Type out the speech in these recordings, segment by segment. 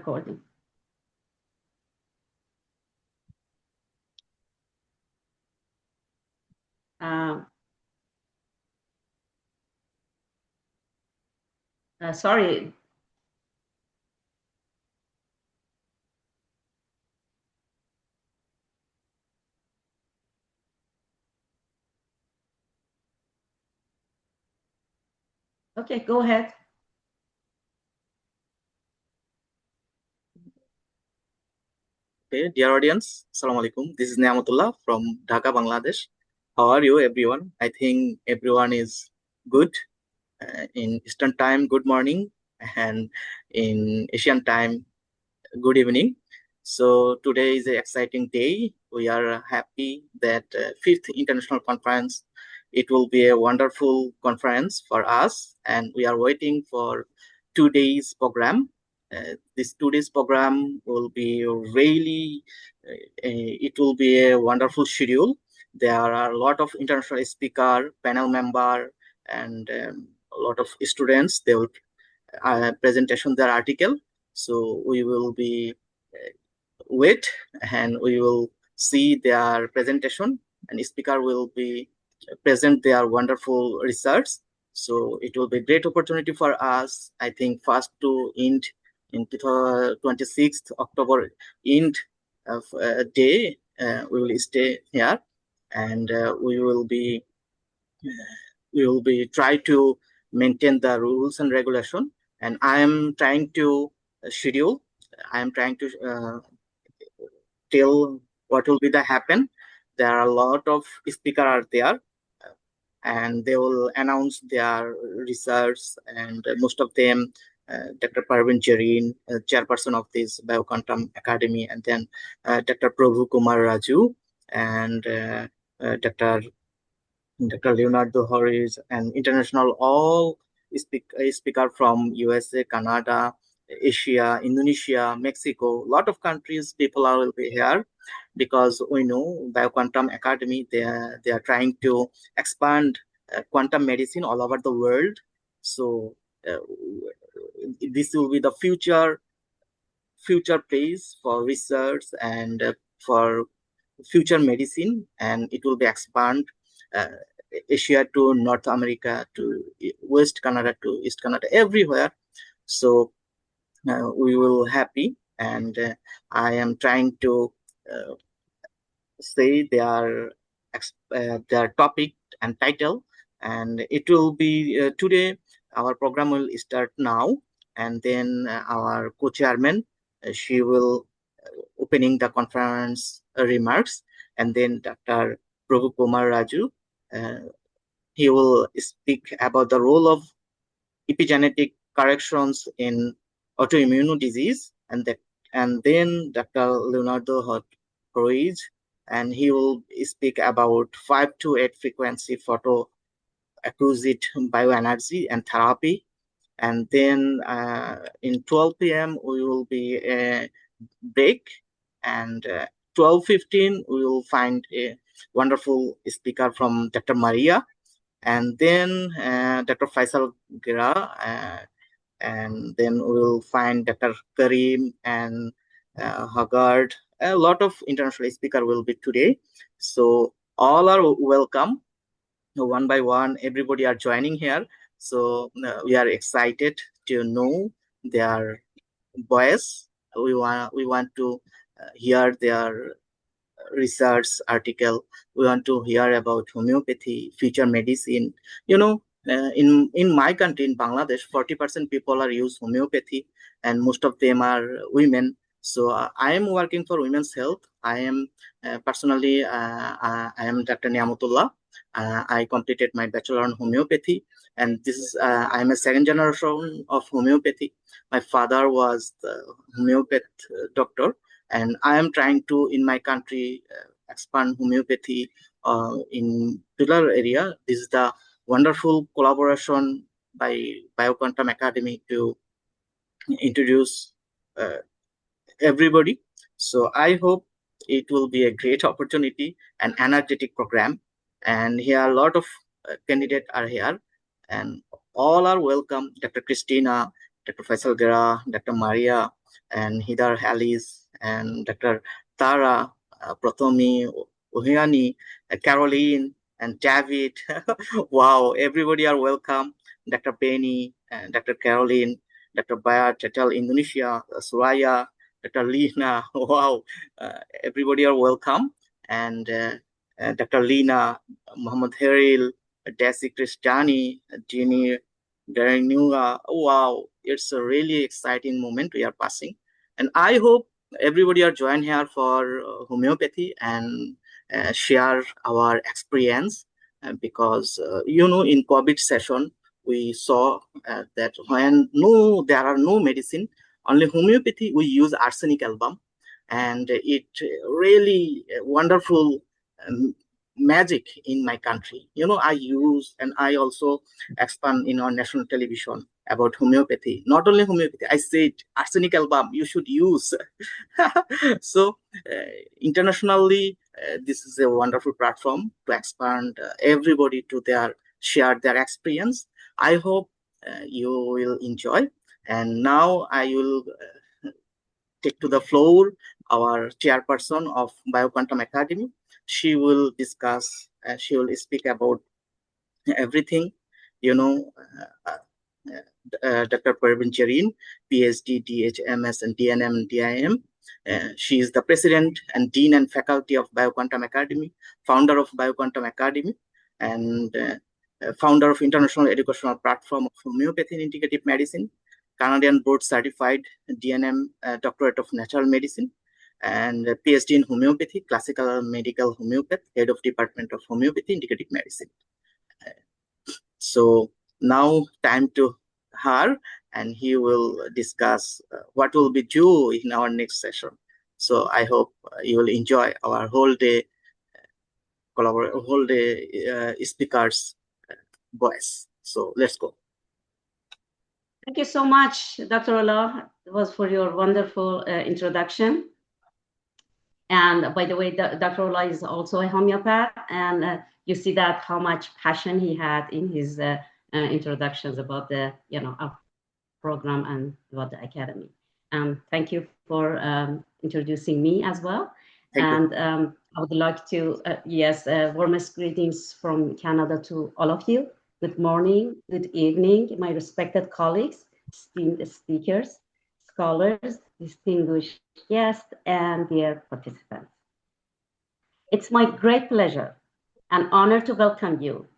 recording. Sorry. Okay, go ahead. Okay, dear audience, Assalamu alaikum. This is Nayamot from Dhaka, Bangladesh. How are you, everyone? I think everyone is good. In Eastern time, good morning, and in Asian time, good evening. So today is an exciting day. We are happy that fifth international conference. It will be a wonderful conference for us, and we are waiting for 2 days program. This 2 days program will be really. It will be a wonderful schedule. There are a lot of international speaker, panel member, and a lot of students. They will presentation their article. So we will be wait and we will see their presentation, and speaker will be present their wonderful research. So it will be a great opportunity for us. I think first to end in 26th October end of day, we will stay here, and we will be try to maintain the rules and regulation. And I am trying to schedule. I am trying to tell what will be the happen. There are a lot of speaker are there, and they will announce their research, and most of them. Dr. Parvin Jareen, chairperson of this Bioquantum Academy, and then Dr. Prabhu Kumar Raju, and Dr. Leonardo Horis, and international all speaker from USA, Canada, Asia, Indonesia, Mexico. A lot of countries people are will be here, because we know Bioquantum Academy, they are trying to expand quantum medicine all over the world. So this will be the future place for research and for future medicine, and it will be expand uh, Asia to North America to West Canada to East Canada, everywhere. So we will happy, and I am trying to uh, say their topic and title, and it will be today. Our program will start now, and then our co-chairman, she will opening the conference remarks, and then Dr. Prabhu Kumar Raju, uh, he will speak about the role of epigenetic corrections in autoimmune disease, and then Dr. Leonardo Ruiz, and he will speak about 5 to 8 frequency photo acquisite bioenergy and therapy. And then in 12 p.m. we will be a break, and 12:15 we will find a wonderful speaker from Dr. Maria, and then Dr. Faisal Gira, and then we will find Dr. Karim and Haggard. A lot of international speaker will be today, so all are welcome. One by one, everybody are joining here. So we are excited to know their voice. We want to hear their research article. We want to hear about homeopathy, future medicine. You know, in my country, in Bangladesh, 40% people are use homeopathy, and most of them are women. So I am working for women's health. I am personally, I am Dr. Nayamot. I completed my bachelor in homeopathy, and this is I am a second generation of homeopathy. My father was the homeopath doctor, and I am trying to in my country expand homeopathy in rural area. This is the wonderful collaboration by Bioquantum Academy to introduce uh, everybody. So I hope it will be a great opportunity and energetic program. And here a lot of candidates are here, and all are welcome. Dr. Christina, Dr. Faisal Gara, Dr. Maria, and Hidar Alice, and Dr. Tara, Prathomi, Ohiani, Caroline, and David. Wow, everybody are welcome. Dr. Benny, Dr. Caroline, Dr. Bayat, Tetel, Indonesia, Suraya, Dr. Lina. Wow, everybody are welcome. And Dr. Lina, Muhammad Heril, Desi Kristani, Jeannie Garanua. Wow, it's a really exciting moment we are passing. And I hope everybody are joined here for homeopathy and share our experience because in COVID session we saw that when there are no medicine, only homeopathy, we use arsenic album, and it really wonderful um, magic in my country. I use and I also expand in our national television about homeopathy. Not only homeopathy, I said arsenic album you should use. So internationally, this is a wonderful platform to expand everybody to share their experience. I hope you will enjoy. And now I will take to the floor our chairperson of Bioquantum Academy. She will discuss, she will speak about everything, Dr. Parveen Jareen, PhD, DHMS, and DNM and DIM. She is the president and dean and faculty of Bioquantum Academy, founder of Bioquantum Academy, and founder of International Educational Platform of Homeopathy and Integrative Medicine, Canadian board certified DNM, Doctorate of Natural Medicine, and PhD in Homeopathy, Classical Medical Homeopath, Head of Department of Homeopathy, Integrative Medicine. So now time to her, and he will discuss what will be due in our next session. So I hope you will enjoy our whole day speakers voice. So let's go. Thank you so much, Dr. Ullah. It was for your wonderful introduction. And by the way, Dr. Ullah is also a homeopath, and you see that how much passion he had in his introductions about the our program and about the academy. Thank you for introducing me as well. Thank you. I would like to warmest greetings from Canada to all of you. Good morning, good evening, my respected colleagues, esteemed speakers, scholars, distinguished guests, and dear participants. It's my great pleasure and honor to welcome you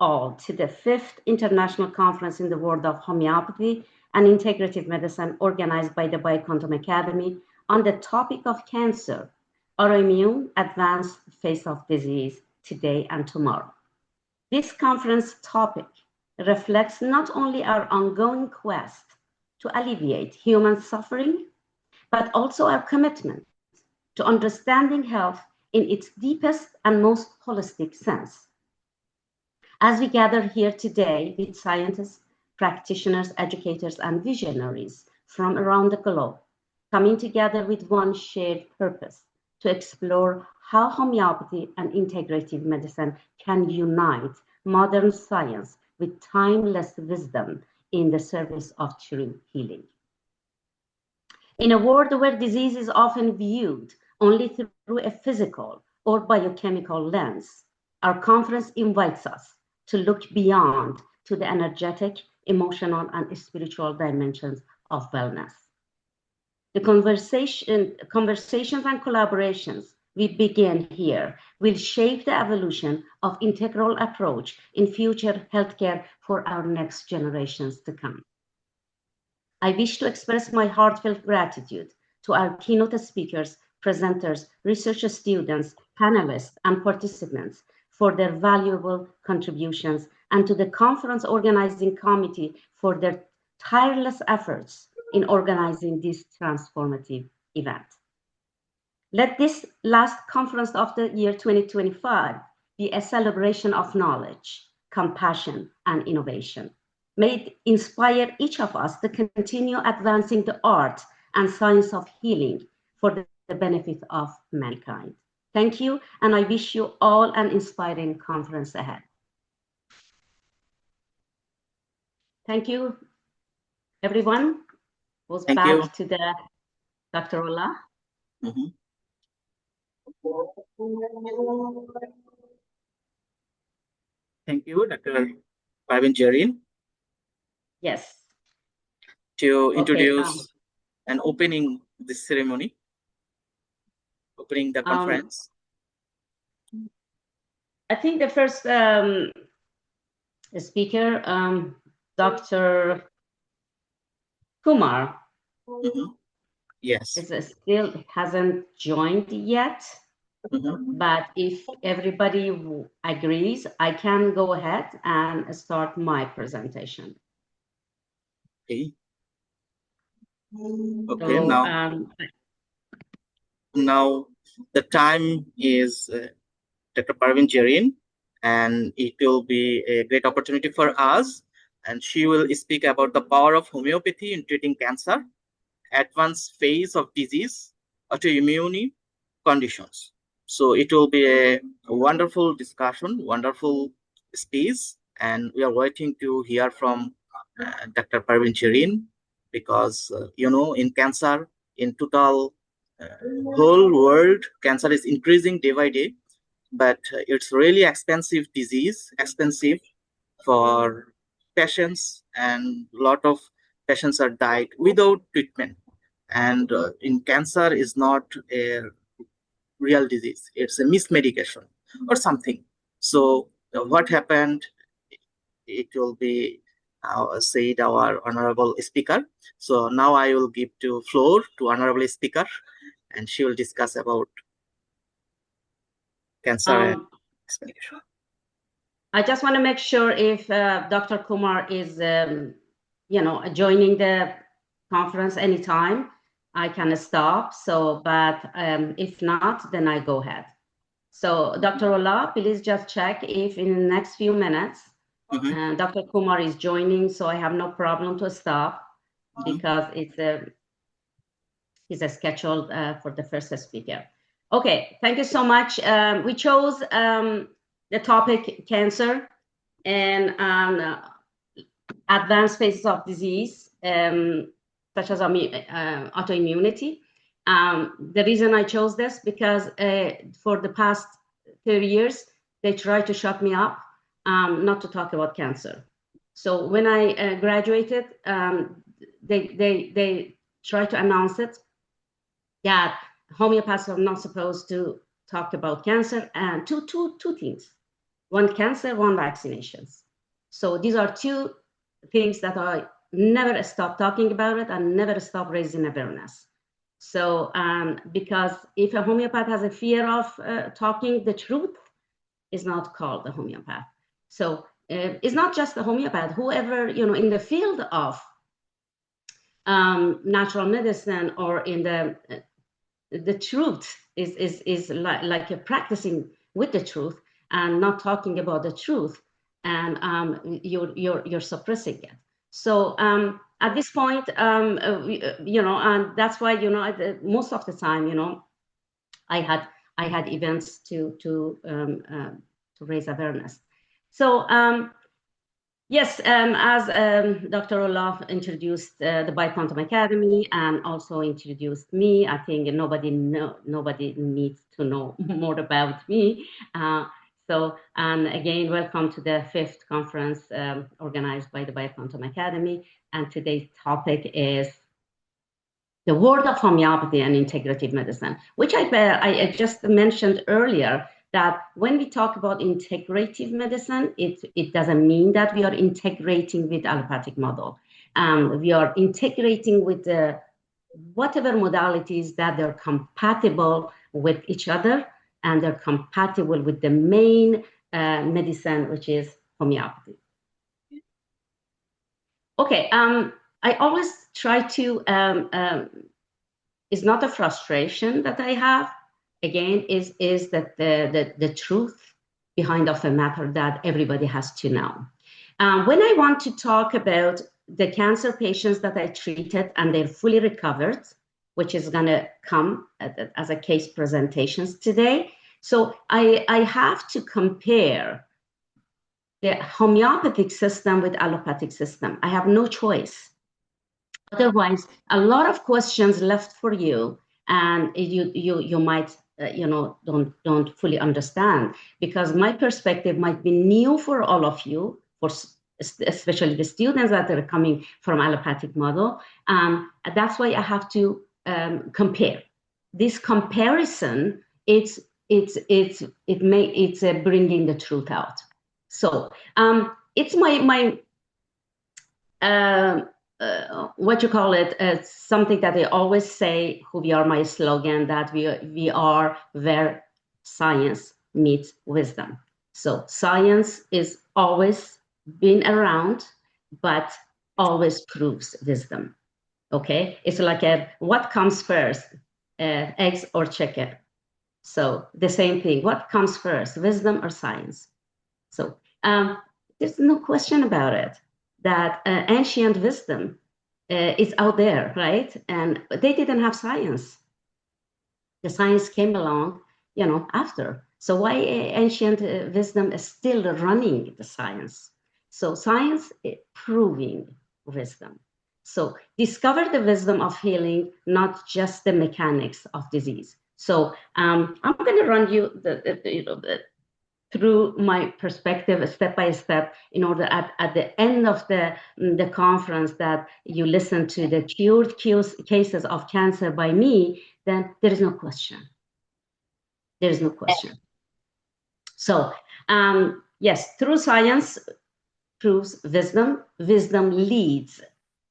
all to the 5th International Conference in the World of Homeopathy and Integrative Medicine organized by the Bioquantum Academy on the topic of cancer, autoimmune advanced phase of disease, today and tomorrow. This conference topic reflects not only our ongoing quest to alleviate human suffering, but also our commitment to understanding health in its deepest and most holistic sense. As we gather here today with scientists, practitioners, educators, and visionaries from around the globe, coming together with one shared purpose to explore how homeopathy and integrative medicine can unite modern science with timeless wisdom in the service of true healing. In a world where disease is often viewed only through a physical or biochemical lens, our conference invites us to look beyond to the energetic, emotional, and spiritual dimensions of wellness. The conversations and collaborations we begin here will shape the evolution of integral approach in future healthcare for our next generations to come. I wish to express my heartfelt gratitude to our keynote speakers, presenters, research students, panelists, and participants for their valuable contributions, and to the conference organizing committee for their tireless efforts in organizing this transformative event. Let this last conference of the year 2025 be a celebration of knowledge, compassion, and innovation. May it inspire each of us to continue advancing the art and science of healing for the benefit of mankind. Thank you, and I wish you all an inspiring conference ahead. Thank you, everyone. Goes back to the Dr. Ullah. Mhm. Thank you, Dr. Parvin Jarin, Yes. to Okay. introduce and opening this ceremony, opening the conference. I think the first speaker, Dr. Kumar, Yes. still hasn't joined yet. Mhm. But if everybody agrees, I can go ahead and start my presentation. Okay. Okay. So, now the time is Dr. Parvin Jarin, and it will be a great opportunity for us. And she will speak about the power of homeopathy in treating cancer, advanced phase of disease, autoimmune conditions. So it will be a wonderful discussion, wonderful speech, and we are waiting to hear from Dr. Parvin Jarin, because in cancer, in total whole world, cancer is increasing day by day, but it's really expensive disease, expensive for patients, and a lot of patients are died without treatment. And in cancer is not a real disease, it's a mismedication or something. So what happened, it will be said our honorable speaker. So now I will give to floor to honorable speaker, and she will discuss about cancer and mismedication. I just want to make sure if Dr. Kumar is, joining the conference anytime, I can stop. So, but if not, then I go ahead. So, Dr. Ullah, please just check if in the next few minutes, Dr. Kumar is joining. So I have no problem to stop because it's a schedule for the first speaker. Okay, thank you so much. We chose the topic cancer and advanced phases of disease, such as autoimmunity. The reason I chose this because for the past 30 years, they tried to shut me up, not to talk about cancer. So when I graduated, they tried to announce it that homeopaths are not supposed to talk about cancer, and two things: one cancer, one vaccinations. So these are two things that I never stop talking about it and never stop raising awareness. So because if a homeopath has a fear of talking the truth, is not called a homeopath. So it's not just a homeopath. Whoever in the field of natural medicine or in the truth is like you're practicing with the truth and not talking about the truth, and you're suppressing it. So at this point, and that's why most of the time, I had events to raise awareness. So yes, as Dr. Olaf introduced the Bioquantum Academy and also introduced me, I think nobody needs to know more about me. And again, welcome to the 5th conference organized by the Bioquantum Academy. And today's topic is the world of homeopathy and integrative medicine, which I just mentioned earlier, that when we talk about integrative medicine, it doesn't mean that we are integrating with allopathic model. We are integrating with whatever modalities that they're compatible with each other, and they're compatible with the main medicine, which is homeopathy. Okay, I always try to, it's not a frustration that I have, again, is that the truth behind of a matter that everybody has to know. When I want to talk about the cancer patients that I treated and they're fully recovered, which is gonna come as a case presentations today. So I have to compare the homeopathic system with allopathic system. I have no choice. Otherwise, a lot of questions left for you, and you might don't fully understand, because my perspective might be new for all of you, for especially the students that are coming from allopathic model. That's why I have to compare. This comparison, it's bringing the truth out. So it's my what you call it, something that I always say, who we are, my slogan, that we are where science meets wisdom. So science is always been around, but always proves wisdom. Okay, it's like what comes first, eggs or chicken? So the same thing, what comes first, wisdom or science? So there's no question about it, that ancient wisdom is out there, right? And they didn't have science. The science came along, after. So why ancient wisdom is still running the science? So science is proving wisdom. So discover the wisdom of healing, not just the mechanics of disease. So I'm going to run you through my perspective step by step, in order at the end of the conference that you listen to the cured cases of cancer by me, then there is no question. There is no question. So yes, true science proves wisdom. Wisdom leads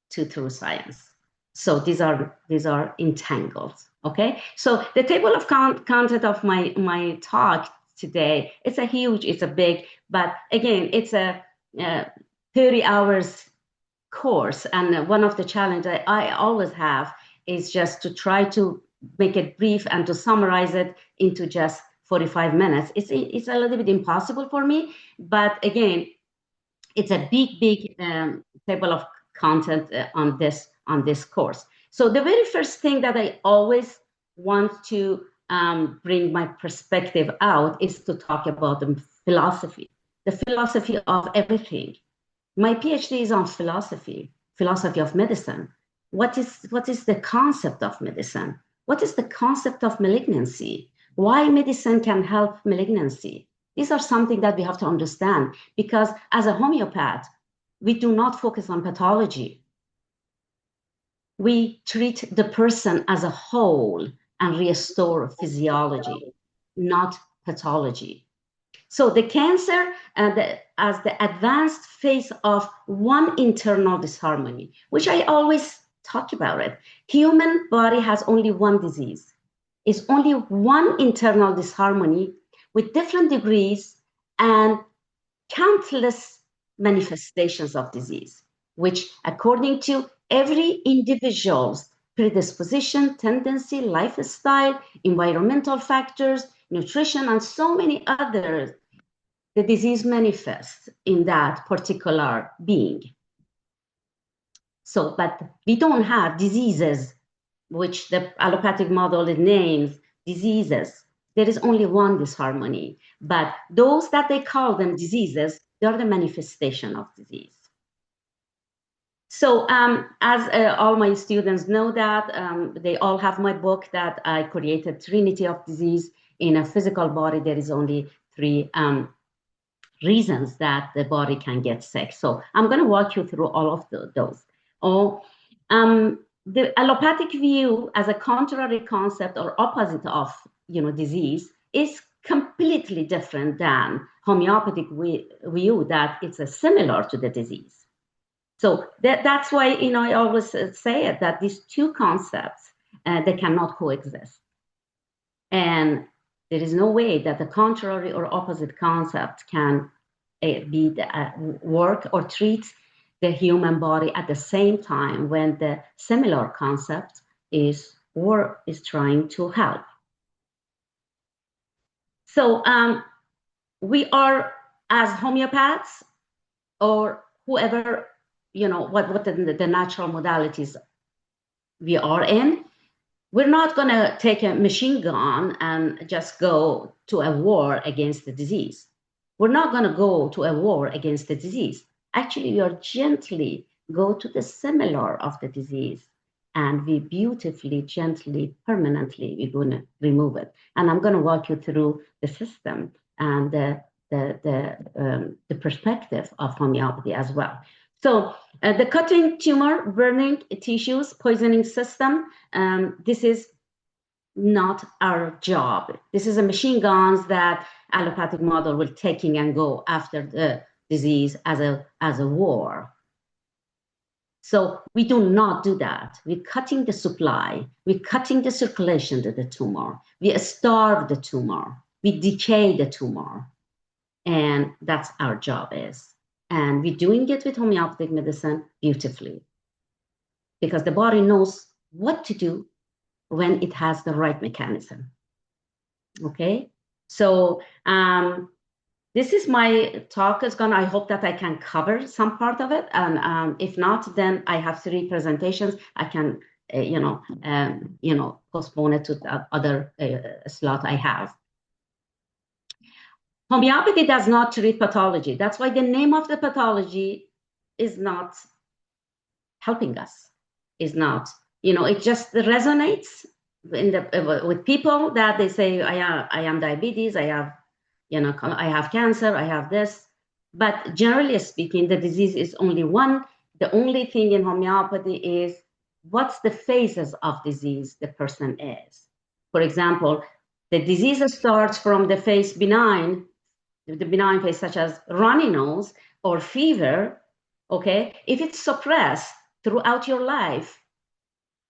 to true science. So these are entangled. Okay. So the table of content of my talk today, it's a big, but again, it's a 30 hours course. And one of the challenges I always have is just to try to make it brief and to summarize it into just 45 minutes. It's a little bit impossible for me, but again, it's a big table of content on this course. So the very first thing that I always want to bring my perspective out is to talk about the philosophy of everything. My PhD is on philosophy of medicine. What is the concept of medicine? What is the concept of malignancy? Why medicine can help malignancy? These are something that we have to understand, because as a homeopath, we do not focus on pathology. We treat the person as a whole and restore physiology, not pathology. So the cancer, as the advanced phase of one internal disharmony, which I always talk about it. Human body has only one disease. It's only one internal disharmony with different degrees and countless manifestations of disease, which according to every individual's predisposition, tendency, lifestyle, environmental factors, nutrition, and so many others, the disease manifests in that particular being. So, but we don't have diseases, which the allopathic model names diseases. There is only one disharmony, but those that they call them diseases, they're the manifestation of disease. So as all my students know that, they all have my book that I created, Trinity of Disease. In a physical body, there is only 3 reasons that the body can get sick. So I'm going to walk you through all of those. The allopathic view as a contrary concept or opposite of disease is completely different than homeopathic view that it's similar to the disease. So that's why I always say it, that these two concepts they cannot coexist, and there is no way that the contrary or opposite concept can work or treat the human body at the same time when the similar concept is trying to help. So we are, as homeopaths or whoever, what the natural modalities we are in, we're not going to take a machine gun and just go to a war against the disease. We're not going to go to a war against the disease. Actually, we are gently go to the similar of the disease, and we beautifully, gently, permanently, we're going to remove it. And I'm going to walk you through the system and the perspective of homeopathy as well. So the cutting tumor, burning tissues, poisoning system, this is not our job. This is a machine guns that allopathic model will taking and go after the disease as a war. So we do not do that. We're cutting the supply. We're cutting the circulation to the tumor. We starve the tumor. We decay the tumor. And that's our job is. And we're doing it with homeopathic medicine beautifully, because the body knows what to do when it has the right mechanism. Okay? So this is my talk. I hope that I can cover some part of it. And if not, then I have 3 presentations. I can, postpone it to the other slot I have. Homeopathy does not treat pathology. That's why the name of the pathology is not helping us. Is not, it just resonates with people that they say, I am diabetes, I have cancer, I have this. But generally speaking, the disease is only one. The only thing in homeopathy is what's the phases of disease the person is. For example, the disease starts from the phase benign, the benign phase such as runny nose or fever, okay? If it's suppressed throughout your life,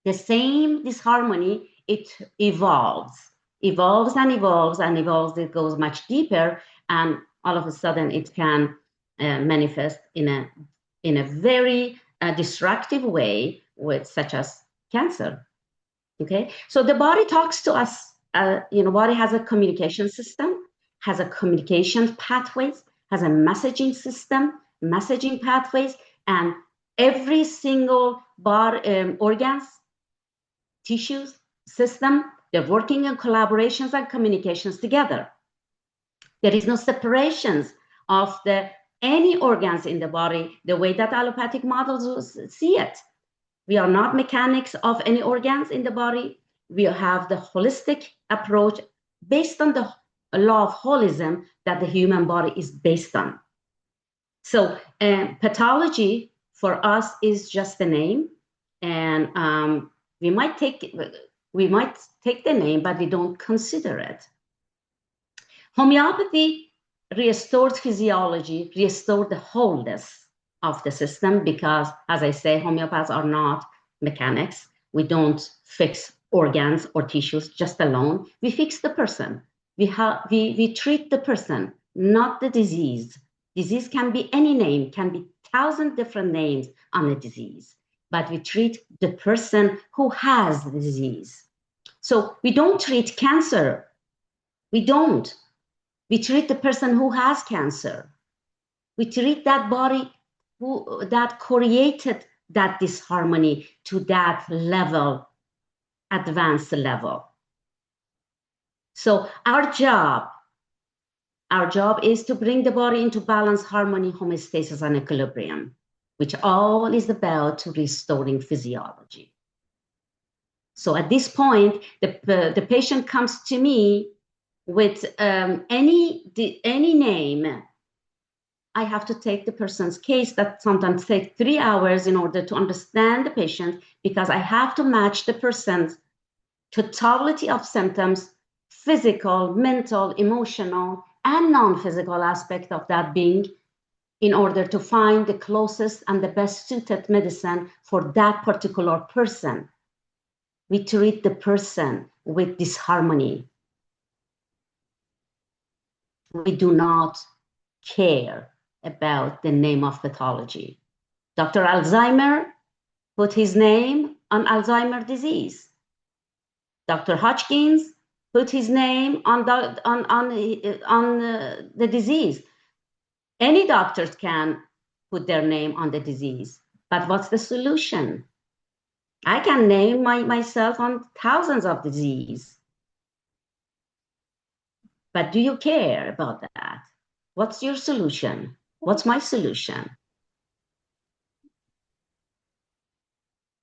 the same disharmony, it evolves and evolves and evolves. It goes much deeper, and all of a sudden it can manifest in a very destructive way, such as cancer. Okay, so the body talks to us. Body has a communication system, has a communication pathways, has a messaging system, messaging pathways, and every single body organs, tissues, system, they're working in collaborations and communications together. There is no separations of any organs in the body the way that allopathic models see it. We are not mechanics of any organs in the body. We have the holistic approach based on the law of holism that the human body is based on. So pathology for us is just a name, and we might take the name, but we don't consider it. Homeopathy restores physiology, restores the wholeness of the system, because, as I say, homeopaths are not mechanics. We don't fix organs or tissues just alone. We fix the person. We treat the person, not the disease. Disease can be any name, can be 1,000 different names on a disease, but we treat the person who has the disease. So we don't treat cancer. We don't. We treat the person who has cancer. We treat that body that created that disharmony to that level, advanced level. So our job is to bring the body into balance, harmony, homeostasis, and equilibrium, which all is about restoring physiology. So at this point, the patient comes to me with any name. I have to take the person's case that sometimes takes 3 hours in order to understand the patient, because I have to match the person's totality of symptoms, physical, mental, emotional, and non-physical aspect of that being, in order to find the closest and the best suited medicine for that particular person. We treat the person with disharmony. We do not care about the name of pathology. Dr. Alzheimer put his name on Alzheimer's disease. Dr. Hodgkins put his name on the disease. Any doctors can put their name on the disease, but what's the solution? I can name myself on thousands of diseases, but do you care about that? What's your solution? What's my solution?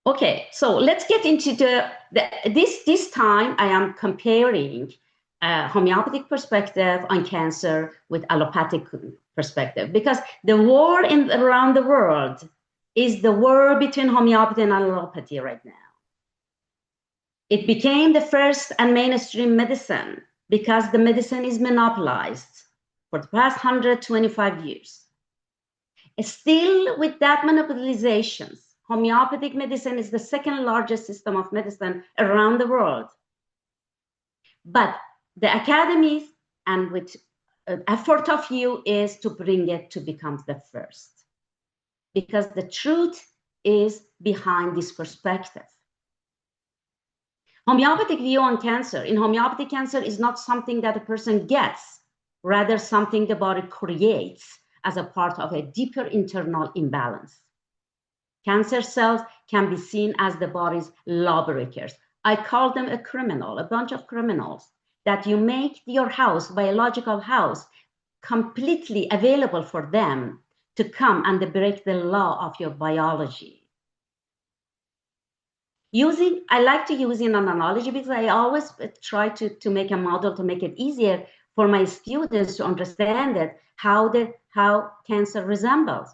Okay, so let's get into this time I am comparing homeopathic perspective on cancer with allopathic perspective, because the war around the world is the war between homeopathy and allopathy right now. It became the first and mainstream medicine because the medicine is monopolized for the past 125 years. Still, with that monopolizations, homeopathic medicine is the second largest system of medicine around the world. But the academies and with effort of you is to bring it to become the first. Because the truth is behind this perspective. Homeopathic view on cancer. In homeopathic, cancer is not something that a person gets, rather something the body creates as a part of a deeper internal imbalance. Cancer cells can be seen as the body's lawbreakers. I call them a criminal, a bunch of criminals that you make your house, biological house, completely available for them to come and break the law of your biology. I like to use an analogy because I always try to make a model to make it easier for my students to understand it, how cancer resembles.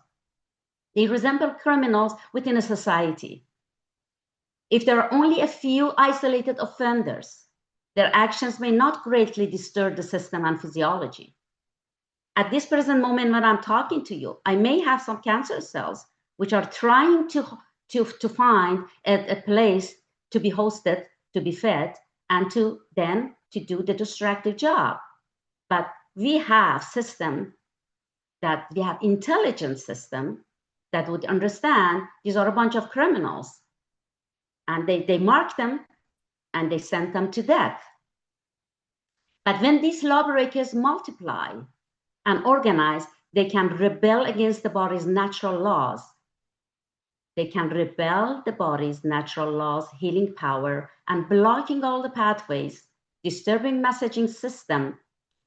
They resemble criminals within a society. If there are only a few isolated offenders, their actions may not greatly disturb the system and physiology. At this present moment when I'm talking to you, I may have some cancer cells which are trying to find a place to be hosted, to be fed, and to do the destructive job. But we have intelligent system that would understand these are a bunch of criminals, and they mark them and they send them to death. But when these lawbreakers multiply and organize, they can rebel against the body's natural laws. They can rebel the body's natural laws, healing power, and blocking all the pathways, disturbing messaging system,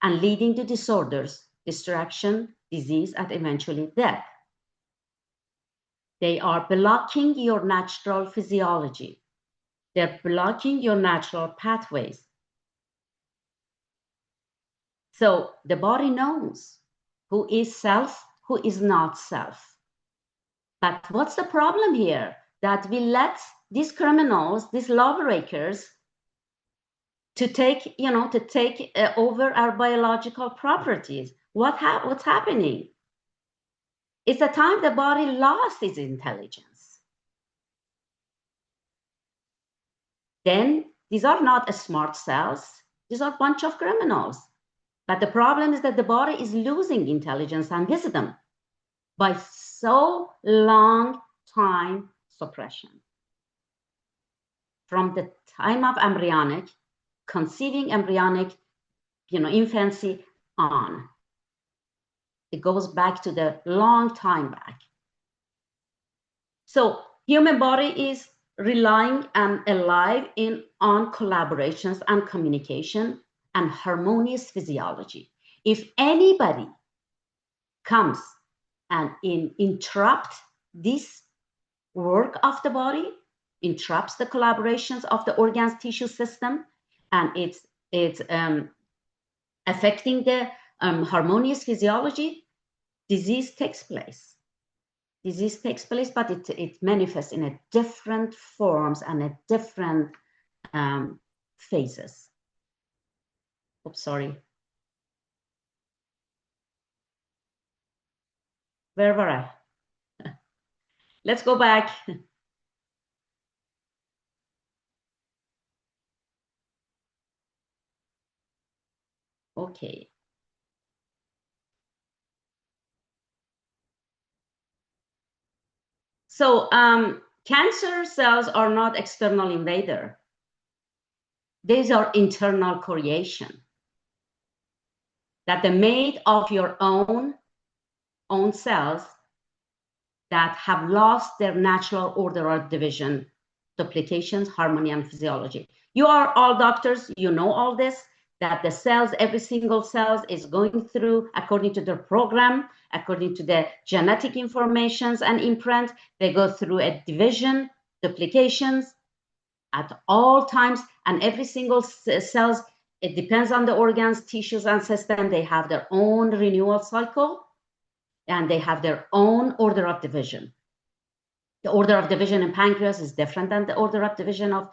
and leading to disorders, destruction, disease, and eventually death. They are blocking your natural physiology. They're blocking your natural pathways. So the body knows who is self, who is not self. But what's the problem here? That we let these criminals, these lawbreakers, to take over our biological properties. What's happening? It's the time the body lost its intelligence. Then these are not smart cells. These are a bunch of criminals. But the problem is that the body is losing intelligence and wisdom by so long time suppression. From the time of conceiving embryonic, infancy on. It goes back to the long time back. So human body is relying and alive on collaborations and communication and harmonious physiology. If anybody comes and interrupt this work of the body, interrupts the collaborations of the organs, tissue system, and it's affecting the harmonious physiology, disease takes place. Disease takes place, but it manifests in a different forms and a different phases. Oops, sorry. Where were I? Let's go back. Okay. So cancer cells are not external invader. These are internal creation that they're made of your own cells that have lost their natural order or division, duplications, harmony, and physiology. You are all doctors, you know all this, that the cells, every single cell is going through, according to their program, according to the genetic informations and imprint, they go through a division, duplications at all times, and every single cells, it depends on the organs, tissues, and system. They have their own renewal cycle, and they have their own order of division. The order of division in pancreas is different than the order of division of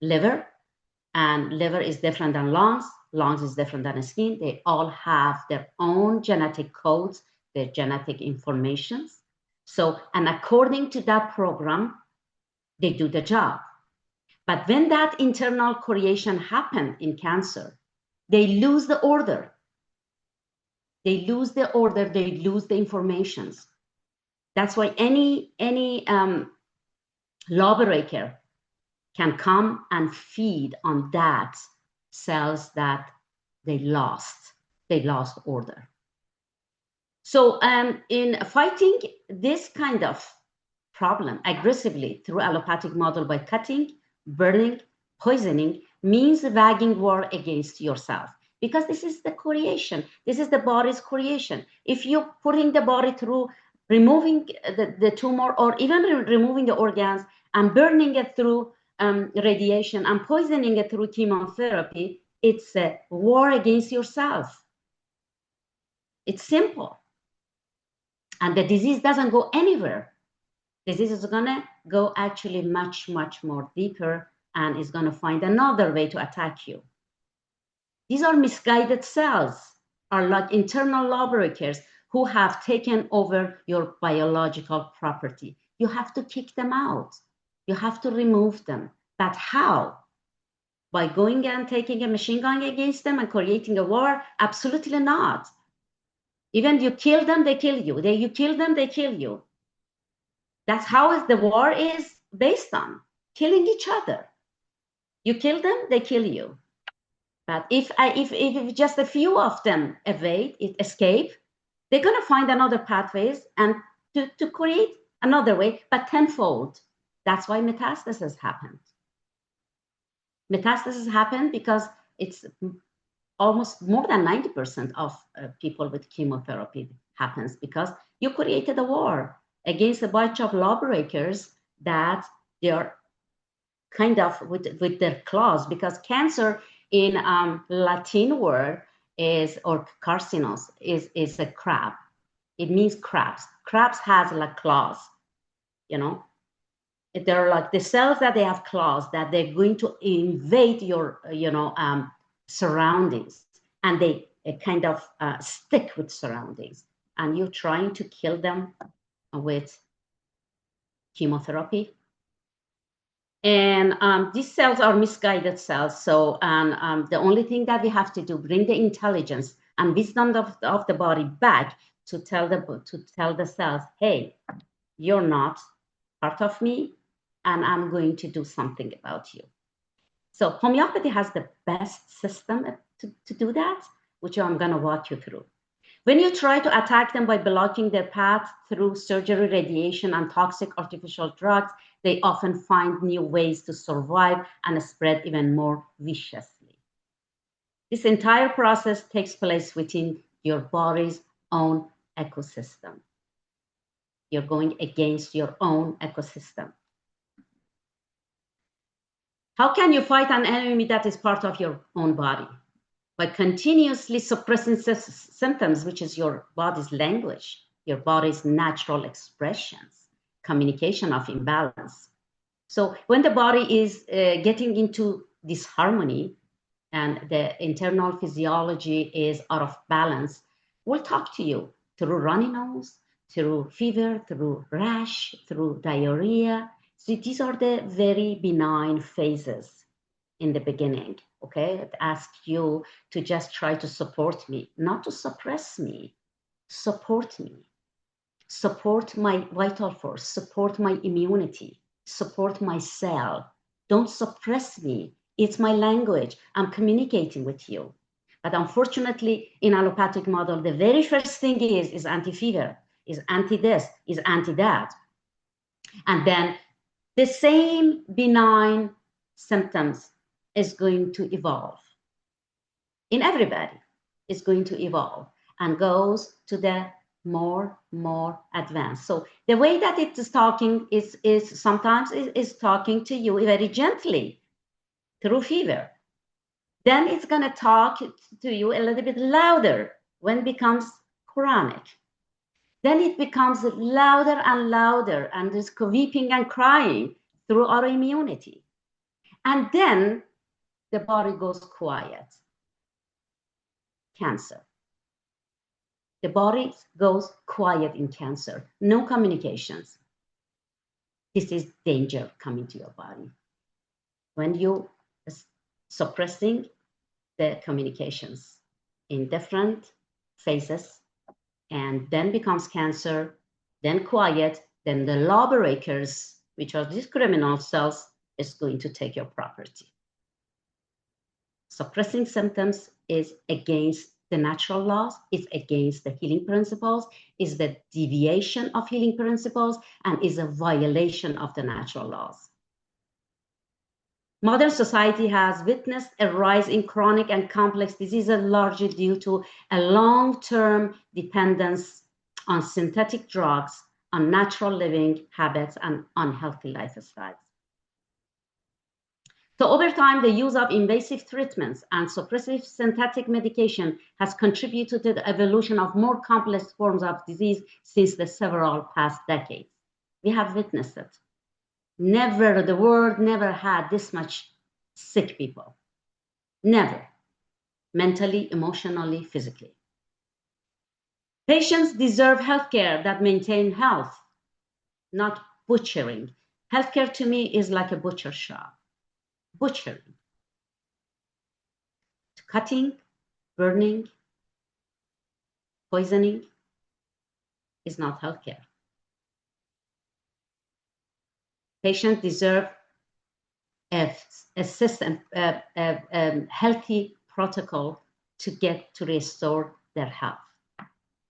liver, and liver is different than lungs. Lungs is different than the skin. They all have their own genetic codes, their genetic informations. So, and according to that program, they do the job. But when that internal creation happened in cancer, they lose the order. They lose the order, they lose the informations. That's why any lawbreaker can come and feed on that cells that they lost order. So in fighting this kind of problem aggressively through allopathic model by cutting, burning, poisoning, means wagging war against yourself, because this is the creation. This is the body's creation. If you're putting the body through removing the tumor, or even removing the organs and burning it through radiation and poisoning it through chemotherapy, it's a war against yourself. It's simple. And the disease doesn't go anywhere. Disease is gonna go actually much, much more deeper, and is gonna find another way to attack you. These are misguided cells, are like internal lawbreakers who have taken over your biological property. You have to kick them out. You have to remove them. But how? By going and taking a machine gun against them and creating a war? Absolutely not. Even you kill them, they kill you. You kill them, they kill you. That's how the war is based on, killing each other. You kill them, they kill you. But if just a few of them escape, they're going to find another pathways and to create another way, but tenfold. That's why metastasis happened. Metastasis happened because it's almost more than 90% of people with chemotherapy happens because you created a war against a bunch of lawbreakers that they are kind of with their claws, because cancer in Latin word is, or carcinos, is a crab. It means crabs. Crabs has like claws, you know. They're like the cells that they have claws, that they're going to invade your, surroundings, and they kind of stick with surroundings, and you're trying to kill them with chemotherapy. And these cells are misguided cells. So the only thing that we have to do, bring the intelligence and wisdom of the body back to tell the cells, hey, you're not part of me, and I'm going to do something about you. So homeopathy has the best system to do that, which I'm going to walk you through. When you try to attack them by blocking their path through surgery, radiation, and toxic artificial drugs, they often find new ways to survive and spread even more viciously. This entire process takes place within your body's own ecosystem. You're going against your own ecosystem. How can you fight an enemy that is part of your own body? By continuously suppressing symptoms, which is your body's language, your body's natural expressions, communication of imbalance. So when the body is getting into disharmony and the internal physiology is out of balance, we'll talk to you through runny nose, through fever, through rash, through diarrhea. So these are the very benign phases in the beginning. Okay, I'd ask you to just try to support me, not to suppress me. Support me. Support my vital force. Support my immunity. Support my cell. Don't suppress me. It's my language. I'm communicating with you. But unfortunately, in allopathic model, the very first thing is anti-fever, is anti-this, is anti-that. And then the same benign symptoms is going to evolve. In everybody, is going to evolve and goes to the more advanced. So the way that it is talking is sometimes is talking to you very gently through fever. Then it's going to talk to you a little bit louder when it becomes chronic. Then it becomes louder and louder, and there's weeping and crying through autoimmunity. And then the body goes quiet. Cancer. The body goes quiet in cancer. No communications. This is danger coming to your body. When you are suppressing the communications in different phases, and then becomes cancer, then quiet, then the lawbreakers, which are these criminal cells, is going to take your property. Suppressing symptoms is against the natural laws, it's against the healing principles, is the deviation of healing principles, and is a violation of the natural laws. Modern society has witnessed a rise in chronic and complex diseases largely due to a long-term dependence on synthetic drugs, on natural living habits, and unhealthy lifestyles. So over time, the use of invasive treatments and suppressive synthetic medication has contributed to the evolution of more complex forms of disease since the several past decades. We have witnessed it. Never, the world never had this much sick people. Never. Mentally, emotionally, physically. Patients deserve healthcare that maintain health, not butchering. Healthcare to me is like a butcher shop. Butchering. Cutting, burning, poisoning is not healthcare. Patients deserve a system, a healthy protocol to restore their health.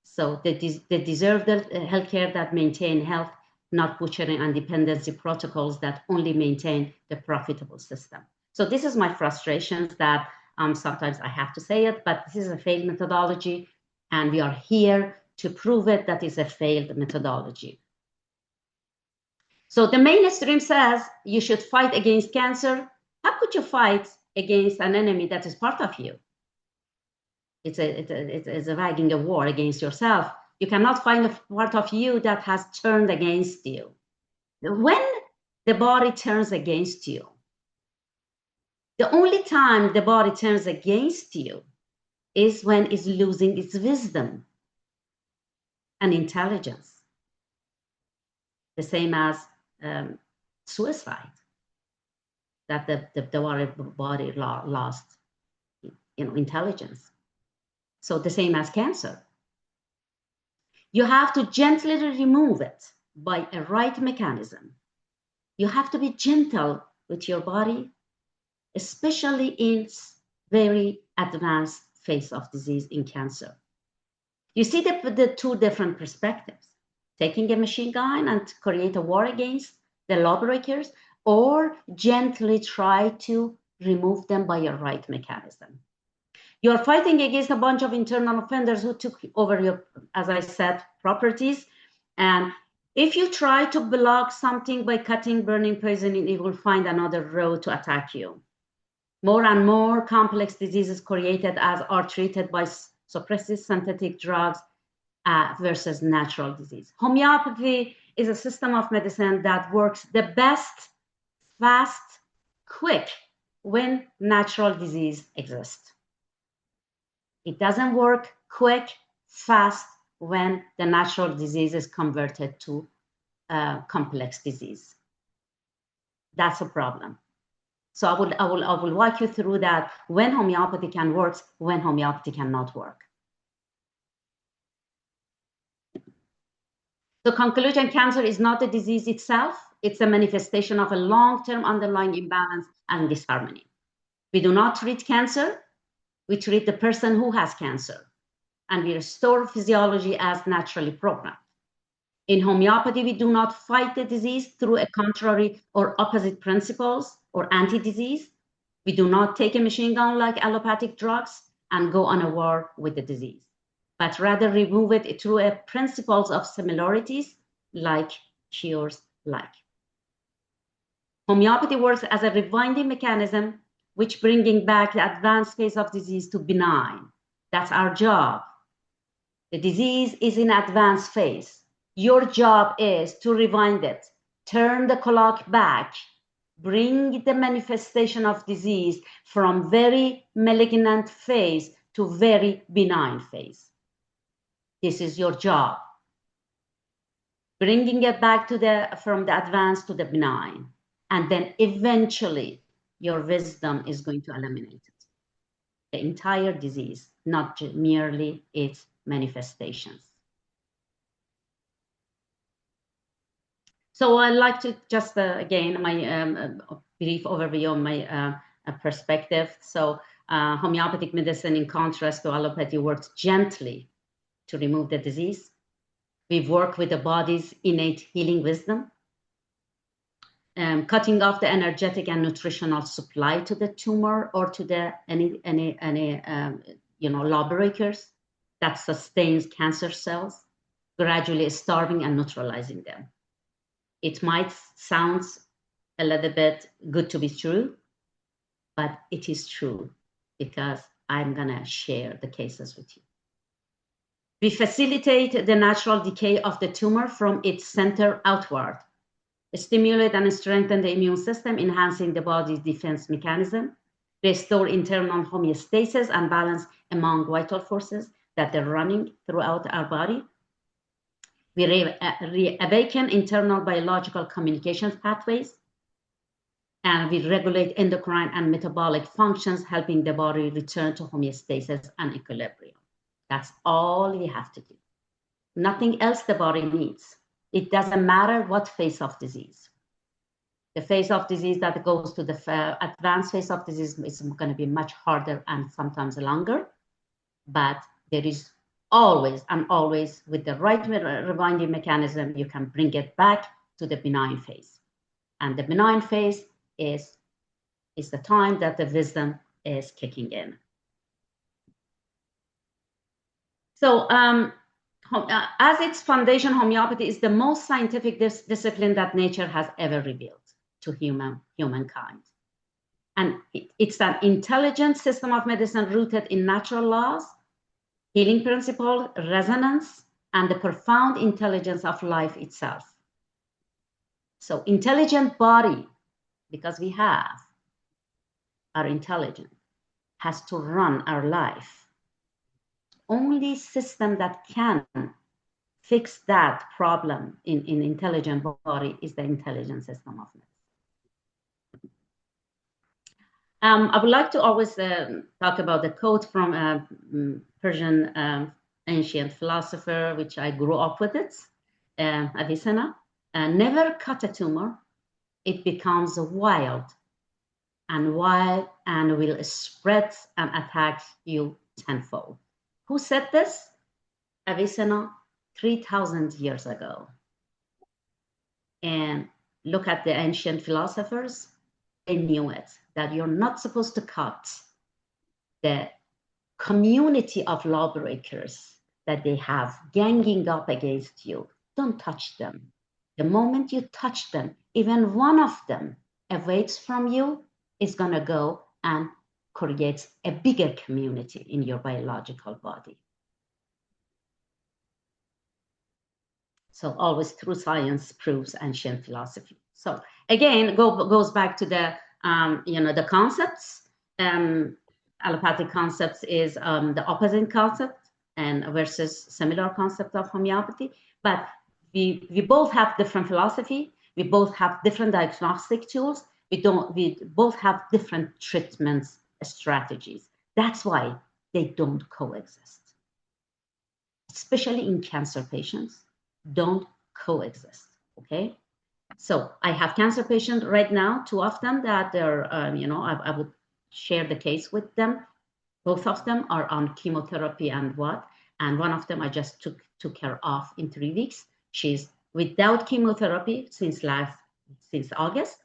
So they deserve the healthcare that maintain health, not butchering and dependency protocols that only maintain the profitable system. So this is my frustrations that sometimes I have to say it, but this is a failed methodology, and we are here to prove it that is a failed methodology. So the mainstream says you should fight against cancer. How could you fight against an enemy that is part of you? It's a wagging a war against yourself. You cannot find a part of you that has turned against you. When the body turns against you, the only time the body turns against you is when it's losing its wisdom and intelligence. The same as suicide, that the body lost, intelligence. So the same as cancer. You have to gently remove it by a right mechanism. You have to be gentle with your body, especially in very advanced phase of disease in cancer. You see the two different perspectives. Taking a machine gun and create a war against the lawbreakers, or gently try to remove them by a right mechanism. You're fighting against a bunch of internal offenders who took over your, as I said, properties. And if you try to block something by cutting, burning, poisoning, it will find another road to attack you. More and more complex diseases created as are treated by suppressive synthetic drugs versus natural disease. Homeopathy is a system of medicine that works the best, fast, quick when natural disease exists. It doesn't work quick, fast when the natural disease is converted to complex disease. That's a problem. So I will walk you through that, when homeopathy can work, when homeopathy cannot work. So conclusion, cancer is not a disease itself. It's a manifestation of a long-term underlying imbalance and disharmony. We do not treat cancer. We treat the person who has cancer, and we restore physiology as naturally programmed. In homeopathy, we do not fight the disease through a contrary or opposite principles or anti-disease. We do not take a machine gun like allopathic drugs and go on a war with the disease. but rather remove it through a principles of similarities, like cures like. Homeopathy works as a rewinding mechanism, which bringing back the advanced phase of disease to benign. That's our job. The disease is in advanced phase. Your job is to rewind it, turn the clock back, bring the manifestation of disease from very malignant phase to very benign phase. This is your job. Bringing it back to from the advanced to the benign. And then eventually your wisdom is going to eliminate it. The entire disease, not merely its manifestations. So I'd like to just, again, my brief overview of my perspective. So homeopathic medicine, in contrast to allopathy, works gently to remove the disease. We work with the body's innate healing wisdom, cutting off the energetic and nutritional supply to the tumor or to the any lawbreakers that sustains cancer cells, gradually starving and neutralizing them. It might sound a little bit good to be true, but it is true because I'm gonna share the cases with you. We facilitate the natural decay of the tumor from its center outward, stimulate and strengthen the immune system, enhancing the body's defense mechanism, restore internal homeostasis and balance among vital forces that are running throughout our body. We reawaken internal biological communication pathways, and we regulate endocrine and metabolic functions, helping the body return to homeostasis and equilibrium. That's all we have to do. Nothing else the body needs. It doesn't matter what phase of disease. The phase of disease that goes to the advanced phase of disease is going to be much harder and sometimes longer, but there is always and always, with the right rewinding mechanism, you can bring it back to the benign phase. And the benign phase is the time that the wisdom is kicking in. So as its foundation, homeopathy is the most scientific discipline that nature has ever revealed to humankind. And it's an intelligent system of medicine rooted in natural laws, healing principle, resonance, and the profound intelligence of life itself. So intelligent body, because we are intelligent, has to run our life. Only system that can fix that problem in intelligent body is the intelligent system of medicine. I would like to always talk about the quote from a Persian ancient philosopher, which I grew up with it, Avicenna. Never cut a tumor, it becomes wild and will spread and attack you tenfold. Who said this? Avicenna, 3,000 years ago. And look at the ancient philosophers, they knew it, that you're not supposed to cut the community of lawbreakers that they have ganging up against you. Don't touch them. The moment you touch them, even one of them awaits from you, is going to go and create a bigger community in your biological body. So always true science proves ancient philosophy. So again, goes back to the the concepts. Allopathic concepts is the opposite concept and versus similar concept of homeopathy. But we both have different philosophy. We both have different diagnostic tools. We both have different treatments strategies. That's why they don't coexist. Especially in cancer patients, don't coexist, okay? So I have cancer patients right now, 2 of them that they're, I would share the case with them. Both of them are on chemotherapy and one of them I just took her off in 3 weeks. She's without chemotherapy since August,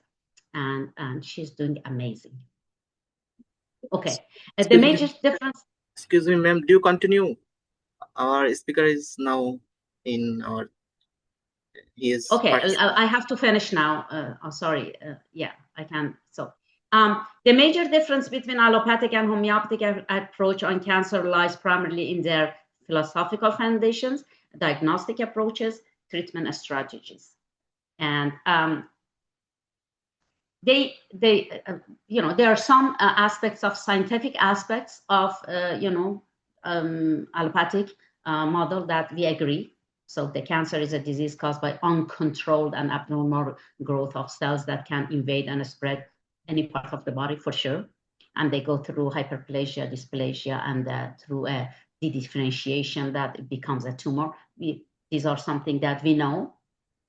and she's doing amazing. Okay, the major difference. Excuse me, ma'am, do you continue? Our speaker is now in our, he is Okay, participating. I have to finish now. Oh, sorry. Yeah, I can. So the major difference between allopathic and homeopathic approach on cancer lies primarily in their philosophical foundations, diagnostic approaches, treatment strategies. And there are some aspects of scientific aspects of, allopathic model that we agree. So the cancer is a disease caused by uncontrolled and abnormal growth of cells that can invade and spread any part of the body for sure. And they go through hyperplasia, dysplasia, and through a dedifferentiation that it becomes a tumor. These are something that we know,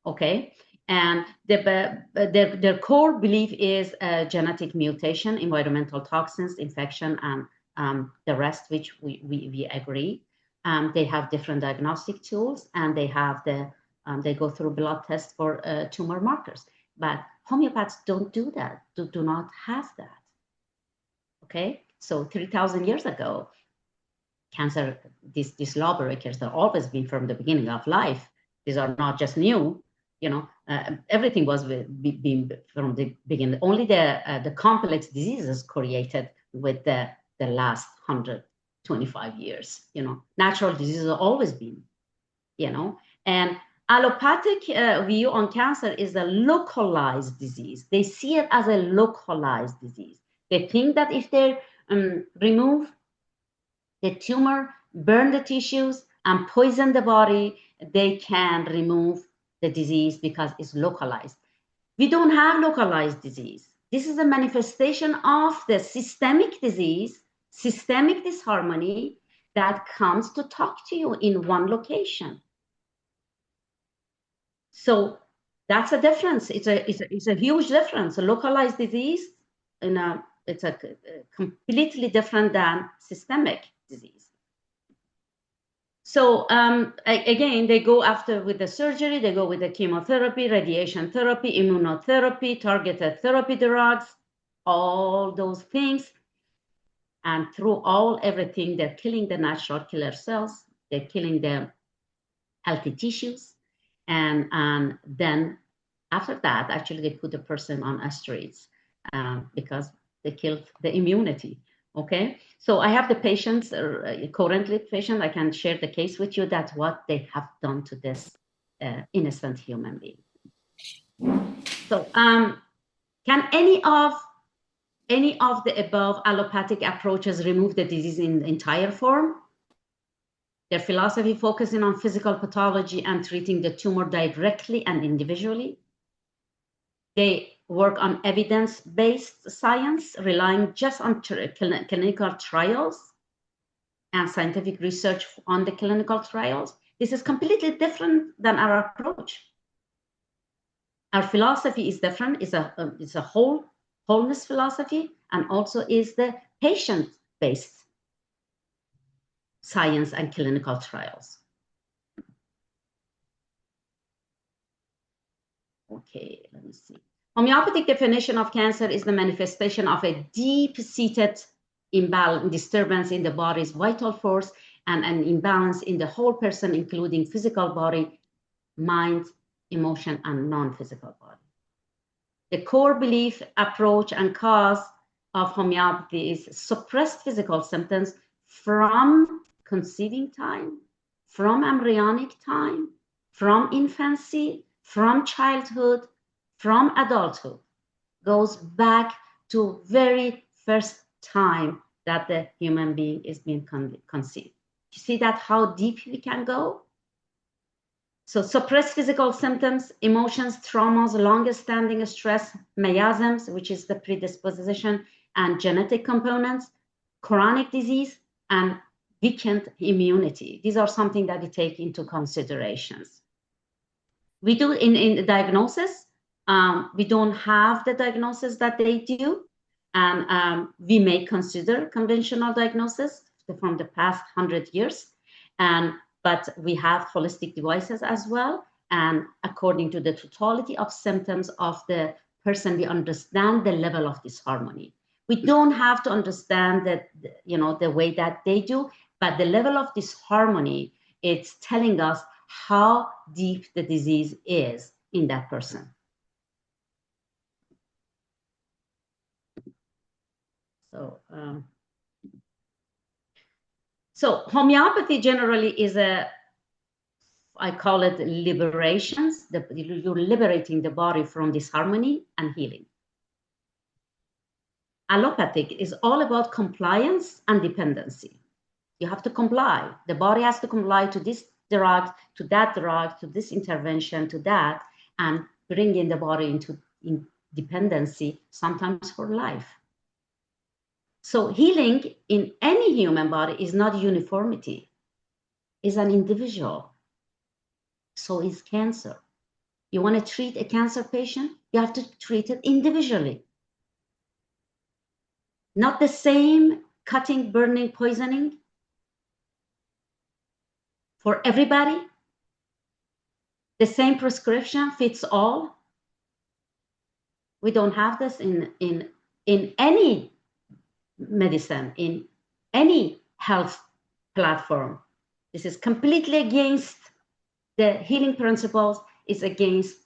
okay? And their core belief is genetic mutation, environmental toxins, infection, and the rest, which we agree. They have different diagnostic tools, and they have they go through blood tests for tumor markers. But homeopaths don't do that, do not have that. Okay, so 3,000 years ago, cancer, these lawbreakers have always been from the beginning of life. These are not just new. Everything was being from the beginning. Only the complex diseases created with the last 125 years. Natural diseases have always been. And allopathic view on cancer is a localized disease. They see it as a localized disease. They think that if they remove the tumor, burn the tissues, and poison the body, they can remove the disease because it's localized. We don't have localized disease. This is a manifestation of the systemic disease, systemic disharmony that comes to talk to you in one location. So that's a difference. It's a huge difference. A localized disease, it's a completely different than systemic disease. So again, they go after with the surgery, they go with the chemotherapy, radiation therapy, immunotherapy, targeted therapy drugs, all those things. And through everything, they're killing the natural killer cells, they're killing the healthy tissues. And then after that, actually, they put the person on steroids because they killed the immunity. Okay, so I have the patients, currently patient, I can share the case with you. That's what they have done to this innocent human being. So can any of the above allopathic approaches remove the disease in the entire form? Their philosophy focusing on physical pathology and treating the tumor directly and individually. They work on evidence-based science, relying just on clinical trials and scientific research on the clinical trials. This is completely different than our approach. Our philosophy is different. It's a wholeness philosophy, and also is the patient-based science and clinical trials. Okay, let me see. Homeopathic definition of cancer is the manifestation of a deep-seated imbalance, disturbance in the body's vital force, and an imbalance in the whole person, including physical body, mind, emotion, and non-physical body. The core belief, approach, and cause of homeopathy is suppressed physical symptoms from conceiving time, from embryonic time, from infancy, from childhood, from adulthood. Goes back to very first time that the human being is being conceived. You see that how deep we can go? So suppressed physical symptoms, emotions, traumas, long-standing stress, miasms, which is the predisposition, and genetic components, chronic disease, and weakened immunity. These are something that we take into considerations. We do in the diagnosis, we don't have the diagnosis that they do, and we may consider conventional diagnosis from the past 100 years, but we have holistic devices as well, and according to the totality of symptoms of the person, we understand the level of disharmony. We don't have to understand that, the way that they do, but the level of disharmony it's telling us how deep the disease is in that person. So homeopathy generally is I call it liberations. You're liberating the body from disharmony and healing. Allopathic is all about compliance and dependency. You have to comply. The body has to comply to this drug, to that drug, to this intervention, to that, and bringing the body into dependency, sometimes for life. So healing in any human body is not uniformity, is an individual. So is cancer. You want to treat a cancer patient, you have to treat it individually. Not the same cutting, burning, poisoning for everybody. The same prescription fits all. We don't have this in any medicine, in any health platform. This is completely against the healing principles, is against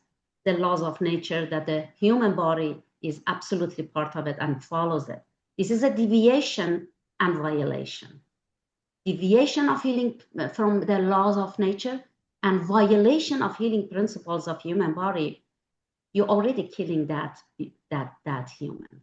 the laws of nature, that the human body is absolutely part of it and follows it. This is a deviation and violation. Deviation of healing from the laws of nature and violation of healing principles of human body. You're already killing that human.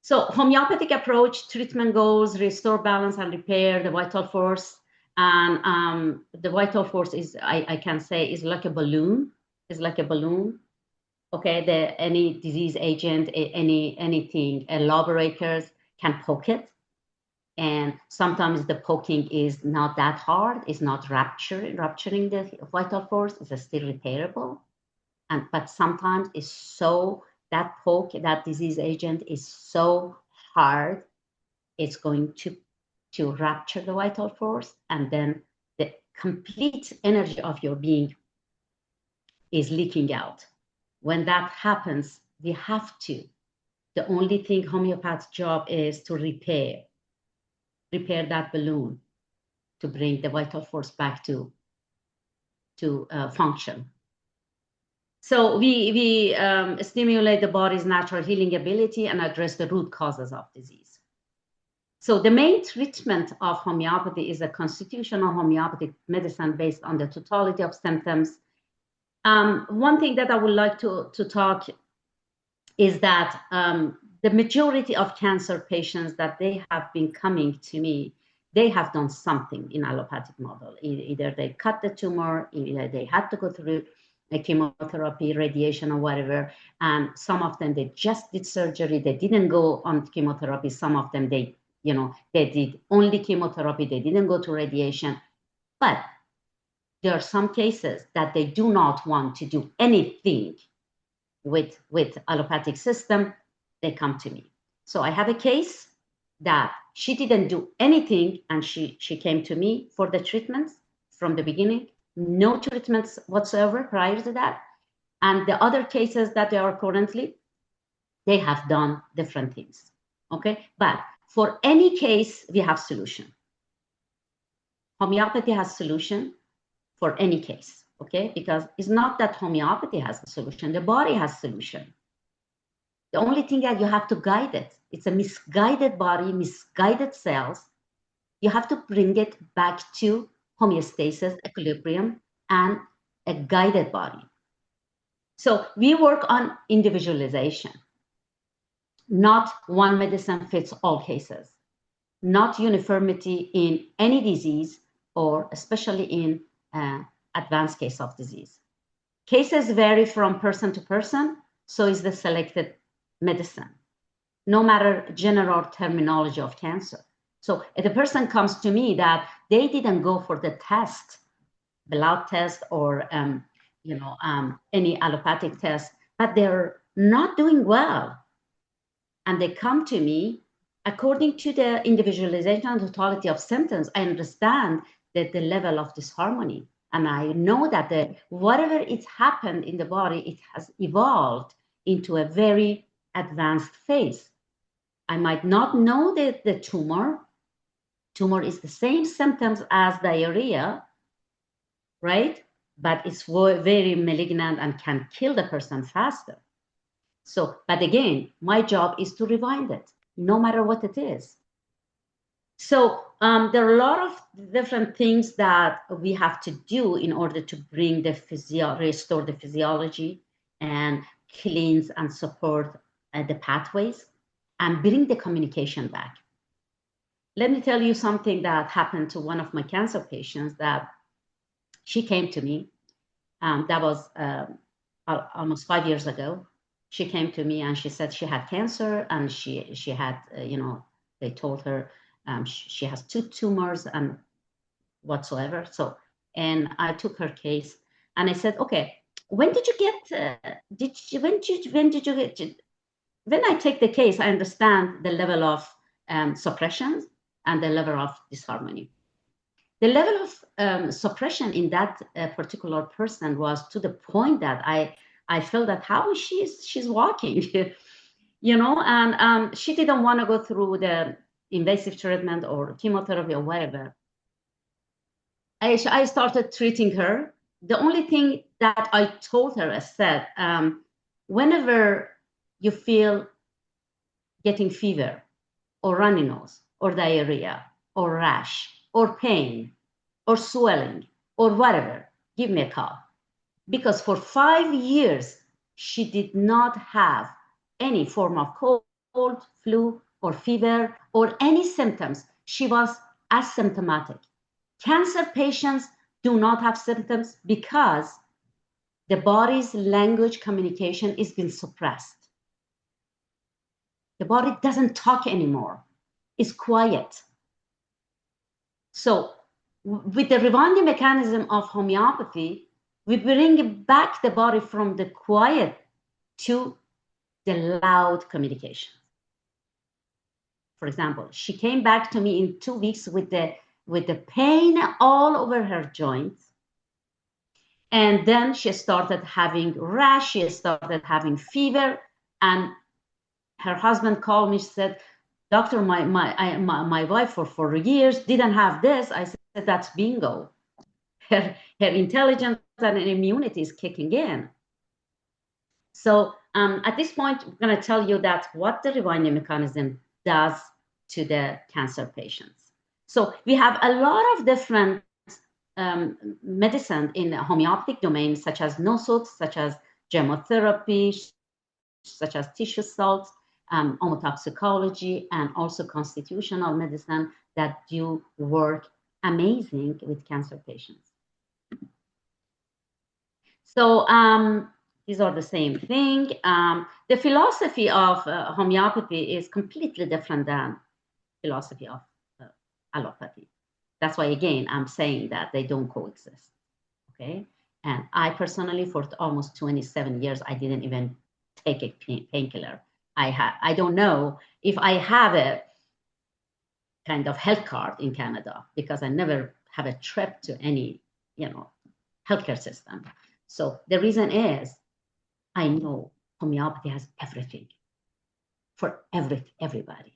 So homeopathic approach, treatment goals, restore balance and repair the vital force. And the vital force is, I can say, is like a balloon. It's like a balloon. Okay, any disease agent, anything, lawbreakers can poke it. And sometimes the poking is not that hard. It's not rupturing the vital force. It's still repairable. But sometimes it's so, that poke, that disease agent is so hard, it's going to rupture the vital force, and then the complete energy of your being is leaking out. When that happens, we have to. The only thing homeopath's job is to repair that balloon, to bring the vital force back to function. So we stimulate the body's natural healing ability and address the root causes of disease. So the main treatment of homeopathy is a constitutional homeopathic medicine based on the totality of symptoms. One thing that I would like to talk is that the majority of cancer patients that they have been coming to me, they have done something in allopathic model. Either they cut the tumor, either they had to go through a chemotherapy, radiation, or whatever. And some of them, they just did surgery. They didn't go on chemotherapy. Some of them, they did only chemotherapy. They didn't go to radiation. But there are some cases that they do not want to do anything with allopathic system. They come to me. So I have a case that she didn't do anything, and she came to me for the treatments from the beginning. No treatments whatsoever prior to that. And the other cases that they are currently, they have done different things. Okay, but for any case, we have solution. Homeopathy has solution for any case. Okay, because it's not that homeopathy has a solution, the body has solution. The only thing that you have to guide it. It's a misguided body, misguided cells. You have to bring it back to homeostasis, equilibrium, and a guided body. So we work on individualization. Not one medicine fits all cases. Not uniformity in any disease, or especially in advanced case of disease. Cases vary from person to person, so is the selected medicine, no matter general terminology of cancer. So if a person comes to me that they didn't go for the test, blood test, or any allopathic test, but they're not doing well, and they come to me, according to the individualization and totality of symptoms, I understand that the level of disharmony, and I know that whatever it's happened in the body, it has evolved into a very advanced phase. I might not know the tumor Tumor is the same symptoms as diarrhea, right? But it's very malignant and can kill the person faster. So, but again, my job is to rewind it, no matter what it is. So there are a lot of different things that we have to do in order to bring the restore the physiology and cleanse and support the pathways and bring the communication back. Let me tell you something that happened to one of my cancer patients that she came to me. That was almost 5 years ago. She came to me and she said she had cancer and she had, they told her she has 2 tumors and whatsoever. So, and I took her case and I said, okay, when did you get, when I take the case, I understand the level of suppression and the level of disharmony. The level of suppression in that particular person was to the point that I felt that how she's walking, and she didn't want to go through the invasive treatment or chemotherapy or whatever. I started treating her. The only thing that I told her, I said, whenever you feel getting fever or runny nose or diarrhea or rash or pain or swelling or whatever, give me a call. Because for 5 years, she did not have any form of cold, flu, or fever, or any symptoms. She was asymptomatic. Cancer patients do not have symptoms because the body's language communication is being suppressed. The body doesn't talk anymore. It's quiet. So with the rewinding mechanism of homeopathy, we bring back the body from the quiet to the loud communication. For example, she came back to me in 2 weeks with the pain all over her joints. And then she started having rash, she started having fever, and her husband called me, said, doctor, my wife for 4 years didn't have this. I said, that's bingo. Her intelligence and immunity is kicking in. So at this point, I'm going to tell you that what the rewinding mechanism does to the cancer patients. So we have a lot of different medicine in the homeopathic domain, such as nosocs, such as gemotherapy, such as tissue salts, omotoxicology, and also constitutional medicine that do work amazing with cancer patients. So these are the same thing. The philosophy of homeopathy is completely different than philosophy of allopathy. That's why, again, I'm saying that they don't coexist, okay? And I personally, for almost 27 years, I didn't even take a painkiller. I don't know if I have a kind of health card in Canada because I never have a trip to any, healthcare system. So the reason is I know homeopathy has everything for everybody.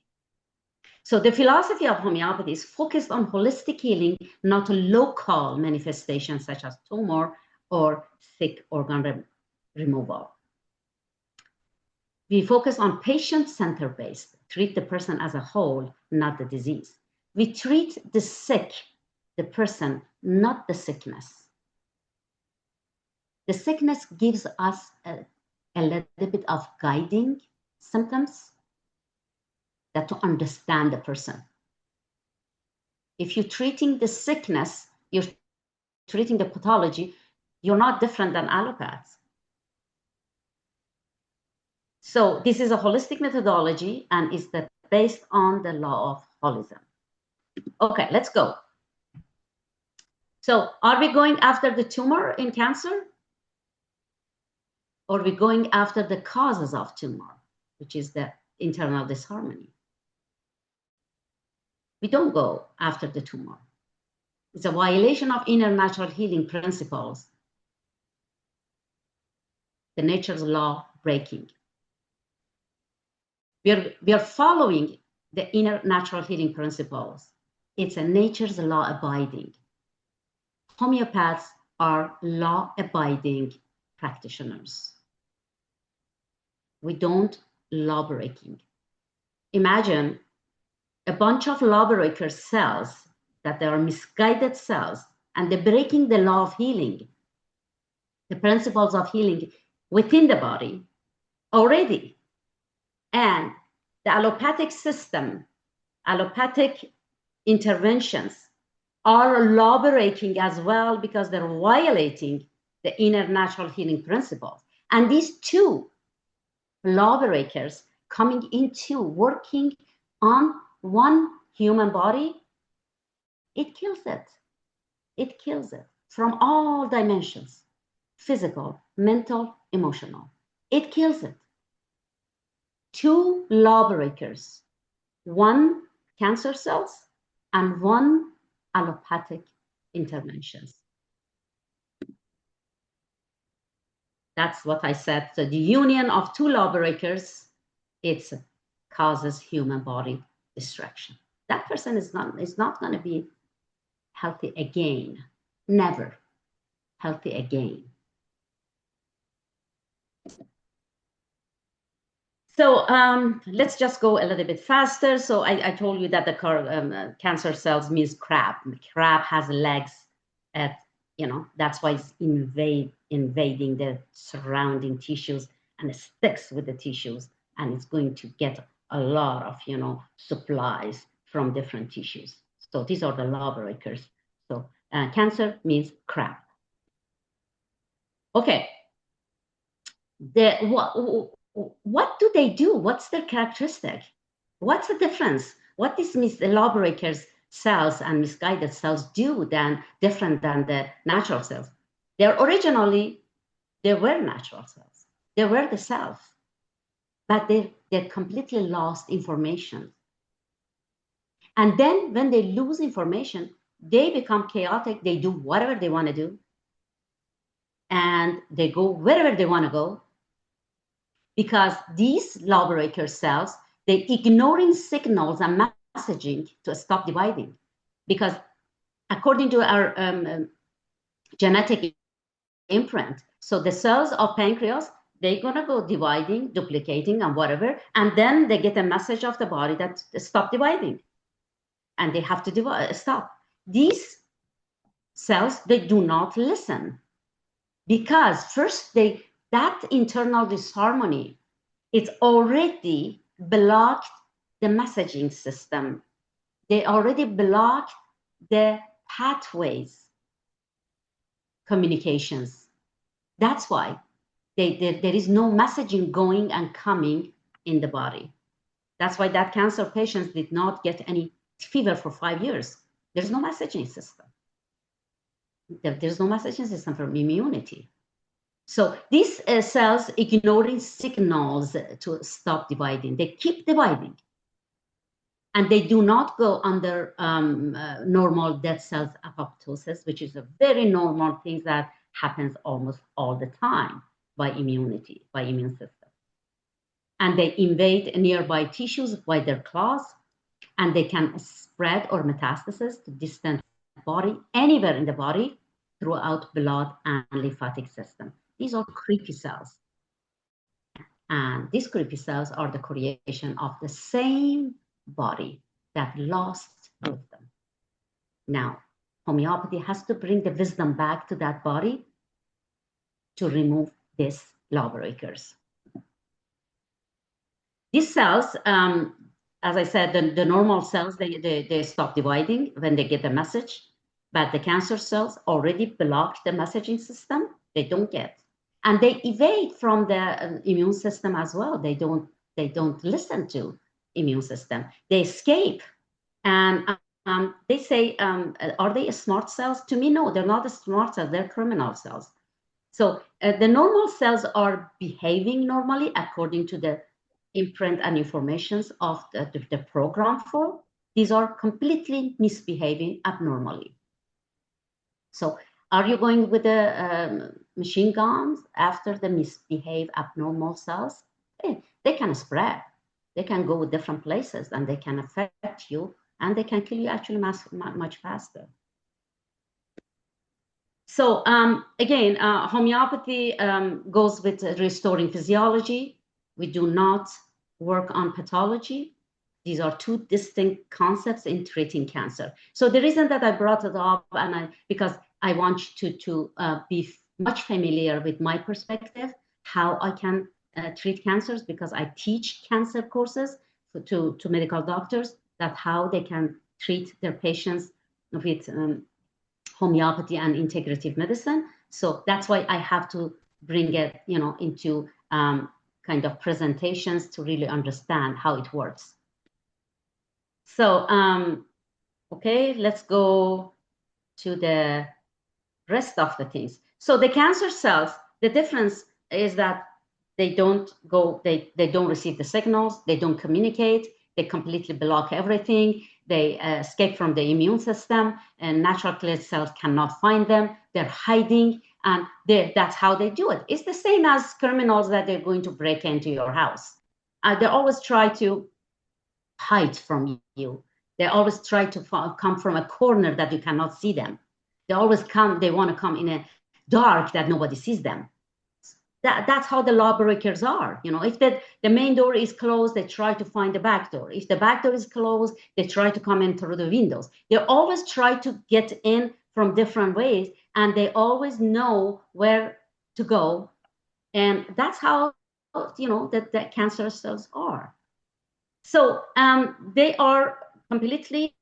So the philosophy of homeopathy is focused on holistic healing, not local manifestations such as tumor or sick organ removal. We focus on patient-centered based, treat the person as a whole, not the disease. We treat the sick, the person, not the sickness. The sickness gives us a little bit of guiding symptoms that to understand the person. If you're treating the sickness, you're treating the pathology, you're not different than allopaths. So this is a holistic methodology and is based on the law of holism. Okay, let's go. So are we going after the tumor in cancer? Or are we going after the causes of tumor, which is the internal disharmony? We don't go after the tumor. It's a violation of inner natural healing principles. The nature's law breaking. We are following the inner natural healing principles It's a nature's law abiding. Homeopaths are law abiding practitioners. We don't law breaking. Imagine a bunch of lawbreaker cells that they are misguided cells, and they're breaking the law of healing, the principles of healing within the body already. And the allopathic system, allopathic interventions are law breaking as well, because they're violating the inner natural healing principles. And these two lawbreakers coming into working on one human body, it kills it. It kills it from all dimensions, physical, mental, emotional. It kills it. Two lawbreakers, one cancer cells and one allopathic interventions. That's what I said. So the union of two lawbreakers, it causes human body destruction. That person is not going to be healthy again. Never healthy again. So let's just go a little bit faster. So I told you that the cancer cells means crab. Crab has legs at, that's why it's invading the surrounding tissues, and it sticks with the tissues, and it's going to get a lot of, supplies from different tissues. So these are the lawbreakers. So cancer means crab. Okay. What do they do? What's their characteristic? What's the difference? What these lawbreakers cells and misguided cells do different than the natural cells? They were natural cells. They were the cells, but they completely lost information. And then when they lose information, they become chaotic. They do whatever they want to do, and they go wherever they want to go. Because these lawbreaker cells, they're ignoring signals and messaging to stop dividing. Because according to our genetic imprint, so the cells of pancreas, they're going to go dividing, duplicating, and whatever, and then they get a message of the body that stop dividing, and they have to stop. These cells, they do not listen, because first that internal disharmony, it's already blocked the messaging system. They already blocked the pathways, communications. That's why there is no messaging going and coming in the body. That's why that cancer patients did not get any fever for 5 years. There's no messaging system. There's no messaging system for immunity. So these cells ignoring signals to stop dividing. They keep dividing. And they do not go under normal dead cells apoptosis, which is a very normal thing that happens almost all the time by immune system. And they invade nearby tissues by their claws, and they can spread or metastasis to distant body, anywhere in the body, throughout blood and lymphatic system. These are creepy cells. And these creepy cells are the creation of the same body that lost wisdom. Now, homeopathy has to bring the wisdom back to that body to remove these lawbreakers. These cells, as I said, the normal cells, they stop dividing when they get the message, but the cancer cells already blocked the messaging system. They don't get. And they evade from the immune system as well. They don't listen to immune system. They escape. And they say, are they smart cells? To me, no, they're not smart cells. They're criminal cells. So the normal cells are behaving normally according to the imprint and informations of the program for. These are completely misbehaving abnormally. So are you going with the machine guns after the misbehave abnormal cells? They can spread. They can go different places, and they can affect you and they can kill you actually much faster. So again, homeopathy goes with restoring physiology. We do not work on pathology. These are two distinct concepts in treating cancer. So the reason that I brought it up, because I want you to be much familiar with my perspective, how I can treat cancers, because I teach cancer courses to medical doctors, that how they can treat their patients with homeopathy and integrative medicine. So that's why I have to bring it, into kind of presentations to really understand how it works. So, okay, let's go to the rest of the things. So the cancer cells, the difference is that they don't receive the signals, they don't communicate, they completely block everything, they escape from the immune system, and natural killer cells cannot find them, they're hiding, and that's how they do it. It's the same as criminals that they're going to break into your house. They always try to hide from you. They always try to come from a corner that you cannot see them. They always they want to come in a dark that nobody sees them. That's how the lawbreakers are. If the main door is closed, they try to find the back door. If the back door is closed, they try to come in through the windows. They always try to get in from different ways, and they always know where to go. And that's how, that cancer cells are. So they are completely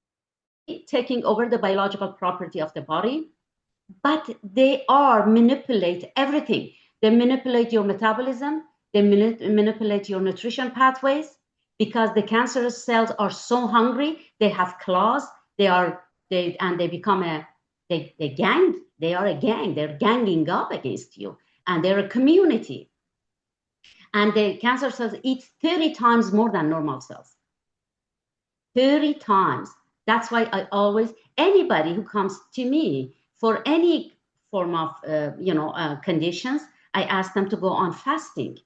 taking over the biological property of the body, but they manipulate everything. They manipulate your metabolism, they manipulate your nutrition pathways, because the cancerous cells are so hungry, they have claws, they become they gang, they are a gang, they're ganging up against you, and they're a community. And the cancer cells eat 30 times more than normal cells. 30 times. That's why anybody who comes to me for any form of, conditions, I ask them to go on fasting.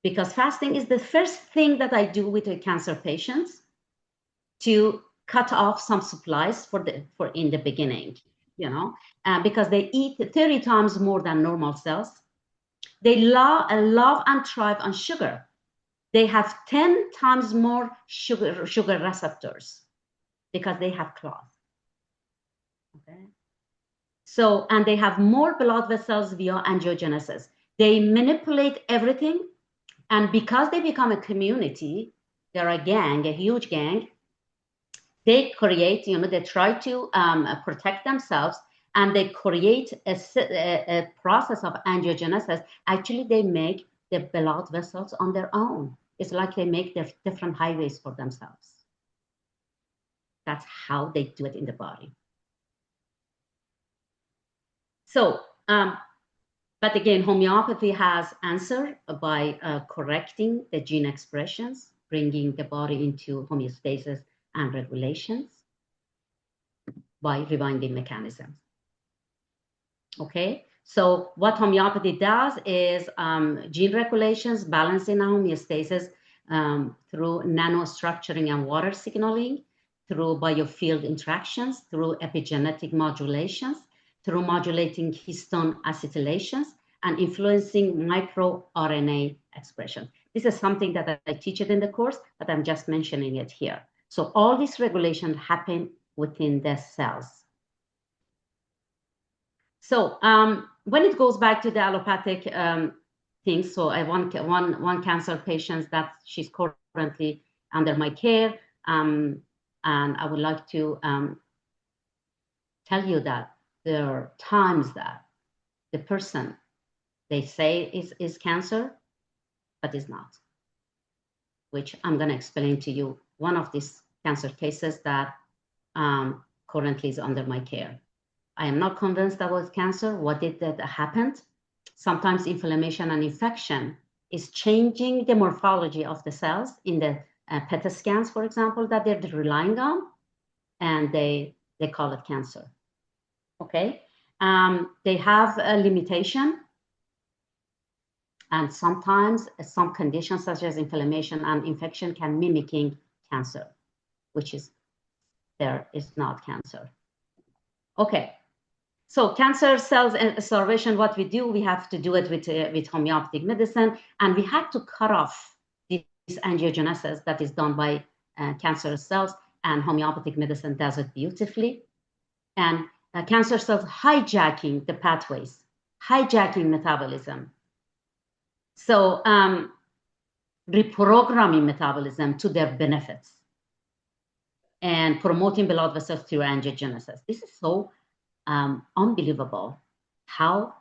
Because fasting is the first thing that I do with the cancer patients, to cut off some supplies in the beginning, because they eat 30 times more than normal cells. They love and thrive on sugar. They have 10 times more sugar receptors, because they have claws. Okay. So, and they have more blood vessels via angiogenesis. They manipulate everything. And because they become a community, they're a gang, a huge gang, they create, they try to protect themselves, and they create a process of angiogenesis. Actually, they make the blood vessels on their own. It's like they make their different highways for themselves. That's how they do it in the body. So, but again, homeopathy has answered by correcting the gene expressions, bringing the body into homeostasis and regulations by rewinding mechanisms. Okay, so what homeopathy does is gene regulations, balancing homeostasis through nanostructuring and water signaling, through biofield interactions, through epigenetic modulations, through modulating histone acetylations, and influencing microRNA expression. This is something that I teach it in the course, but I'm just mentioning it here. So all these regulations happen within the cells. So when it goes back to the allopathic things, so I want one cancer patient that she's currently under my care, and I would like to tell you that there are times that the person they say is cancer, but is not, which I'm going to explain to you one of these cancer cases that currently is under my care. I am not convinced that was cancer. What did that happen? Sometimes inflammation and infection is changing the morphology of the cells in the PET scans, for example, that they're relying on, and they call it cancer. Okay, they have a limitation, and sometimes some conditions such as inflammation and infection can mimicking cancer, which is there is not cancer. Okay, so cancer cells and starvation, what we do, we have to do it with homeopathic medicine, and we had to cut off this angiogenesis that is done by cancer cells, and homeopathic medicine does it beautifully. And cancer cells hijacking the pathways, hijacking metabolism. So reprogramming metabolism to their benefits and promoting blood vessels through angiogenesis. This is so unbelievable how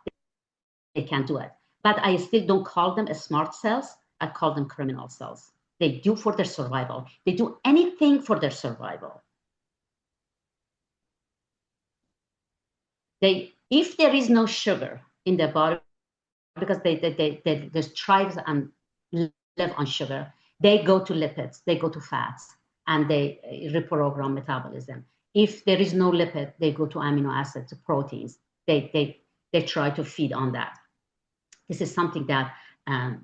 they can do it. But I still don't call them smart cells. I call them criminal cells. They do for their survival. They do anything for their survival. If there is no sugar in their body, because they thrive and live on sugar, they go to lipids, they go to fats, and they reprogram metabolism. If there is no lipid, they go to amino acids, proteins. They try to feed on that. This is something that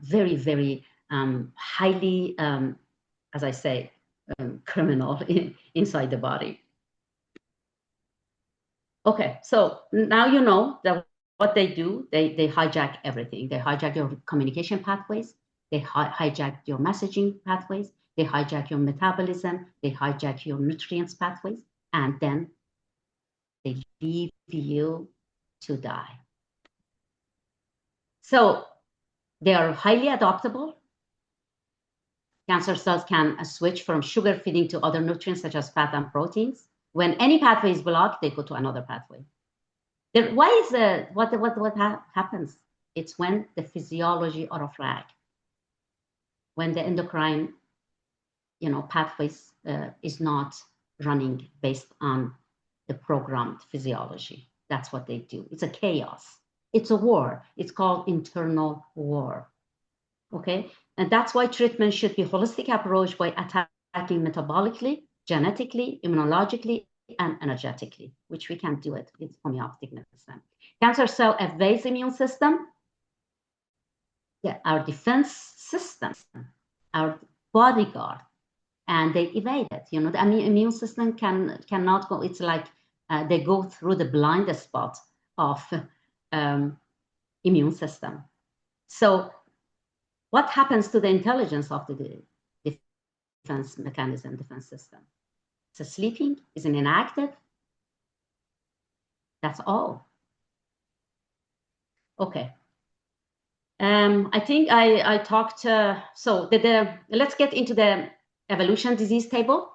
very, very highly, as I say, criminal inside the body. Okay, so now you know that what they do, they hijack everything. They hijack your communication pathways. They hijack your messaging pathways. They hijack your metabolism. They hijack your nutrients pathways. And then they leave you to die. So they are highly adaptable. Cancer cells can switch from sugar feeding to other nutrients such as fat and proteins. When any pathway is blocked, they go to another pathway. Why is what happens? It's when the physiology are off track, when the endocrine, pathways is not running based on the programmed physiology. That's what they do. It's a chaos. It's a war. It's called internal war. Okay, and that's why treatment should be a holistic approach by attacking metabolically, genetically, immunologically, and energetically, which we can do it with homeopathic medicine. Cancer cell evades immune system. Yeah, our defense system, our bodyguard, and they evade it. The immune system cannot go. It's like they go through the blind spot of immune system. So what happens to the intelligence of the defense mechanism, defense system? It's sleeping, it's inactive. That's all. Okay. I think I talked, so let's get into the evolution disease table.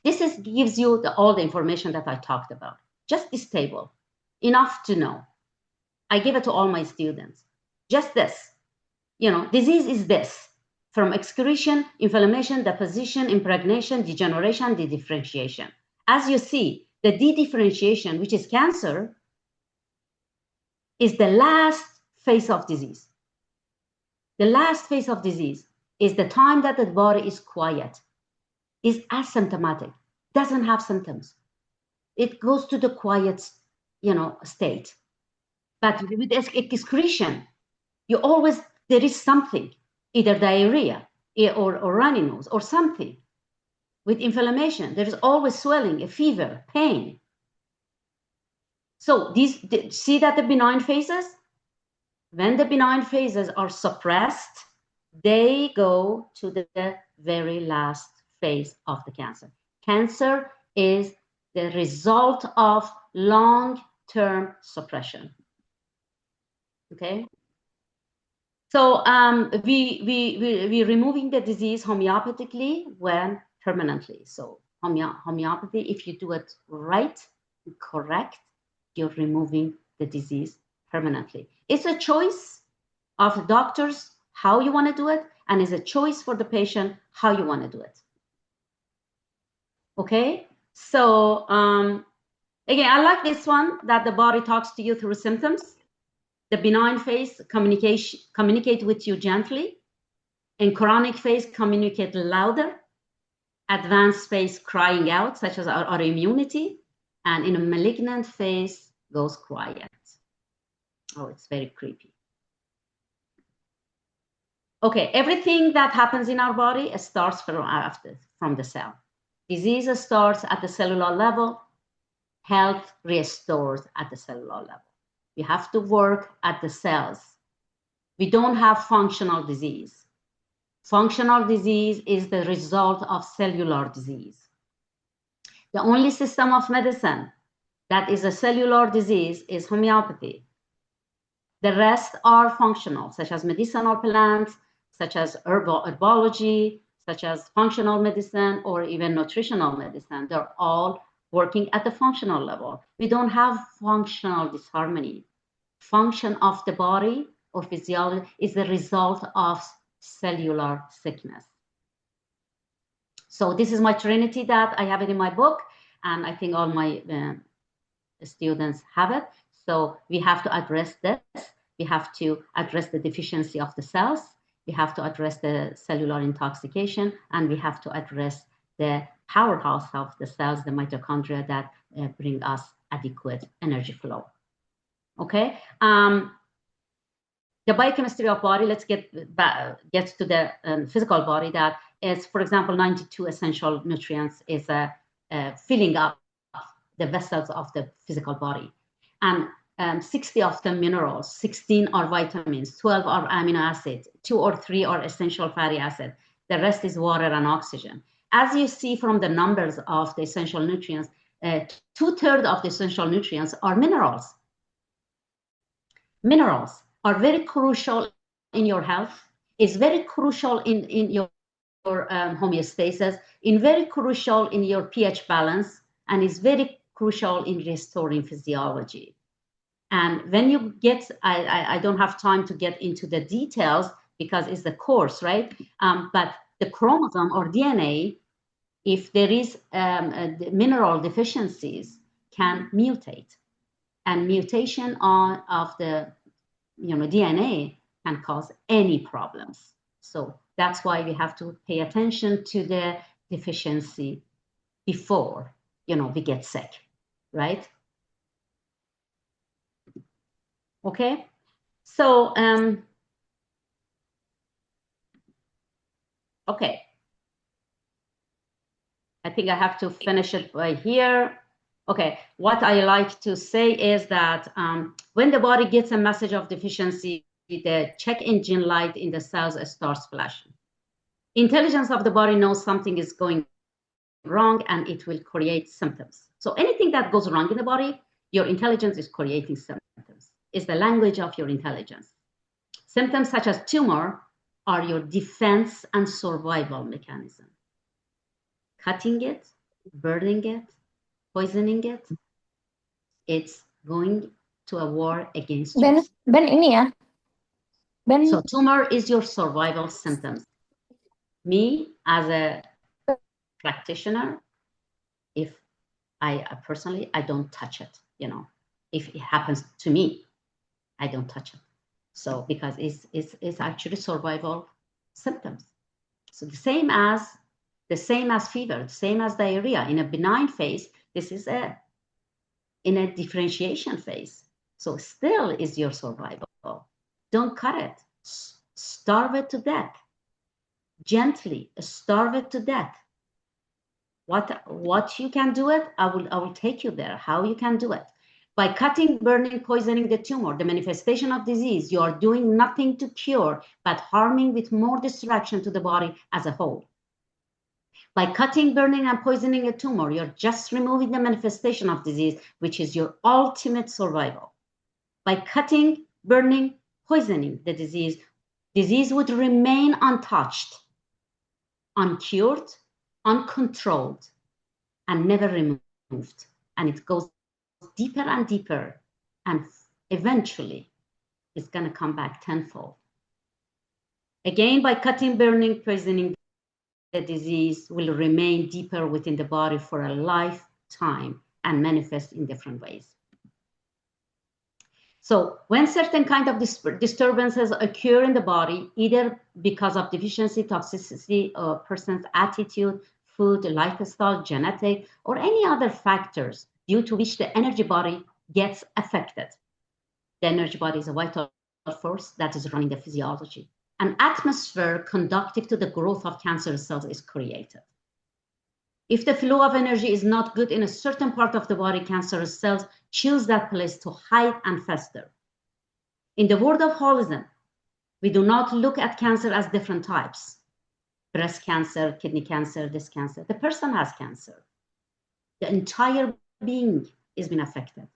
This gives you all the information that I talked about. Just this table, enough to know. I give it to all my students. Just this, disease is this: from excretion, inflammation, deposition, impregnation, degeneration, dedifferentiation. As you see, the dedifferentiation, which is cancer, is the last phase of disease. The last phase of disease is the time that the body is quiet, is asymptomatic, doesn't have symptoms. It goes to the quiet, state. But with excretion, there is something, either diarrhea or runny nose or something. With inflammation, there is always swelling, a fever, pain. So see that the benign phases? When the benign phases are suppressed, they go to the very last phase of the cancer. Cancer is the result of long-term suppression. Okay? So we're removing the disease homeopathically when permanently. So homeopathy, if you do it right and correct, you're removing the disease permanently. It's a choice of the doctors how you want to do it, and it's a choice for the patient how you want to do it. Okay, so again, I like this one, that the body talks to you through symptoms. The benign phase communicate with you gently. In chronic phase, communicate louder. Advanced phase, crying out, such as autoimmunity. And in a malignant phase, goes quiet. Oh, it's very creepy. Okay, everything that happens in our body starts from the cell. Disease starts at the cellular level. Health restores at the cellular level. We have to work at the cells. We don't have functional disease. Functional disease is the result of cellular disease. The only system of medicine that is a cellular disease is homeopathy. The rest are functional, such as medicinal plants, such as herbology, such as functional medicine, or even nutritional medicine. They're all working at the functional level. We don't have functional disharmony. Function of the body or physiology is the result of cellular sickness. So this is my trinity that I have it in my book, and I think all my students have it. So we have to address this. We have to address the deficiency of the cells. We have to address the cellular intoxication, and we have to address the powerhouse of the cells, the mitochondria, that bring us adequate energy flow. Okay. The biochemistry of body, let's get to the physical body. That is, for example, 92 essential nutrients is filling up the vessels of the physical body. And 60 of them minerals, 16 are vitamins, 12 are amino acids, 2 or 3 are essential fatty acids. The rest is water and oxygen. As you see from the numbers of the essential nutrients, 2/3 of the essential nutrients are minerals. Minerals are very crucial in your health. It's very crucial in your homeostasis, very crucial in your pH balance, and is very crucial in restoring physiology. And when you get, I don't have time to get into the details because it's the course, right? But the chromosome or DNA, if there is mineral deficiencies, can mutate. And mutation of the DNA can cause any problems. So that's why we have to pay attention to the deficiency before we get sick, right? Okay, so okay, I think I have to finish it by here. Okay, what I like to say is that when the body gets a message of deficiency, the check engine light in the cells starts flashing. Intelligence of the body knows something is going wrong, and it will create symptoms. So anything that goes wrong in the body, your intelligence is creating symptoms. It's the language of your intelligence. Symptoms such as tumor are your defense and survival mechanism. Cutting it, burning it, poisoning it, it's going to a war against you. So tumor is your survival symptoms. Me, as a practitioner, if I personally, I don't touch it. If it happens to me, I don't touch it. So because it's actually survival symptoms. So the same as fever, the same as diarrhea. In a benign phase, this is in a differentiation phase. So still is your survival. Don't cut it. Starve it to death. Gently starve it to death. What you can do it, I will take you there. How you can do it. By cutting, burning, poisoning the tumor, the manifestation of disease, you are doing nothing to cure, but harming with more destruction to the body as a whole. By cutting, burning, and poisoning a tumor, you're just removing the manifestation of disease, which is your ultimate survival. By cutting, burning, poisoning the disease would remain untouched, uncured, uncontrolled, and never removed. And it goes deeper and deeper, and eventually it's going to come back tenfold. Again, by cutting, burning, poisoning, the disease will remain deeper within the body for a lifetime and manifest in different ways. So when certain kind of disturbances occur in the body, either because of deficiency, toxicity, or person's attitude, food, lifestyle, genetic, or any other factors due to which the energy body gets affected. The energy body is a vital force that is running the physiology. An atmosphere conducive to the growth of cancer cells is created. If the flow of energy is not good in a certain part of the body, cancerous cells choose that place to hide and fester. In the world of holism, we do not look at cancer as different types. Breast cancer, kidney cancer, this cancer. The person has cancer. The entire being is being affected.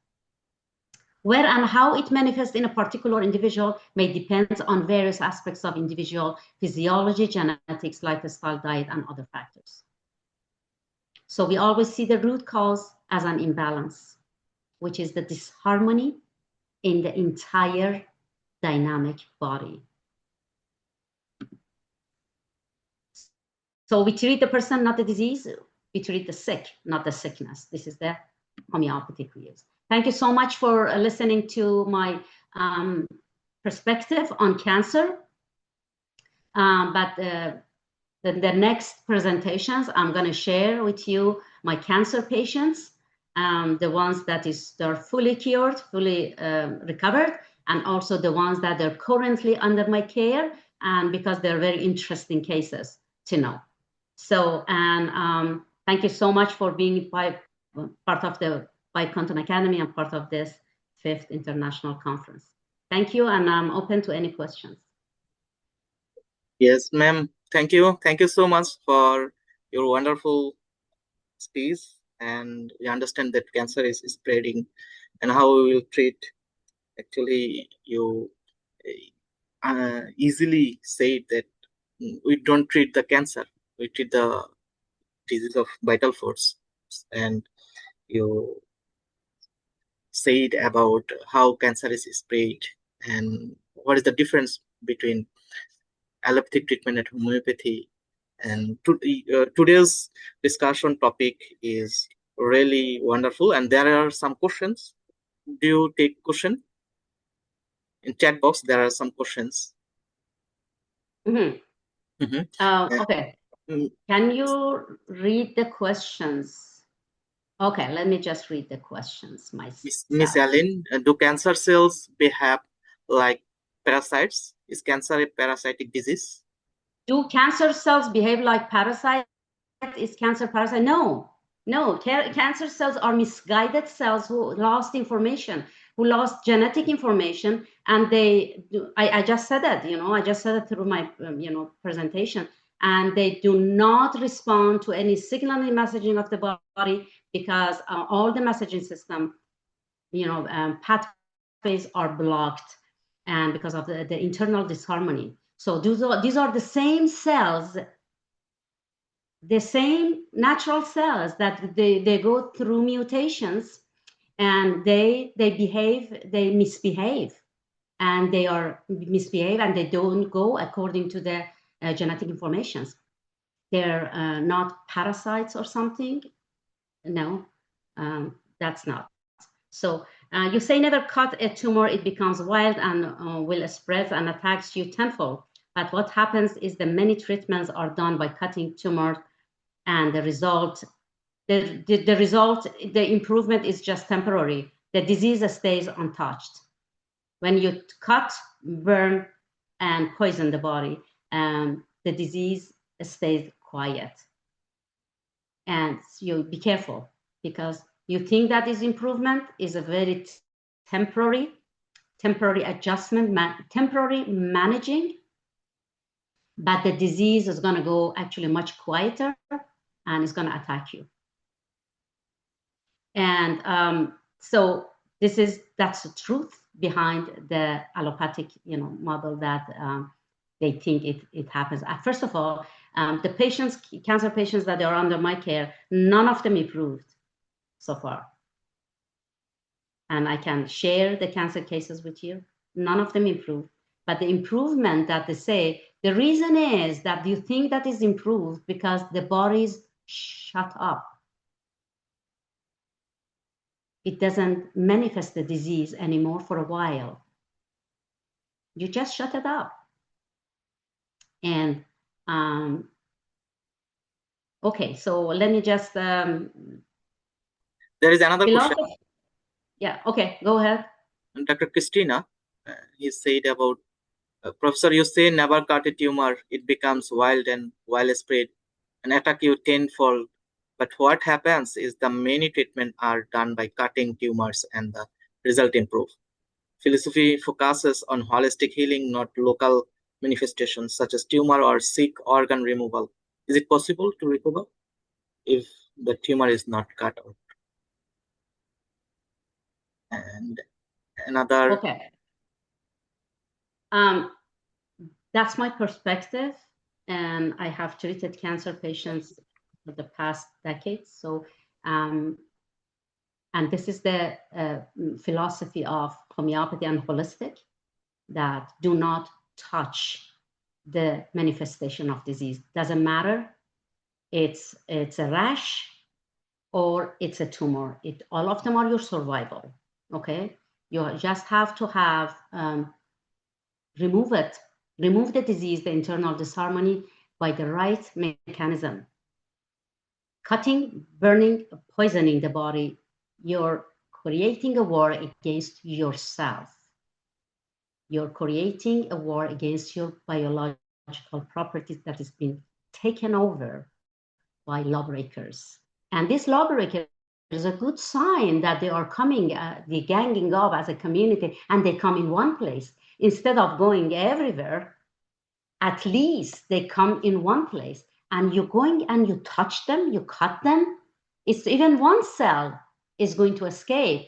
Where and how it manifests in a particular individual may depend on various aspects of individual physiology, genetics, lifestyle, diet, and other factors. So we always see the root cause as an imbalance, which is the disharmony in the entire dynamic body. So we treat the person, not the disease. We treat the sick, not the sickness. This is the homeopathic views. Thank you so much for listening to my perspective on cancer. But the next presentations, I'm going to share with you my cancer patients, the ones that are fully cured, fully recovered, and also the ones that are currently under my care, and because they're very interesting cases to know. So, and thank you so much for being part of the Biocontent Academy and part of this 5th International Conference. Thank you, and I'm open to any questions. Yes, ma'am. Thank you. Thank you so much for your wonderful speech. And we understand that cancer is spreading and how we will treat. Actually, you easily say that we don't treat the cancer, we treat the disease of vital force. And you said about how cancer is spread and what is the difference between allopathic treatment and homeopathy. And today's discussion topic is really wonderful, and there are some questions. Do you take question? In chat box, there are some questions. Okay. Can you read the questions? Okay, let me just read the questions myself. Miss Ellen, do cancer cells behave like parasites? Is cancer a parasitic disease? Do cancer cells behave like parasites? Is cancer parasite? No. Cancer cells are misguided cells who lost information, who lost genetic information, and I just said that, I just said it through my, presentation, and they do not respond to any signaling messaging of the body because all the messaging system, pathways are blocked, and because of the internal disharmony. So these are the same cells, the same natural cells that they go through mutations, and they misbehave, and they don't go according to the genetic informations. They're not parasites or something. No, that's not. So you say never cut a tumor, it becomes wild and will spread and attacks you tenfold. But what happens is the many treatments are done by cutting tumors, and the result, the improvement is just temporary. The disease stays untouched. When you cut, burn, and poison the body, the disease stays quiet. And you be careful, because you think that is improvement is a very temporary adjustment, temporary managing, but the disease is going to go actually much quieter and it's going to attack you. And so that's the truth behind the allopathic model, that they think it happens. First of all, the cancer patients that are under my care, none of them improved so far. And I can share the cancer cases with you. None of them improved. But the improvement that they say, the reason is that you think that is improved because the body's shut up. It doesn't manifest the disease anymore for a while. You just shut it up. And okay, so let me just there is another question. Yeah, okay, go ahead. Dr. Christina, he said about Professor, you say never cut a tumor, it becomes wild and spread and attack you tenfold. But what happens is the many treatments are done by cutting tumors and the result improve. Philosophy focuses on holistic healing, not local manifestations such as tumor or sick organ removal. Is it possible to recover if the tumor is not cut out? And another. Okay. That's my perspective, and I have treated cancer patients for the past decades. So, and this is the philosophy of homeopathy and holistic, that do not touch the manifestation of disease. Doesn't matter. It's a rash or it's a tumor. All of them are your survival. Okay, you just have to have remove the disease, the internal disharmony, by the right mechanism. Cutting, burning, poisoning the body, you're creating a war against yourself. You're creating a war against your biological properties that has been taken over by lawbreakers. And these lawbreakers is a good sign that they are coming, they're ganging up as a community, and they come in one place. Instead of going everywhere, at least they come in one place. And you're going and you touch them, you cut them. It's even one cell is going to escape.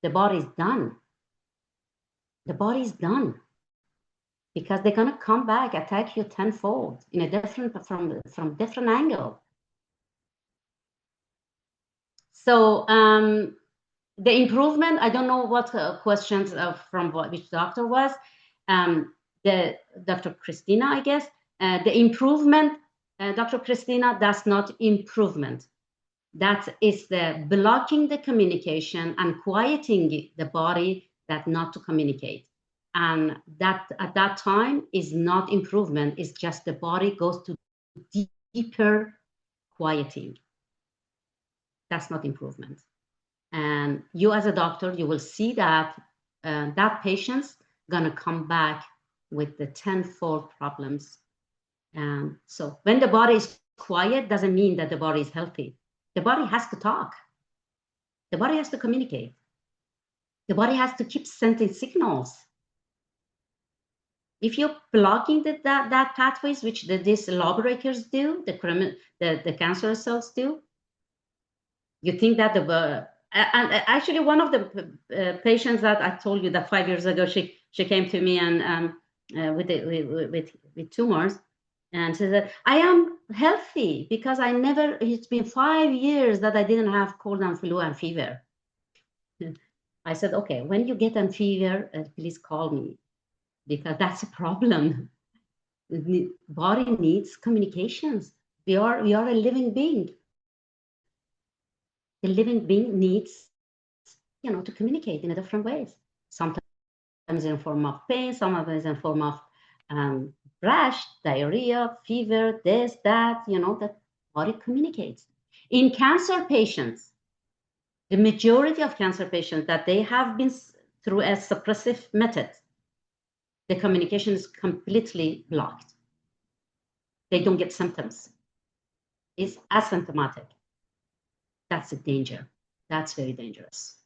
The body is done. The body is done. Because they're going to come back, attack you tenfold in a different, from different angle. So the improvement, I don't know what questions from which doctor was. The Dr. Christina, I guess. The improvement, Dr. Christina, that's not improvement. That is the blocking the communication and quieting the body that not to communicate. And that at that time is not improvement, it's just the body goes to deeper quieting. That's not improvement. And you as a doctor, you will see that that patient's gonna come back with the tenfold problems. So when the body is quiet, doesn't mean that the body is healthy. The body has to talk. The body has to communicate. The body has to keep sending signals. If you're blocking that pathways, which these lawbreakers do, the cancer cells do, you think that and actually one of the patients that I told you that 5 years ago, she came to me and with tumors, and she said, I am healthy because it's been 5 years that I didn't have cold and flu and fever. I said, okay, when you get a fever, please call me, because that's a problem. The body needs communications. We are a living being. The living being needs, to communicate in different ways. Sometimes in form of pain, sometimes in form of rash, diarrhea, fever, this, that, the body communicates. In cancer patients, the majority of cancer patients that they have been through a suppressive method, the communication is completely blocked. They don't get symptoms. It's asymptomatic. That's a danger. That's very dangerous.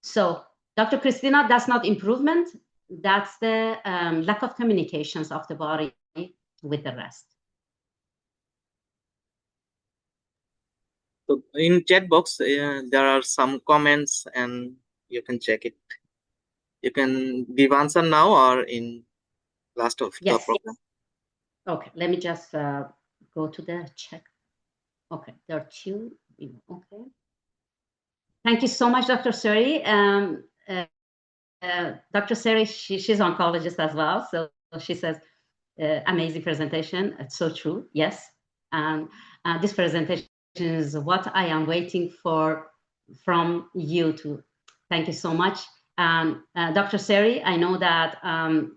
So, Dr. Christina, that's not improvement. That's the lack of communications of the body with the rest. So in chat box, there are some comments, and you can check it. You can give answer now or in last of the program. Okay, let me just go to the check. Okay, there are two. Okay. Thank you so much, Dr. Suri. Dr. Suri, she's an oncologist as well. So she says, amazing presentation. It's so true. Yes. This presentation is what I am waiting for from you to. Thank you so much. Dr. Suri, I know that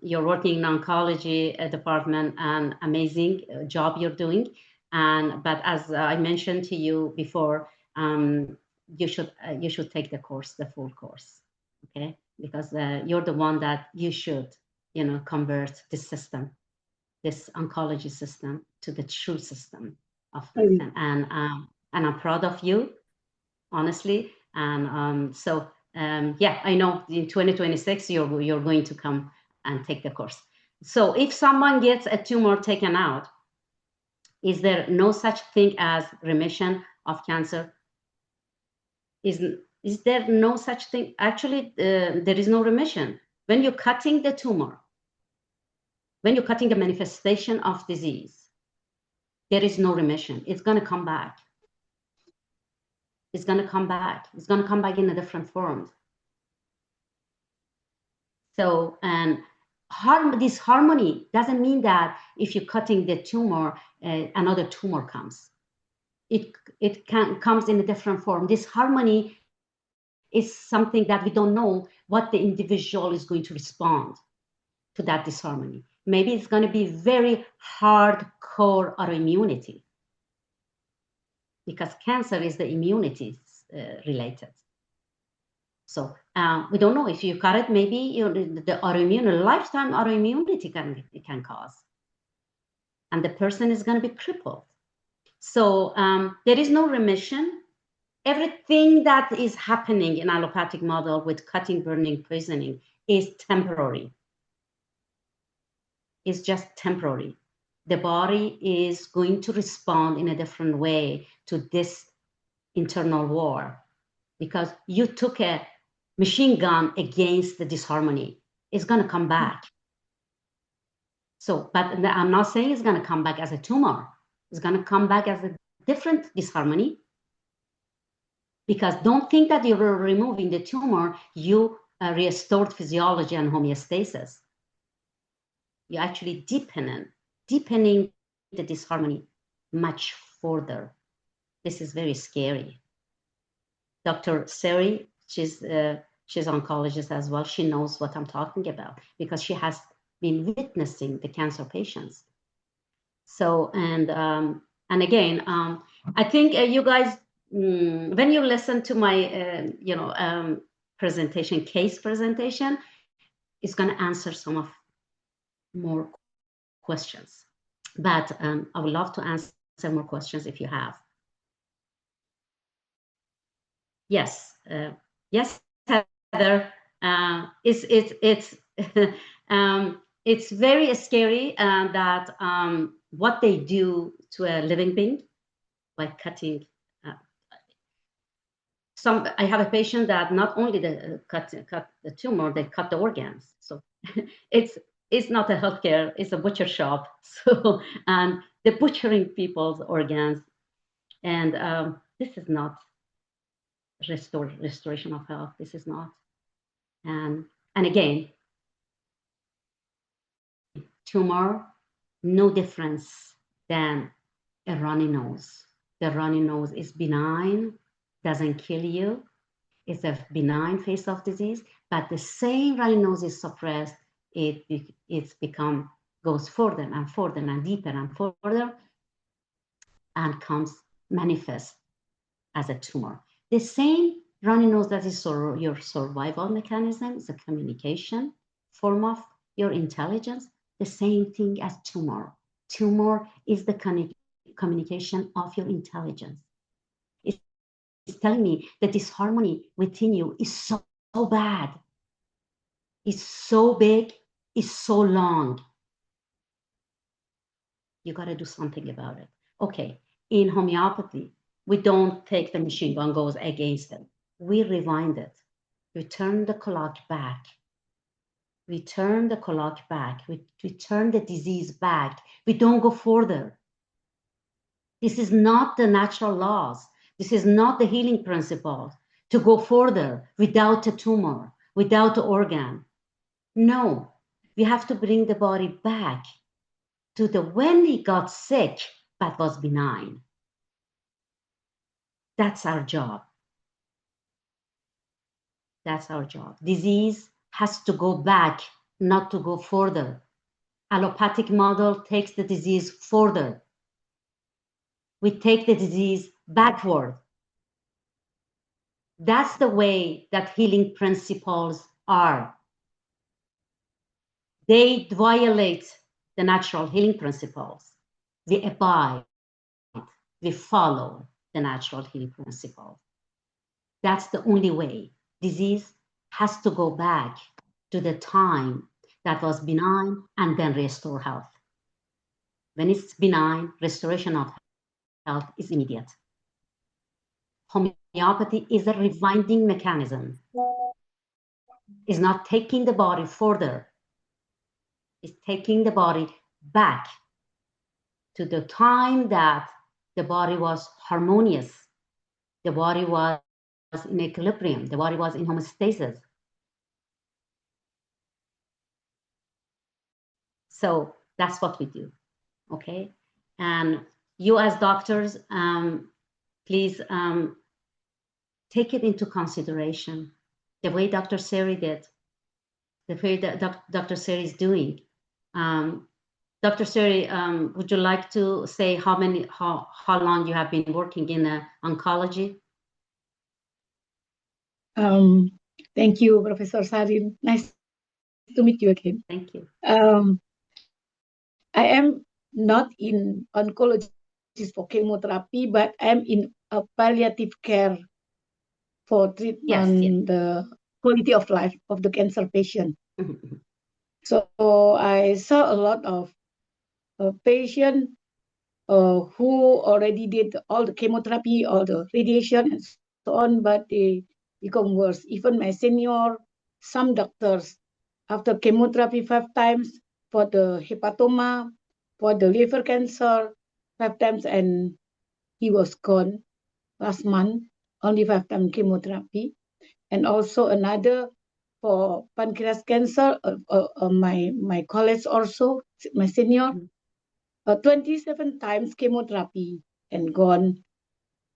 you're working in oncology department, and amazing job you're doing. But as I mentioned to you before, you should take the course, the full course, okay? Because you're the one that you should, convert this system, this oncology system, to the true system of medicine. And And I'm proud of you, honestly. And yeah, I know in 2026 you're going to come and take the course. So if someone gets a tumor taken out, is there no such thing as remission of cancer? Is there no such thing? Actually, there is no remission. When you're cutting the tumor, when you're cutting the manifestation of disease, there is no remission. It's going to come back. It's going to come back. It's going to come back in a different form. So, and this harmony doesn't mean that if you're cutting the tumor, another tumor comes. It comes in a different form. This harmony is something that we don't know what the individual is going to respond to that disharmony. Maybe it's going to be very hardcore autoimmunity, because cancer is the immunity related. So we don't know if you cut it. Maybe the autoimmune, lifetime autoimmunity can cause, and the person is going to be crippled. So there is no remission. Everything that is happening in allopathic model with cutting, burning, poisoning is temporary. It's just temporary. The body is going to respond in a different way to this internal war, because you took a machine gun against the disharmony. It's going to come back. So, but I'm not saying it's going to come back as a tumor. It's going to come back as a different disharmony. Because don't think that you're removing the tumor, you restored physiology and homeostasis. You're actually deepening the disharmony much further. This is very scary. Dr. Seri, she's oncologist as well. She knows what I'm talking about because she has been witnessing the cancer patients. So, and again, I think you guys, when you listen to my, presentation, case presentation, it's going to answer some of more questions. But I would love to answer more questions if you have. Yes, yes, Heather. It's very scary that what they do to a living being by cutting. I have a patient that not only they cut the tumor, they cut the organs. So it's not a healthcare, it's a butcher shop. So, and they're butchering people's organs. And this is not restoration of health. This is not. And again, tumor, no difference than a runny nose. The runny nose is benign, doesn't kill you. It's a benign phase of disease, but the same runny nose is suppressed. Goes further and further and deeper and further, and comes manifest as a tumor. The same runny nose that is your survival mechanism, is a communication form of your intelligence. The same thing as tumor. Tumor is the communication of your intelligence. It's telling me that this harmony within you is so bad, it's so big, it's so long. You got to do something about it. Okay, in homeopathy, we don't take the machine gun goes against them. We rewind it. We turn the clock back. We turn the clock back. We turn the disease back. We don't go further. This is not the natural laws. This is not the healing principle to go further without a tumor, without an organ. No, we have to bring the body back to the when he got sick, but was benign. That's our job. That's our job. Disease has to go back, not to go further. Allopathic model takes the disease further. We take the disease backward. That's the way that healing principles are. They violate the natural healing principles. We abide, we follow the natural healing principle. That's the only way. Disease has to go back to the time that was benign and then restore health. When it's benign, restoration of health is immediate. Homeopathy is a rewinding mechanism. It's not taking the body further. It's taking the body back to the time that the body was harmonious. The body was in equilibrium. The body was in homeostasis. So that's what we do, okay? And you as doctors, please take it into consideration. The way Dr. Seri did, the way that Dr. Seri is doing. Dr. Seri, would you like to say how long you have been working in oncology? Thank you, Professor Sarin. Nice to meet you again. Thank you. I am not in oncology for chemotherapy, but I'm in a palliative care for treatment, the quality of life of the cancer patient. Mm-hmm. So I saw a lot of patients who already did all the chemotherapy, all the radiation, and so on, but they become worse. Even my senior, some doctors, after chemotherapy 5 times for the hepatoma, for the liver cancer, 5 times, and he was gone last month, only 5 times chemotherapy. And also another for pancreas cancer, my colleagues also, my senior, 27 times chemotherapy and gone.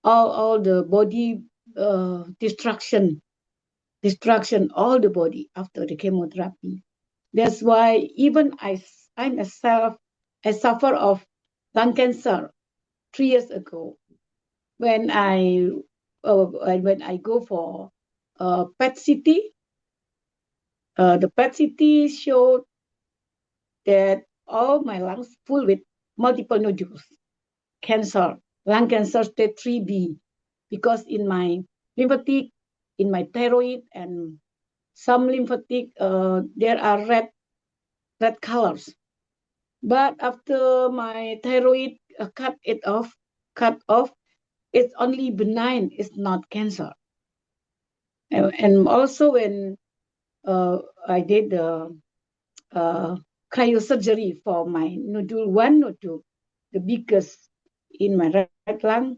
All the body destruction, all the body after the chemotherapy. That's why even I myself, I suffer of lung cancer 3 years ago. When I go for PET CT, the PET CT showed that all my lungs full with multiple nodules, cancer, lung cancer stage 3B, because in my lymphatic, in my thyroid, and some lymphatic, there are red colors. But after my thyroid cut off, it's only benign, it's not cancer. And also when I did the cryosurgery for my nodule 1 nodule, the biggest in my right lung,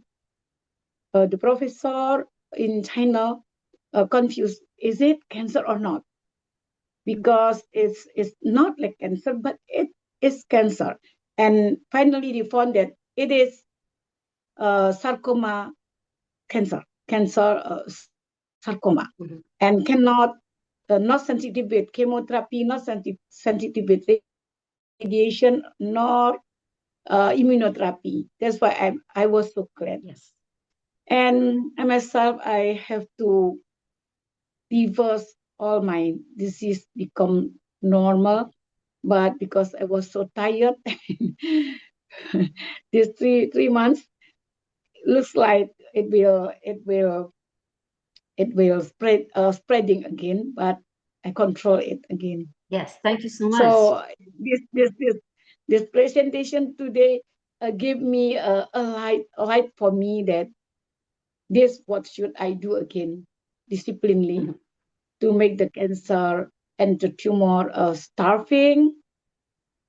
the professor in China confused, is it cancer or not? Because it's not like cancer, but it is cancer. And finally they found that it is sarcoma cancer sarcoma, and cannot, not sensitive with chemotherapy, not sensitive with radiation, nor immunotherapy. That's why I was so glad. Yes. And myself, I have to reverse all my disease, become normal. But because I was so tired, these three months looks like it will spreading again, but I control it again. Yes, thank you so much. So this presentation today gave me a light for me that this, what should I do again, disciplinedly, to make the cancer and the tumor starving,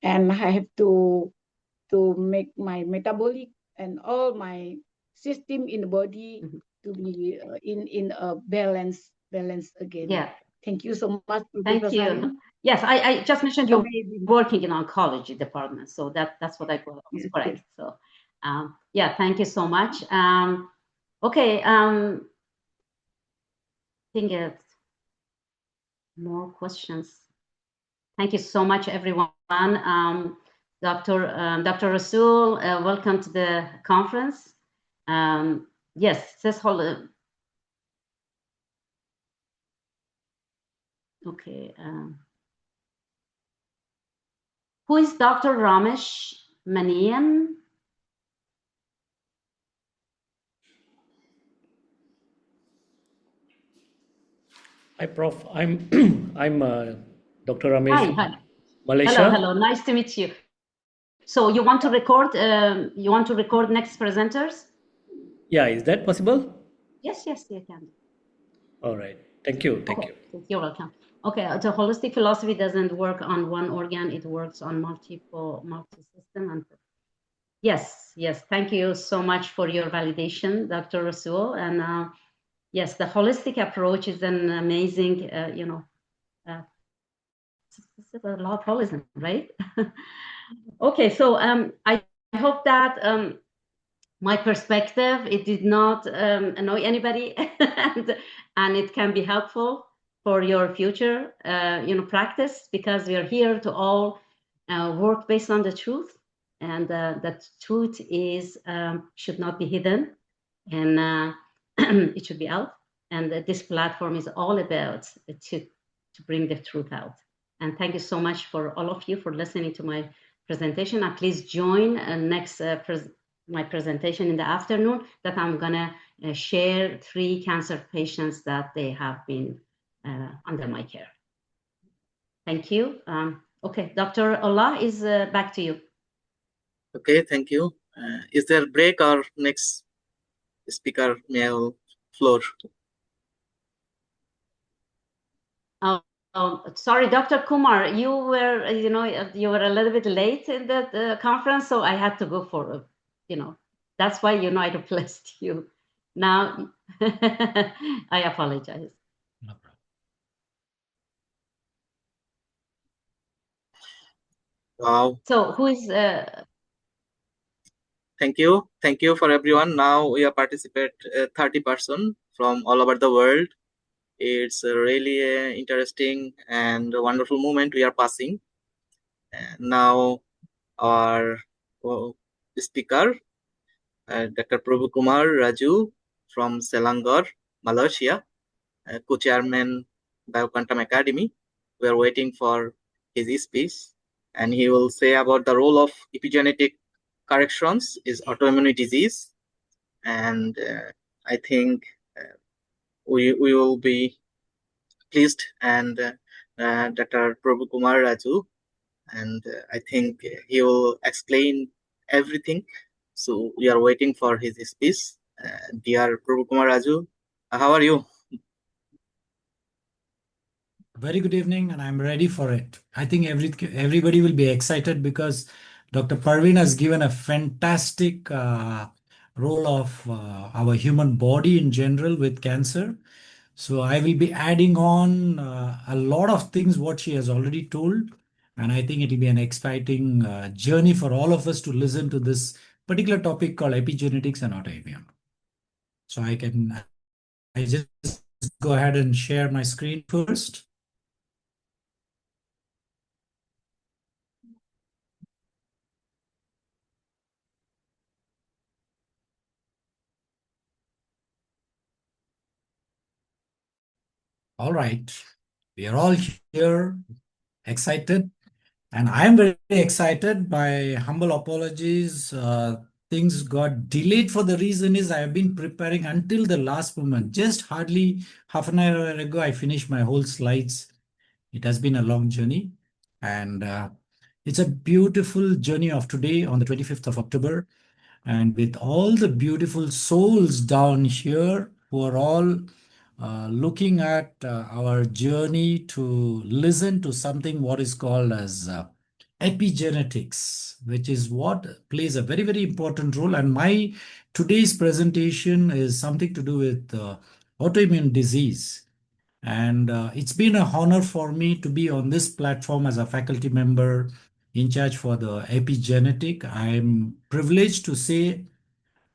and I have to make my metabolic and all my system in the body to be in a balance again. Yeah. Thank you so much. Thank you. Sarin. Yes, I just mentioned you're working in oncology department, so that's what I was correct. Yes. So, yeah, thank you so much. Okay, I think it's more questions. Thank you so much, everyone. Dr. Rasul, welcome to the conference. Yes, says hold. Okay. Who is Dr. Ramesh Manian? Hi, Prof. I'm I'm Dr. Ramesh Hi, from hi. Malaysia. Hello. Nice to meet you. So you want to record? You want to record next presenters? Yeah, is that possible? Yes, you can. All right. Thank you. Thank Okay, you. you're welcome. Okay, the holistic philosophy doesn't work on one organ; it works on multi-system. And yes, thank you so much for your validation, Dr. Rasul. And yes, the holistic approach is an amazing, it's a lot of holism, right? Okay, so I hope that my perspective, it did not annoy anybody, and it can be helpful for your future, practice, because we are here to all work based on the truth, and that truth is should not be hidden, and it should be out. And this platform is all about to bring the truth out. And thank you so much for all of you for listening to my presentation. And please join next my presentation in the afternoon, that I'm gonna share 3 cancer patients that they have been under my care. Thank you. Okay, Dr. Ullah is back to you. Okay, thank you. Is there a break or next speaker may have floor? Sorry, Dr. Kumar, you were, you were a little bit late in the conference, so I had to go for, that's why, I replaced you. Now, I apologize. No problem. Wow. So who is, Thank you for everyone. Now we are participate 30% from all over the world. It's really a interesting and a wonderful moment we are passing. And now our speaker, Dr. Prabhu Kumar Raju from Selangor, Malaysia, co-chairman Bioquantum Academy. We are waiting for his speech, and he will say about the role of epigenetic corrections is autoimmune disease. And I think we will be pleased, and Dr. Prabhu Kumar Raju, and I think he will explain everything. So we are waiting for his speech. Dear Prabhu Kumar Raju, how are you? Very good evening, and I'm ready for it. I think everybody will be excited because Dr. Parveen has given a fantastic role of our human body in general with cancer. So I will be adding on a lot of things what she has already told, and I think it will be an exciting journey for all of us to listen to this particular topic called epigenetics and autoimmune. So I just go ahead and share my screen first. All right, we are all here, excited, and I am very excited. My humble apologies. Things got delayed for the reason is I have been preparing until the last moment. Just hardly half an hour ago, I finished my whole slides. It has been a long journey, and it's a beautiful journey of today on the 25th of October. And with all the beautiful souls down here who are all looking at our journey to listen to something what is called as epigenetics, which is what plays a very, very important role. And my today's presentation is something to do with autoimmune disease. And it's been an honor for me to be on this platform as a faculty member in charge for the epigenetic. I'm privileged to say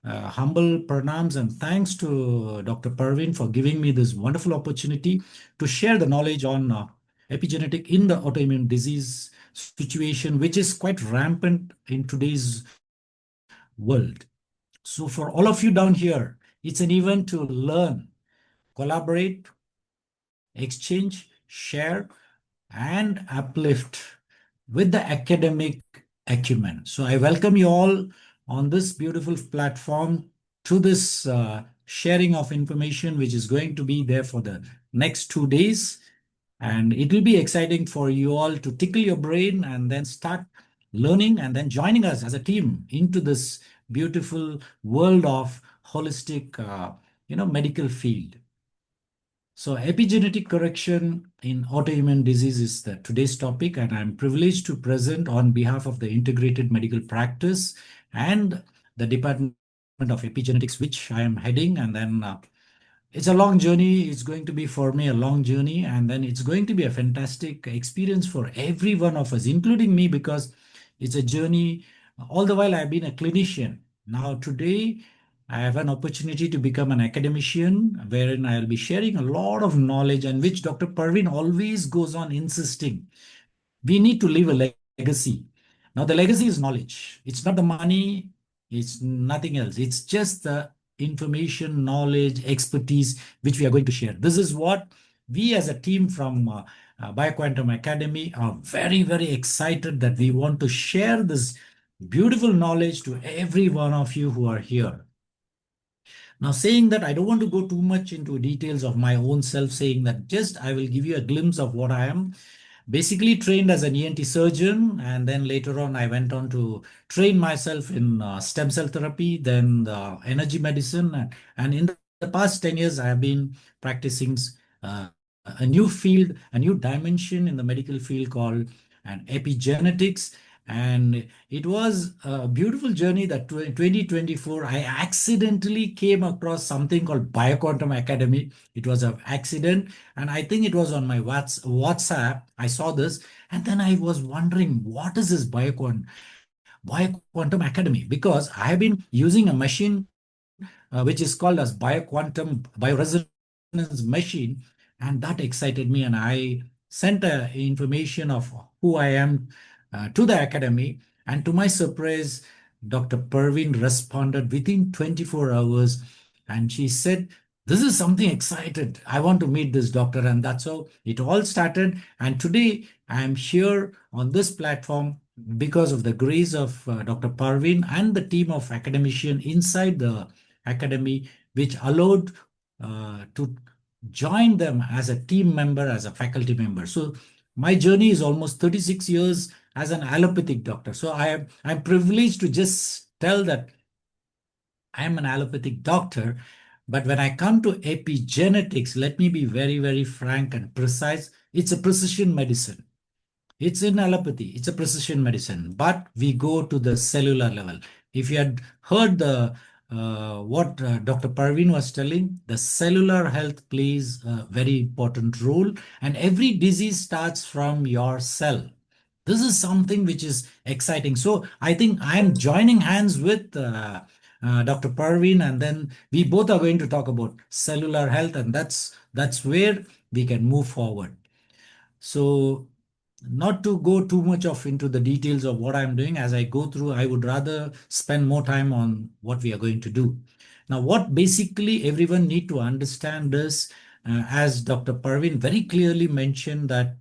humble pranams and thanks to Dr. Parveen for giving me this wonderful opportunity to share the knowledge on epigenetic in the autoimmune disease situation, which is quite rampant in today's world. So for all of you down here, it's an event to learn, collaborate, exchange, share, and uplift with the academic acumen. So I welcome you all on this beautiful platform to this sharing of information, which is going to be there for the next 2 days. And it will be exciting for you all to tickle your brain and then start learning and then joining us as a team into this beautiful world of holistic, medical field. So epigenetic correction in autoimmune disease is the today's topic, and I'm privileged to present on behalf of the integrated medical practice and the Department of Epigenetics, which I am heading. And then it's a long journey. It's going to be for me a long journey, and then it's going to be a fantastic experience for every one of us, including me, because it's a journey. All the while I've been a clinician. Now today I have an opportunity to become an academician, wherein I'll be sharing a lot of knowledge, and which Dr. Parveen always goes on insisting. We need to leave a legacy. Now, the legacy is knowledge. It's not the money, it's nothing else. It's just the information, knowledge, expertise, which we are going to share. This is what we as a team from Bioquantum Academy are very, very excited that we want to share this beautiful knowledge to every one of you who are here. Now, saying that, I don't want to go too much into details of my own self, saying that just I will give you a glimpse of what I am. Basically trained as an ENT surgeon, and then later on I went on to train myself in stem cell therapy, then the energy medicine, and in the past 10 years I have been practicing a new field, a new dimension in the medical field called and epigenetics. And it was a beautiful journey that 2024 I accidentally came across something called Bioquantum Academy. It was an accident, and I think it was on my WhatsApp. I saw this, and then I was wondering, what is this Bioquantum Academy? Because I have been using a machine which is called as bioresonance machine, and that excited me, and I sent information of who I am to the academy. And to my surprise, Dr. Perveen responded within 24 hours, and she said, "This is something excited. I want to meet this doctor." And that's how it all started. And today I am here on this platform because of the grace of Dr. Parveen and the team of academicians inside the academy, which allowed to join them as a team member, as a faculty member. So my journey is almost 36 years as an allopathic doctor. So I'm privileged to just tell that I am an allopathic doctor. But when I come to epigenetics, let me be very, very frank and precise. It's a precision medicine. It's in allopathy, it's a precision medicine, but we go to the cellular level. If you had heard the what Dr. Parveen was telling, the cellular health plays a very important role, and every disease starts from your cell. This is something which is exciting. So I think I am joining hands with Dr. Parveen, and then we both are going to talk about cellular health, and that's where we can move forward. So not to go too much of into the details of what I'm doing as I go through, I would rather spend more time on what we are going to do. Now, what basically everyone need to understand is, as Dr. Parveen very clearly mentioned, that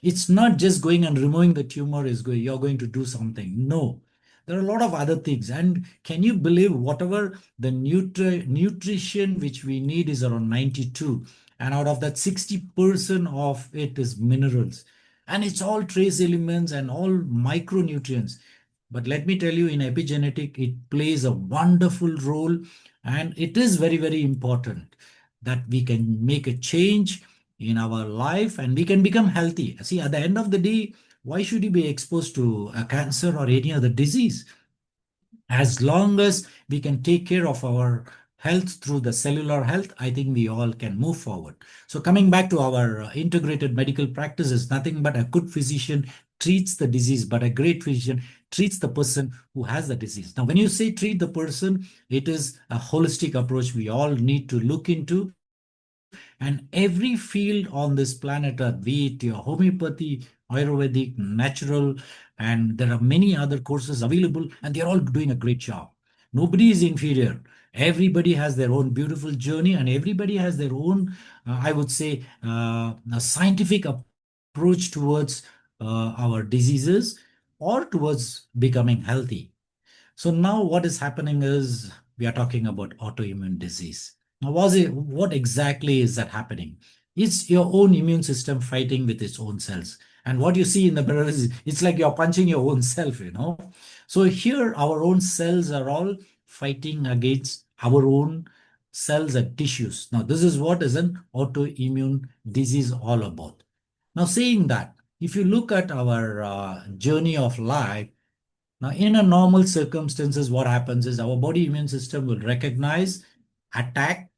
it's not just going and removing the tumor you're going to do something. No, there are a lot of other things. And can you believe whatever the nutrition which we need is around 92, and out of that 60% of it is minerals, and it's all trace elements and all micronutrients. But let me tell you, in epigenetic, it plays a wonderful role, and it is very, very important that we can make a change in our life and we can become healthy. See, at the end of the day, why should you be exposed to a cancer or any other disease? As long as we can take care of our health through the cellular health, I think we all can move forward. So coming back to our integrated medical practice is nothing but a good physician treats the disease, but a great physician treats the person who has the disease. Now, when you say treat the person, it is a holistic approach we all need to look into. And every field on this planet Earth, be it your homeopathy, Ayurvedic, natural, and there are many other courses available, and they're all doing a great job. Nobody is inferior. Everybody has their own beautiful journey, and everybody has their own, I would say, a scientific approach towards our diseases or towards becoming healthy. So now what is happening is we are talking about autoimmune disease. Now, what exactly is that happening? It's your own immune system fighting with its own cells. And what you see in the mirror is it's like you're punching your own self, you know. So here our own cells are all fighting against our own cells and tissues. Now, this is what is an autoimmune disease all about. Now, saying that, if you look at our journey of life, now in a normal circumstances, what happens is our body immune system will recognize, attack,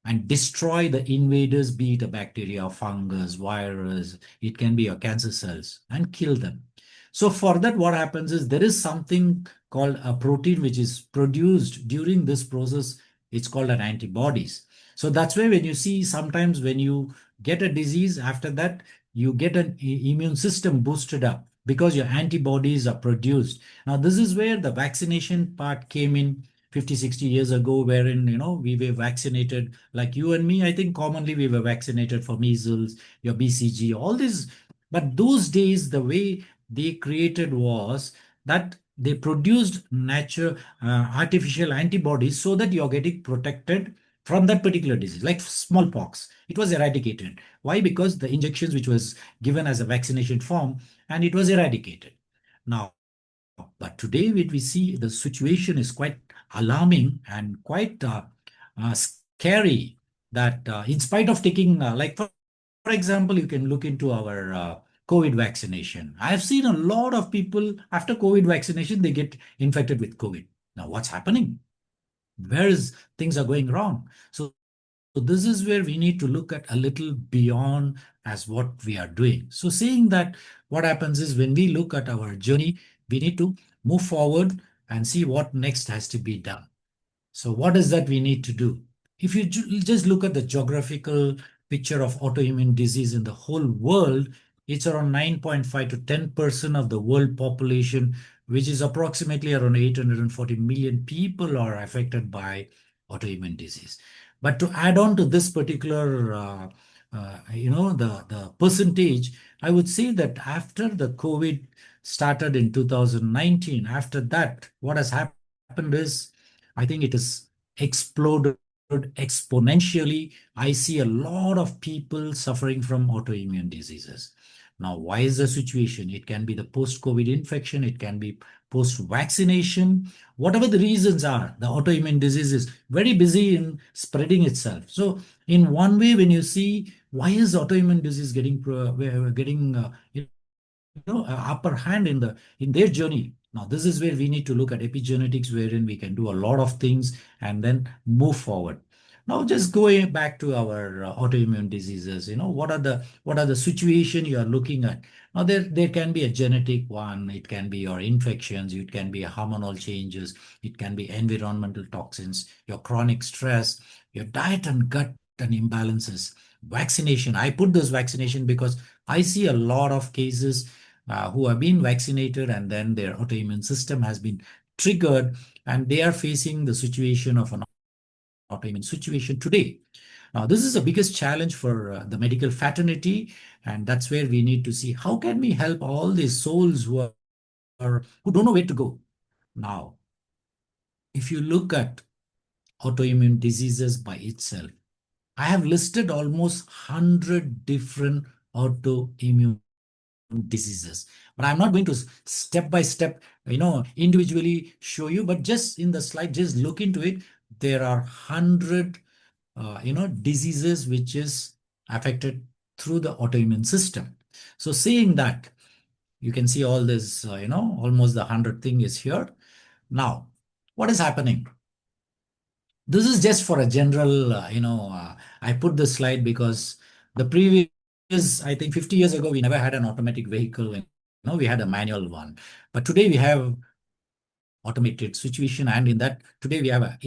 and destroy the invaders, be it a bacteria, fungus, virus, it can be your cancer cells, and kill them. So for that, what happens is there is something called a protein which is produced during this process. It's called an antibodies. So that's why when you see sometimes when you get a disease, after that, you get an immune system boosted up because your antibodies are produced. Now, this is where the vaccination part came in 50, 60 years ago, wherein, you know, we were vaccinated like you and me. I think commonly we were vaccinated for measles, your BCG, all this. But those days, the way they created was that they produced natural artificial antibodies so that you're getting protected from that particular disease, like smallpox. It was eradicated. Why? Because the injections which was given as a vaccination form, and it was eradicated. Now, but today, when we see the situation is quite alarming and quite scary, that in spite of taking, like for example, you can look into our COVID vaccination. I have seen a lot of people after COVID vaccination, they get infected with COVID. Now, what's happening? Where is things are going wrong? So this is where we need to look at a little beyond as what we are doing. So saying that, what happens is when we look at our journey, we need to move forward and see what next has to be done. So what is that we need to do? If you just look at the geographical picture of autoimmune disease in the whole world, it's around 9.5 to 10% of the world population, which is approximately around 840 million people are affected by autoimmune disease. But to add on to this particular, the percentage, I would say that after the COVID started in 2019, after that, what has happened is, I think it has exploded exponentially. I see a lot of people suffering from autoimmune diseases. Now, why is the situation? It can be the post-COVID infection, it can be post-vaccination, whatever the reasons are, the autoimmune disease is very busy in spreading itself. So, in one way, when you see why is autoimmune disease getting upper hand in their journey. Now, this is where we need to look at epigenetics, wherein we can do a lot of things and then move forward. Now, just going back to our autoimmune diseases, what are the situation you are looking at? Now, there can be a genetic one, it can be your infections, it can be hormonal changes, it can be environmental toxins, your chronic stress, your diet and gut and imbalances, vaccination. I put this vaccination because I see a lot of cases who have been vaccinated and then their autoimmune system has been triggered and they are facing the situation of an autoimmune situation today. Now, this is the biggest challenge for the medical fraternity, and that's where we need to see how can we help all these souls who don't know where to go. Now, if you look at autoimmune diseases by itself, I have listed almost 100 different autoimmune diseases, but I'm not going to step by step, individually show you, but just in the slide, just look into it. There are 100, diseases which is affected through the autoimmune system. So saying that, you can see all this, almost the 100 thing is here. Now, what is happening? This is just for a general, I put this slide because the previous, I think 50 years ago, we never had an automatic vehicle. We had a manual one. But today we have automated situation. And in that, today we have a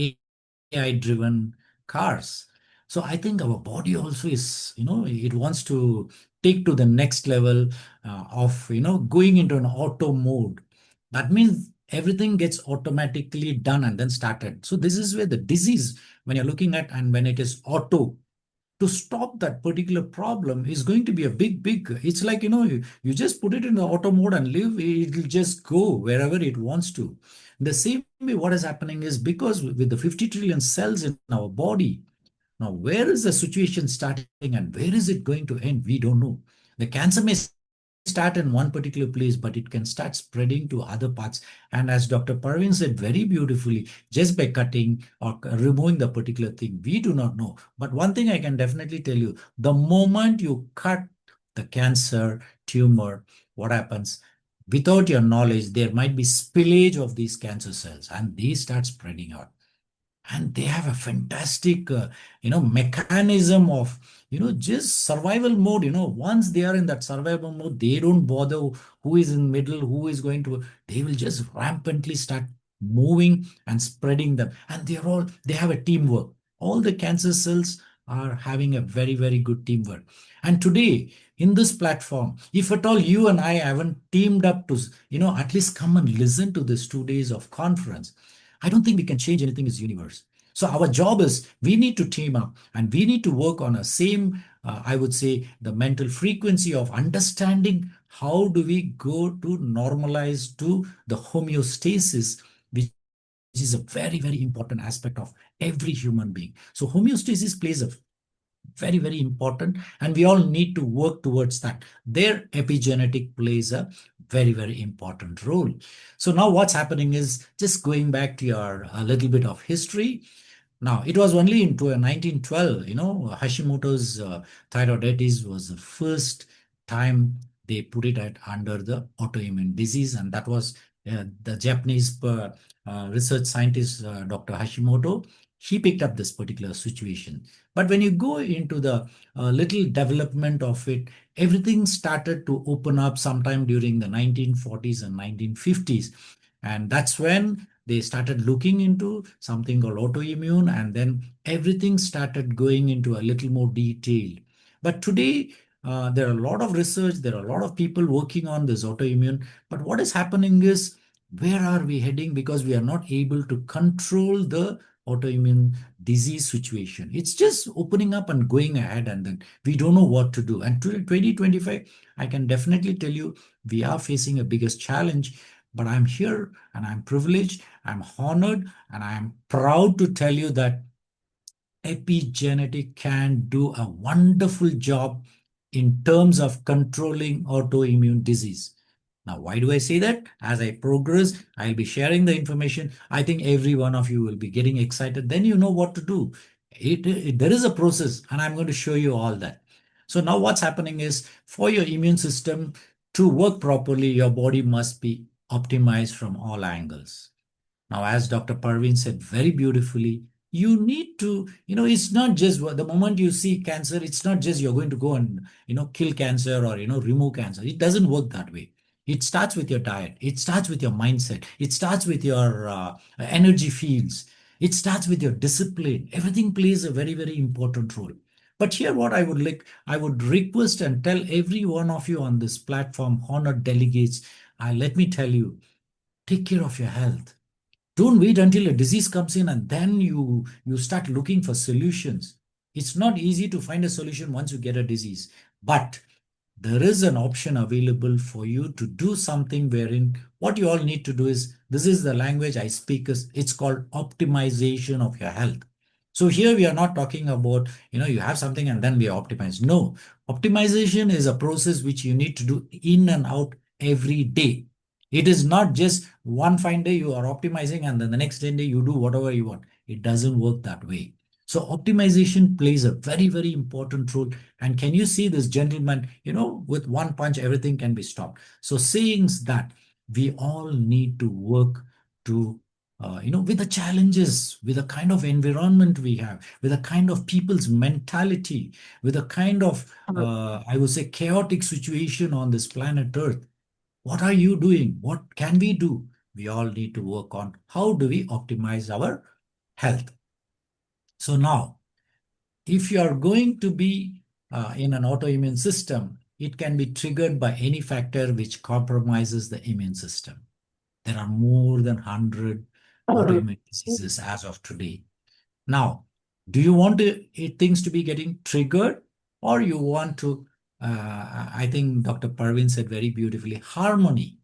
AI-driven cars. So I think our body also is, it wants to take to the next level of, going into an auto mode. That means everything gets automatically done and then started. So this is where the disease, when you're looking at, and when it is auto, to stop that particular problem is going to be a big, it's like, you just put it in the auto mode and live, it'll just go wherever it wants to. The same way what is happening is because with the 50 trillion cells in our body, Now, where is the situation starting and where is it going to end? We don't know. The cancer may start in one particular place, but it can start spreading to other parts. And as Dr. Parveen said very beautifully, just by cutting or removing the particular thing, we do not know. But one thing I can definitely tell you, the moment you cut the cancer tumor, what happens? Without your knowledge, there might be spillage of these cancer cells and they start spreading out. And they have a fantastic mechanism of just survival mode. Once they are in that survival mode, they don't bother who is in middle, who is going to, they will just rampantly start moving and spreading them. And they have a teamwork. All the cancer cells are having a very, very good teamwork. And today in this platform, if at all you and I haven't teamed up to at least come and listen to this 2 days of conference, I don't think we can change anything in this universe. So our job is we need to team up and we need to work on a same, I would say, the mental frequency of understanding how do we go to normalize to the homeostasis, which is a very, very important aspect of every human being. So homeostasis plays a very, very important, and we all need to work towards that. Their epigenetic plays a very, very important role. So now what's happening is, just going back to your a little bit of history. Now, it was only in 1912, Hashimoto's thyroiditis was the first time they put it under the autoimmune disease, and that was the Japanese research scientist, Dr. Hashimoto. He picked up this particular situation. But when you go into the little development of it, everything started to open up sometime during the 1940s and 1950s. And that's when they started looking into something called autoimmune, and then everything started going into a little more detail. But today, there are a lot of research, there are a lot of people working on this autoimmune. But what is happening is, where are we heading? Because we are not able to control the autoimmune disease situation. It's just opening up and going ahead, and then we don't know what to do. And to 2025, I can definitely tell you, we are facing a biggest challenge. But I'm here and I'm privileged, I'm honored, and I'm proud to tell you that epigenetic can do a wonderful job in terms of controlling autoimmune disease. Now, why do I say that? As I progress, I'll be sharing the information. I think every one of you will be getting excited. Then you know what to do. There is a process, and I'm going to show you all that. So now what's happening is, for your immune system to work properly, your body must be optimized from all angles. Now, as Dr. Parveen said very beautifully, you need to, it's not just the moment you see cancer, it's not just you're going to go and, kill cancer or, remove cancer. It doesn't work that way. It starts with your diet. It starts with your mindset. It starts with your energy fields. It starts with your discipline. Everything plays a very, very important role. But here, what I would request and tell every one of you on this platform, honored delegates, let me tell you, take care of your health. Don't wait until a disease comes in and then you start looking for solutions. It's not easy to find a solution once you get a disease, but there is an option available for you to do something wherein what you all need to do is, this is the language I speak, is it's called optimization of your health. So here we are not talking about, you have something and then we optimize. No, optimization is a process which you need to do in and out every day. It is not just one fine day you are optimizing and then the next day you do whatever you want. It doesn't work that way. So optimization plays a very, very important role. And can you see this gentleman, with one punch, everything can be stopped. So saying that, we all need to work to, with the challenges, with the kind of environment we have, with the kind of people's mentality, with the kind of, I would say, chaotic situation on this planet Earth. What are you doing? What can we do? We all need to work on how do we optimize our health. So now, if you are going to be in an autoimmune system, it can be triggered by any factor which compromises the immune system. There are more than 100 autoimmune diseases as of today. Now, do you want things to be getting triggered, or you want to, I think Dr. Parveen said very beautifully, harmony.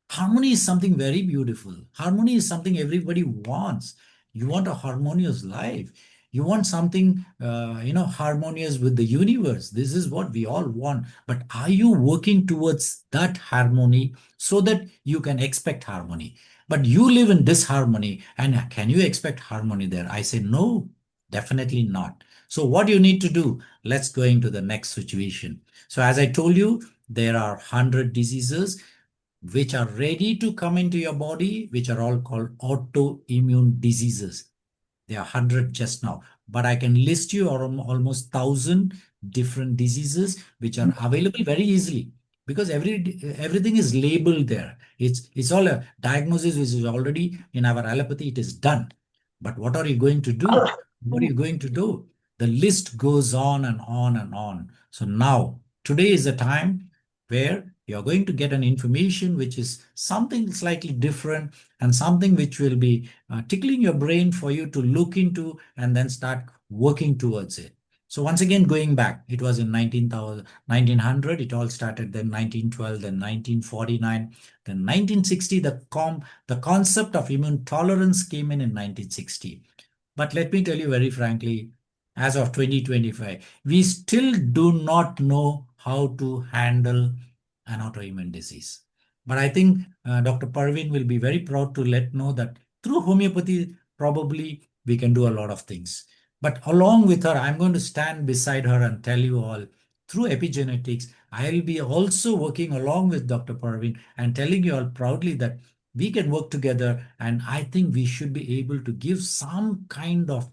Harmony is something very beautiful. Harmony is something everybody wants. You want a harmonious life. You want something, harmonious with the universe. This is what we all want. But are you working towards that harmony so that you can expect harmony? But you live in disharmony, and can you expect harmony there? I say no, definitely not. So what you need to do, let's go into the next situation. So as I told you, there are 100 diseases which are ready to come into your body, which are all called autoimmune diseases. There are 100 just now, but I can list you almost 1,000 different diseases which are available very easily, because everything is labeled there. It's all a diagnosis which is already in our allopathy. It is done. But what are you going to do? What are you going to do? The list goes on and on and on. So now, today is the time where you're going to get an information which is something slightly different, and something which will be tickling your brain for you to look into and then start working towards it. So once again, going back, it was in 1900, it all started, then 1912, then 1949, then 1960, the concept of immune tolerance came in 1960. But let me tell you very frankly, as of 2025, we still do not know how to handle an autoimmune disease. But I think Dr. Parveen will be very proud to let know that through homeopathy, probably we can do a lot of things. But along with her, I'm going to stand beside her and tell you all, through epigenetics, I'll be also working along with Dr. Parveen and telling you all proudly that we can work together. And I think we should be able to give some kind of,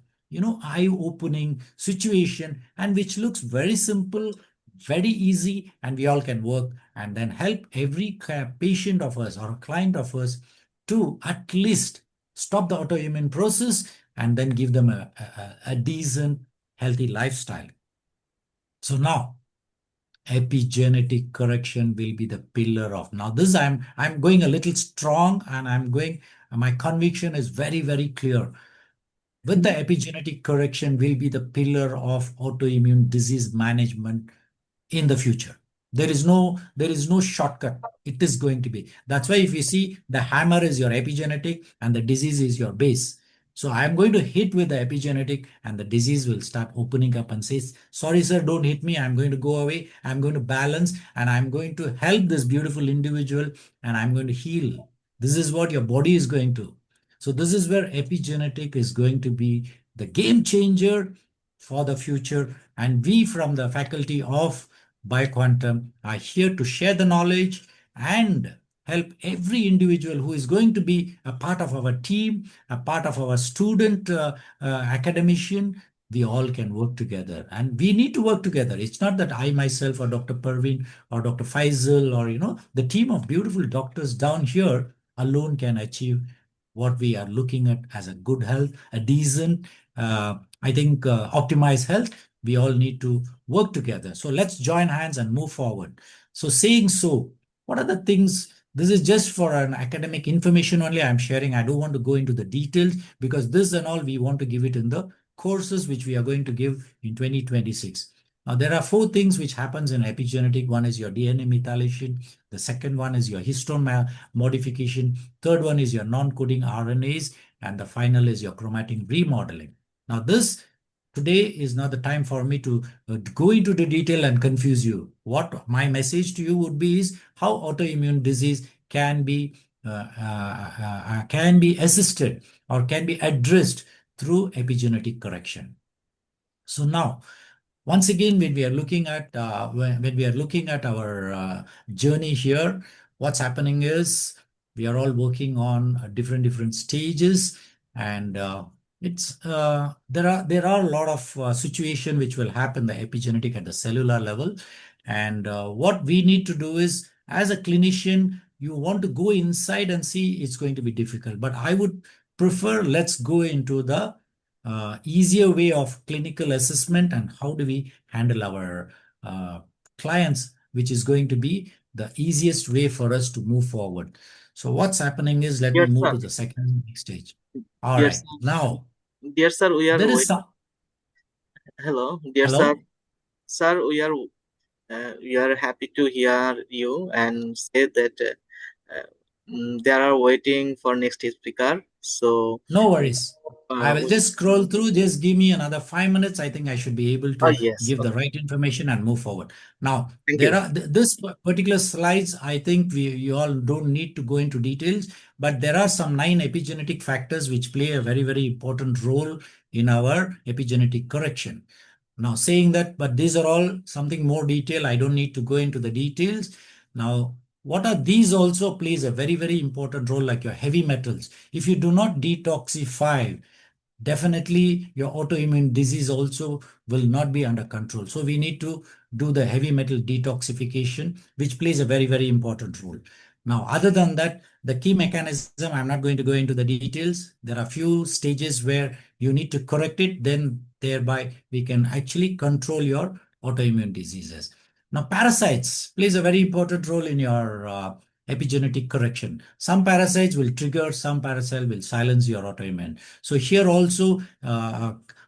eye-opening situation, and which looks very simple, very easy, and we all can work and then help every patient of us or client of us to at least stop the autoimmune process and then give them a decent, healthy lifestyle. So now, epigenetic correction will be the pillar of. Now this, I'm going a little strong, and my conviction is very, very clear. With the epigenetic correction will be the pillar of autoimmune disease management in the future. There is no shortcut. It is going to be. That's why if you see, the hammer is your epigenetic and the disease is your base. So I'm going to hit with the epigenetic, and the disease will start opening up and says, sorry, sir, don't hit me. I'm going to go away. I'm going to balance, and I'm going to help this beautiful individual, and I'm going to heal. This is what your body is going to. So this is where epigenetic is going to be the game changer for the future. And we from the faculty of Bioquantum are here to share the knowledge and help every individual who is going to be a part of our team, a part of our student academician. We all can work together, and we need to work together. It's not that I myself or Dr. Parveen or Dr. Faisal or the team of beautiful doctors down here alone can achieve what we are looking at as a good health, a decent, optimized health. We all need to work together. So let's join hands and move forward. So saying so, what are the things? This is just for an academic information only I'm sharing. I don't want to go into the details, because this and all we want to give it in the courses which we are going to give in 2026. Now, there are 4 things which happens in epigenetic. One is your DNA methylation. The second one is your histone modification. Third one is your non-coding RNAs. And the final is your chromatin remodeling. Now, this today is not the time for me to go into the detail and confuse you. What my message to you would be is how autoimmune disease can be assisted or can be addressed through epigenetic correction. So now, once again, when we are looking at our journey here, what's happening is we are all working on different stages, and there are a lot of situation which will happen the epigenetic at the cellular level, and what we need to do is, as a clinician, you want to go inside and see. It's going to be difficult, but I would prefer, let's go into the easier way of clinical assessment and how do we handle our clients, which is going to be the easiest way for us to move forward. So what's happening is, let me Dear move sir, to the second stage. All dear right. sir, Now, dear sir, there is some. hello, dear sir. Hello? Sir, we are happy to hear you and say that They are waiting for next speaker. So, No worries. I will we- just scroll through. Just give me another 5 minutes. I think I should be able oh to yes, give the okay. right information and move forward. Now, Thank there you. are this particular slides. I think you all don't need to go into details, but there are some 9 epigenetic factors which play a very, very important role in our epigenetic correction. Now, saying that, but these are all something more detail. I don't need to go into the details. Now, what are these also plays a very, very important role, like your heavy metals. If you do not detoxify, definitely your autoimmune disease also will not be under control. So we need to do the heavy metal detoxification, which plays a very, very important role. Now, other than that, the key mechanism, I'm not going to go into the details. There are few stages where you need to correct it, then thereby we can actually control your autoimmune diseases. Now, parasites plays a very important role in your epigenetic correction. Some parasites will trigger, some parasites will silence your autoimmune. So here also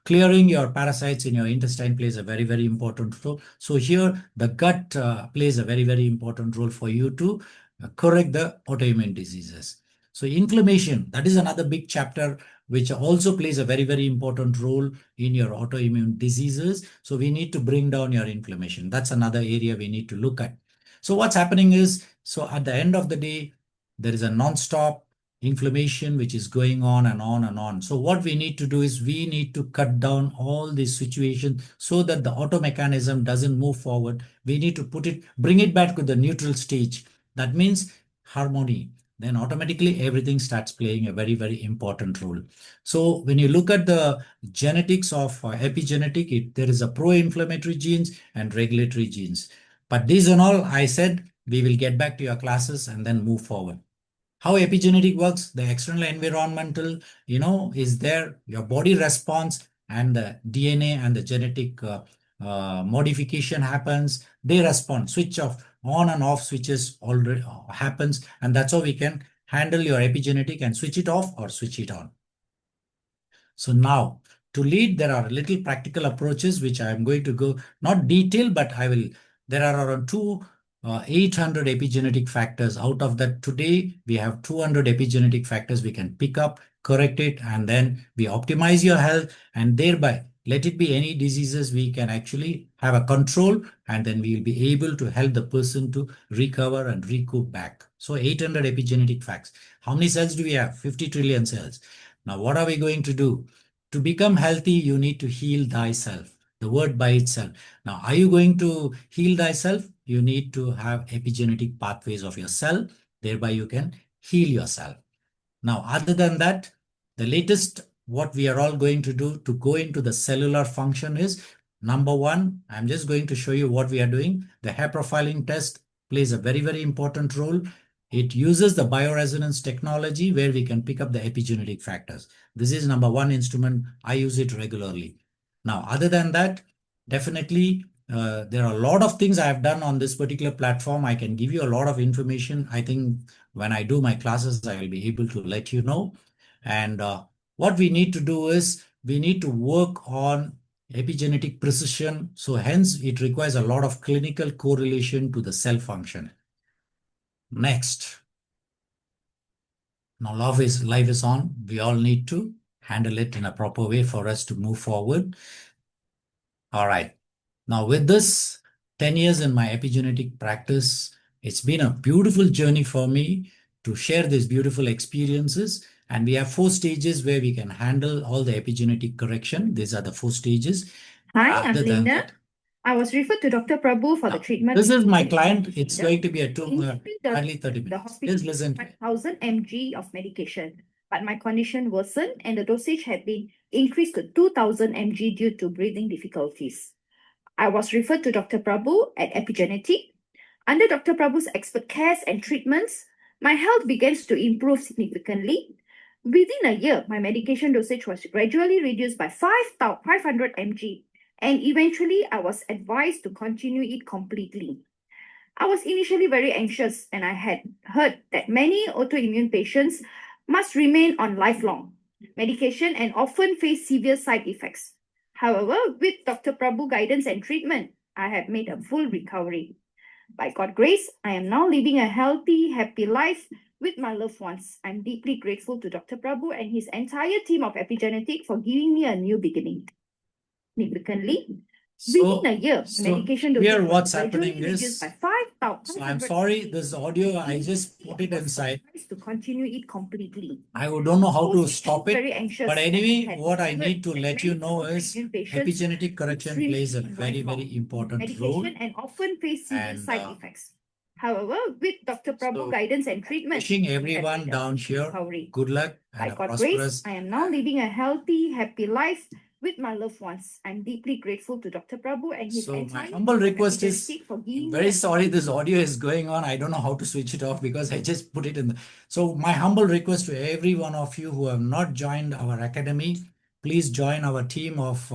clearing your parasites in your intestine plays a very, very important role. So here the gut plays a very, very important role for you to correct the autoimmune diseases. So inflammation, that is another big chapter which also plays a very, very important role in your autoimmune diseases. So we need to bring down your inflammation. That's another area we need to look at. So what's happening is, so at the end of the day, there is a non-stop inflammation which is going on and on and on. So what we need to do is we need to cut down all these situations so that the auto mechanism doesn't move forward. We need to bring it back to the neutral stage. That means harmony. Then automatically everything starts playing a very, very important role. So when you look at the genetics of epigenetic, there is a pro-inflammatory genes and regulatory genes. But these and all, I said, we will get back to your classes and then move forward. How epigenetic works, the external environmental, is there, your body response, and the DNA and the genetic modification happens. They respond, switch off, on and off switches already happens. And that's how we can handle your epigenetic and switch it off or switch it on. So now to lead, there are little practical approaches, which I'm going to go, not detail, but there are around 800 epigenetic factors. Out of that, today we have 200 epigenetic factors we can pick up, correct it, and then we optimize your health, and thereby let it be any diseases, we can actually have a control, and then we will be able to help the person to recover and recoup back. So 800 epigenetic facts. How many cells do we have? 50 trillion cells. Now, what are we going to do? To become healthy, you need to heal thyself. The word by itself. Now, are you going to heal thyself? You need to have epigenetic pathways of your cell. Thereby, you can heal yourself. Now, other than that, the latest what we are all going to do to go into the cellular function is, number one, I'm just going to show you what we are doing. The hair profiling test plays a very, very important role. It uses the bioresonance technology where we can pick up the epigenetic factors. This is number one instrument. I use it regularly. Now, other than that, definitely there are a lot of things I have done on this particular platform. I can give you a lot of information. I think when I do my classes, I will be able to let you know. And what we need to do is we need to work on epigenetic precision. So hence it requires a lot of clinical correlation to the cell function. Next. Now life is on. We all need to handle it in a proper way for us to move forward. All right. Now with this 10 years in my epigenetic practice, it's been a beautiful journey for me to share these beautiful experiences. And we have 4 stages where we can handle all the epigenetic correction. These are the 4 stages. Hi, I'm Linda. I was referred to Dr. Prabhu for the treatment. This is my client. It's going to be a hardly 30 the minutes. hospital Just listen. 5,000 mg of medication, but my condition worsened and the dosage had been increased to 2,000 mg due to breathing difficulties. I was referred to Dr. Prabhu at Epigenetic. Under Dr. Prabhu's expert cares and treatments, my health begins to improve significantly. Within a year, my medication dosage was gradually reduced by 500 mg, and eventually I was advised to continue it completely. I was initially very anxious, and I had heard that many autoimmune patients must remain on lifelong medication and often face severe side effects. However, with Dr. Prabhu guidance and treatment, I have made a full recovery. By God's grace, I am now living a healthy, happy life with my loved ones. I'm deeply grateful to Dr. Prabhu and his entire team of Epigenetic for giving me a new beginning. Significantly, within a year, medication dosage here was what's gradually happening reduced is, by 5,000. so I'm sorry, this audio, I just put it inside. To continue it completely. I don't know how to stop it. Very anxious. But and anyway, had what I discovered need to that let you many know is pregnant patients epigenetic correction extremely plays a very, lifelong very important medication role. and often face severe And side effects. However, with Dr. Prabhu so guidance and treatment, wishing everyone and down here recovery. good luck By and a God's grace, prosperous. I am now living a healthy, happy life with my loved ones. I'm deeply grateful to Dr. Prabhu and his So my entire humble team of request is, Epigenetic for giving I'm me very a- sorry this audio is going on. I don't know how to switch it off because I just put it in. So my humble request to every one of you who have not joined our academy, please join our team of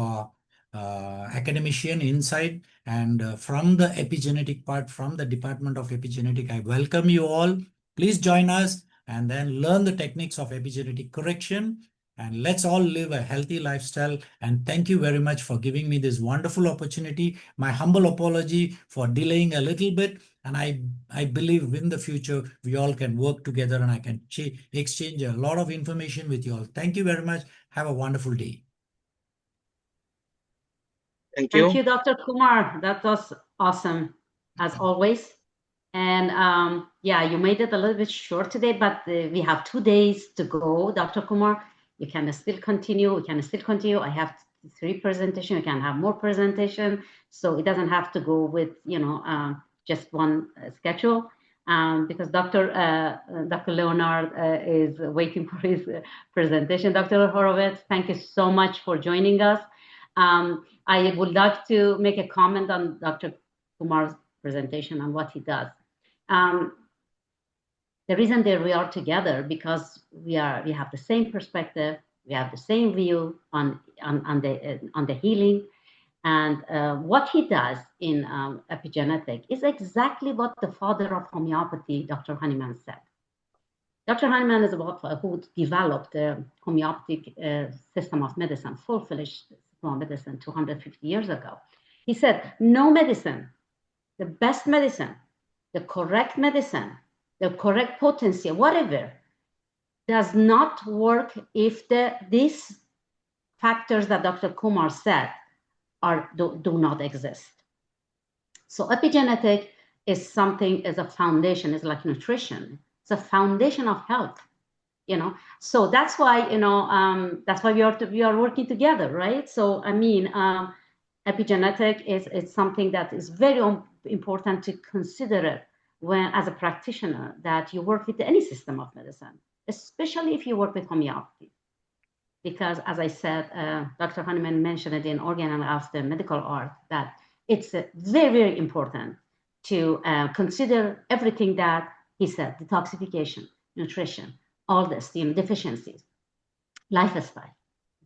academician inside, and from the epigenetic part, from the Department of Epigenetic, I welcome you all. Please join us and then learn the techniques of epigenetic correction. And let's all live a healthy lifestyle. And thank you very much for giving me this wonderful opportunity. My humble apology for delaying a little bit. And I believe in the future, we all can work together and I can exchange a lot of information with you all. Thank you very much. Have a wonderful day. Thank Thank you. you, Dr. Kumar. That was awesome, as always. And yeah, you made it a little bit short today, but we have 2 days to go, Dr. Kumar. You can still continue. We can still continue. I have 3 presentations. You can have more presentation. So it doesn't have to go with, just one schedule. Because Dr. Leonard is waiting for his presentation. Dr. Horowitz, thank you so much for joining us. I would like to make a comment on Dr. Kumar's presentation and what he does. The reason that we are together because we have the same perspective, we have the same view on the healing, and what he does in epigenetic is exactly what the father of homeopathy, Dr. Hahnemann, said. Dr. Hahnemann is who developed the homeopathic system of medicine, full-fledged system of medicine 250 years ago. He said, no medicine, the best medicine, the correct medicine, the correct potency, whatever, does not work if these factors that Dr. Kumar said do not exist. So epigenetic is a foundation, it's like nutrition. It's a foundation of health, So that's why, we are working together, right? So, I mean, epigenetic is something that is very important to consider it when, as a practitioner, that you work with any system of medicine, especially if you work with homeopathy. Because, as I said, Dr. Hahnemann mentioned it in Organ and After Medical Art, that it's very, very important to consider everything that he said: detoxification, nutrition, all this, deficiencies, lifestyle.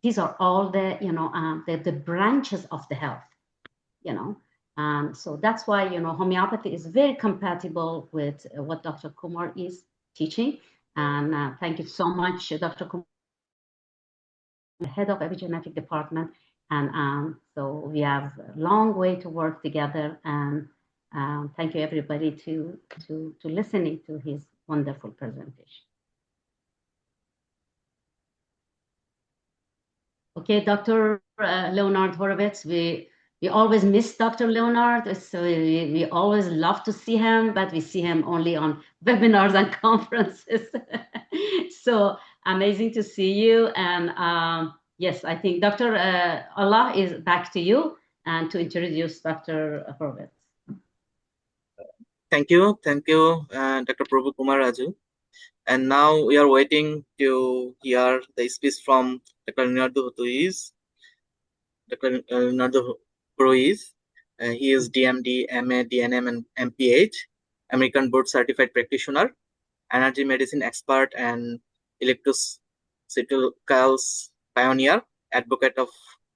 These are all the branches of the health, So that's why, homeopathy is very compatible with what Dr. Kumar is teaching. And thank you so much, Dr. Kumar, the head of epigenetic department. And so we have a long way to work together. And thank you, everybody, to listening to his wonderful presentation. Okay, Dr. Leonard Horowitz, we always miss Dr. Leonard, so we always love to see him, but we see him only on webinars and conferences. So amazing to see you. And yes, I think Dr. Ullah is back to you and to introduce Dr. Horowitz. Thank you, Dr. Prabhu Kumar Raju. And now we are waiting to hear the speech from Dr. Leonardo Ruiz. Dr. Leonardo Ruiz. He is DMD, MA, DNM, and MPH, American Board Certified Practitioner, energy medicine expert, and electroceuticals pioneer, advocate of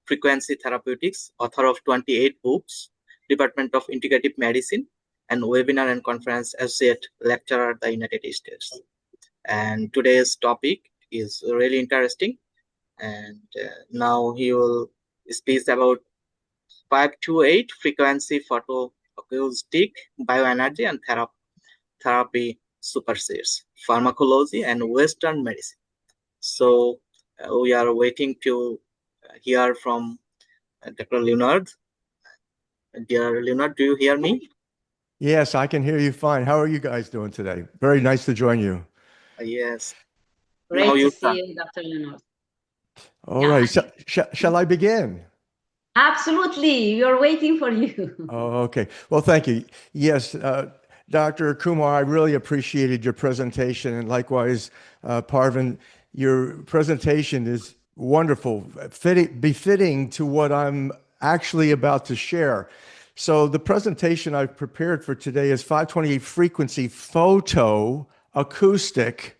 frequency therapeutics, author of 28 books, Department of Integrative Medicine, and webinar and conference associate lecturer at the United States. And today's topic is really interesting. And now he will speak about 528 frequency photo acoustic, bioenergy, and therapy supersedes pharmacology and Western medicine. So we are waiting to hear from Dr. Leonard. Dear Leonard, do you hear me? Yes, I can hear you fine. How are you guys doing today? Very nice to join you. Yes. Great Now to you see start. you, Dr. Leonard. All Yeah, right. Shall I begin? absolutely. We are waiting for you. Oh, okay. Well, thank you. Yes, Dr. Kumar, I really appreciated your presentation. And likewise, Parvin, your presentation is wonderful, befitting to what I'm actually about to share. So the presentation I've prepared for today is 528 frequency photo acoustic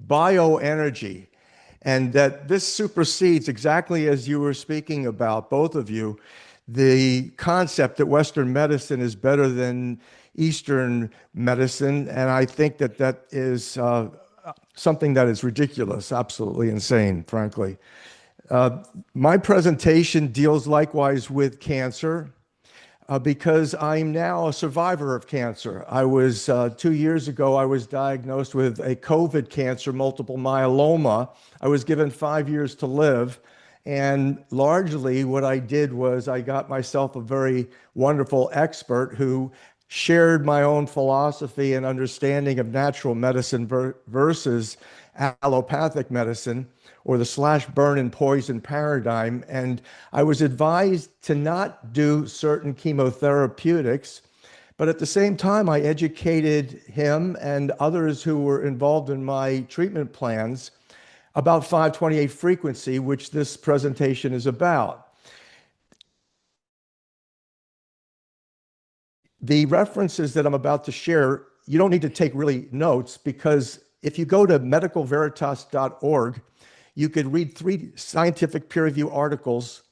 bioenergy. And that this supersedes, exactly as you were speaking about, both of you, the concept that Western medicine is better than Eastern medicine. And I think that that is something that is ridiculous, absolutely insane, frankly. My presentation deals likewise with cancer. Because I'm now a survivor of cancer. I was 2 years ago, I was diagnosed with a COVID cancer, multiple myeloma. I was given 5 years to live. And largely what I did was I got myself a very wonderful expert who shared my own philosophy and understanding of natural medicine versus allopathic medicine, or the slash burn and poison paradigm. And I was advised to not do certain chemotherapeutics, but at the same time, I educated him and others who were involved in my treatment plans about 528 frequency, which this presentation is about. The references that I'm about to share, you don't need to take really notes, because if you go to medicalveritas.org, you could read 3 scientific peer review articles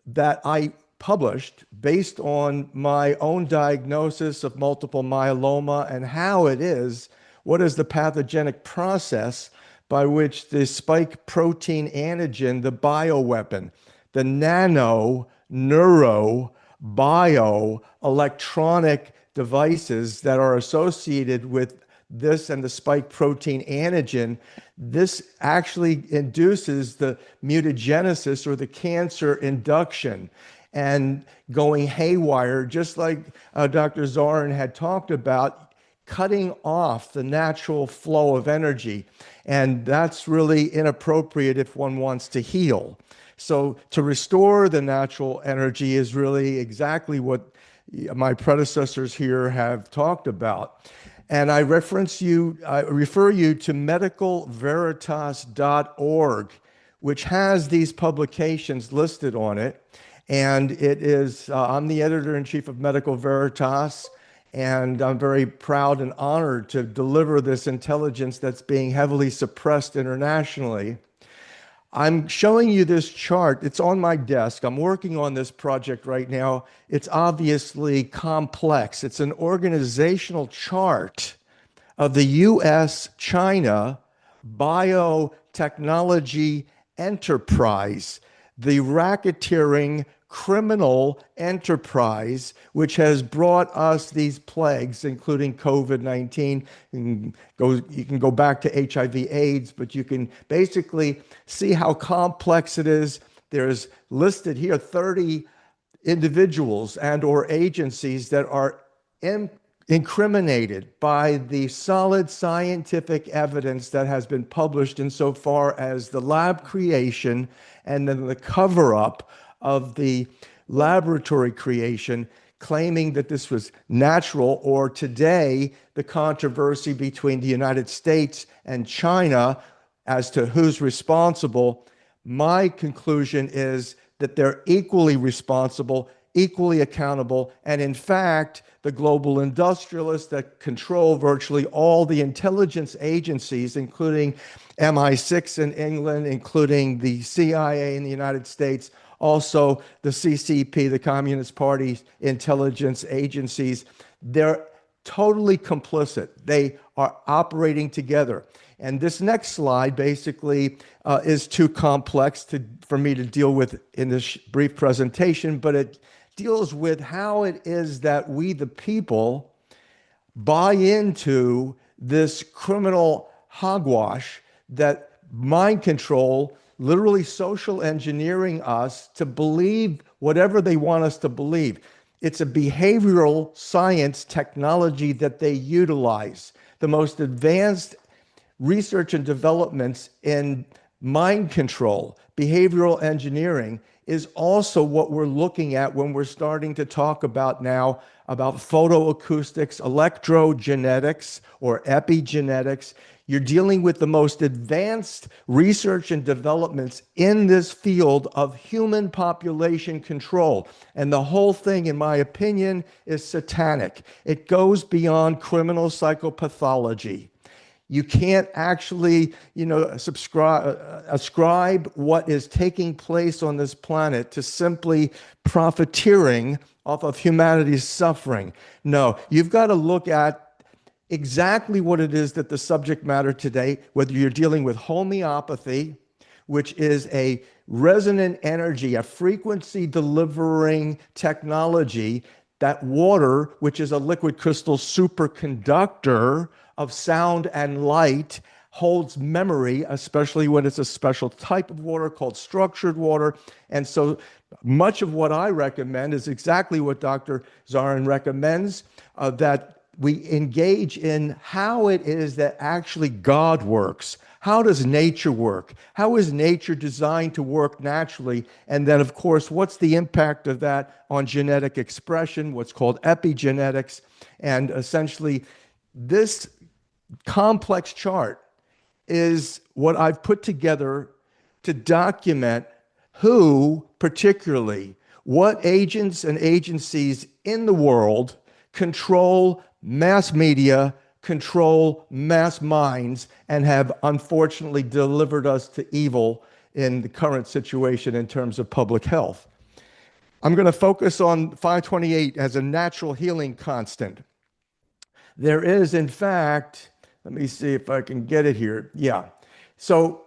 that I published based on my own diagnosis of multiple myeloma and how it is, what is the pathogenic process by which the spike protein antigen, the bioweapon, the neuro electronic devices that are associated with this and the spike protein antigen, this actually induces the mutagenesis, or the cancer induction, and going haywire, just like Dr. Zoran had talked about, cutting off the natural flow of energy. And that's really inappropriate if one wants to heal. So to restore the natural energy is really exactly what my predecessors here have talked about. And I refer you to medicalveritas.org, which has these publications listed on it. And it is, I'm the editor-in-chief of Medical Veritas, and I'm very proud and honored to deliver this intelligence that's being heavily suppressed internationally. I'm showing you this chart. It's on my desk. I'm working on this project right now. It's obviously complex. It's an organizational chart of the US-China biotechnology enterprise, the racketeering criminal enterprise, which has brought us these plagues, including COVID-19. You can go back to HIV/AIDS, but you can basically see how complex it is. There's listed here 30 individuals and or agencies that are incriminated by the solid scientific evidence that has been published insofar as the lab creation and then the cover-up of the laboratory creation, claiming that this was natural, or today the controversy between the United States and China as to who's responsible. My conclusion is that they're equally responsible, equally accountable, and in fact, the global industrialists that control virtually all the intelligence agencies, including MI6 in England, including the CIA in the United States, also the CCP, the Communist Party's intelligence agencies, they're totally complicit. They are operating together. And this next slide basically is too complex for me to deal with in this brief presentation, but it deals with how it is that we, the people, buy into this criminal hogwash that mind control, literally social engineering us to believe whatever they want us to believe. It's a behavioral science technology that they utilize. The most advanced research and developments in mind control, behavioral engineering, is also what we're looking at when we're starting to talk about now about photoacoustics, electrogenetics, or epigenetics. You're dealing with the most advanced research and developments in this field of human population control. And the whole thing, in my opinion, is satanic. It goes beyond criminal psychopathology. You can't actually, ascribe what is taking place on this planet to simply profiteering off of humanity's suffering. No, you've got to look at exactly what it is that the subject matter today, whether you're dealing with homeopathy, which is a resonant energy, a frequency delivering technology, that water, which is a liquid crystal superconductor of sound and light, holds memory, especially when it's a special type of water called structured water. And so much of what I recommend is exactly what Dr. Zarin recommends, that we engage in how it is that actually God works. How does nature work? How is nature designed to work naturally? And then, of course, what's the impact of that on genetic expression, what's called epigenetics? And essentially, this complex chart is what I've put together to document who, particularly, what agents and agencies in the world control mass media, control mass minds, and have unfortunately delivered us to evil in the current situation in terms of public health. I'm going to focus on 528 as a natural healing constant. There is, in fact, let me see if I can get it here. Yeah. So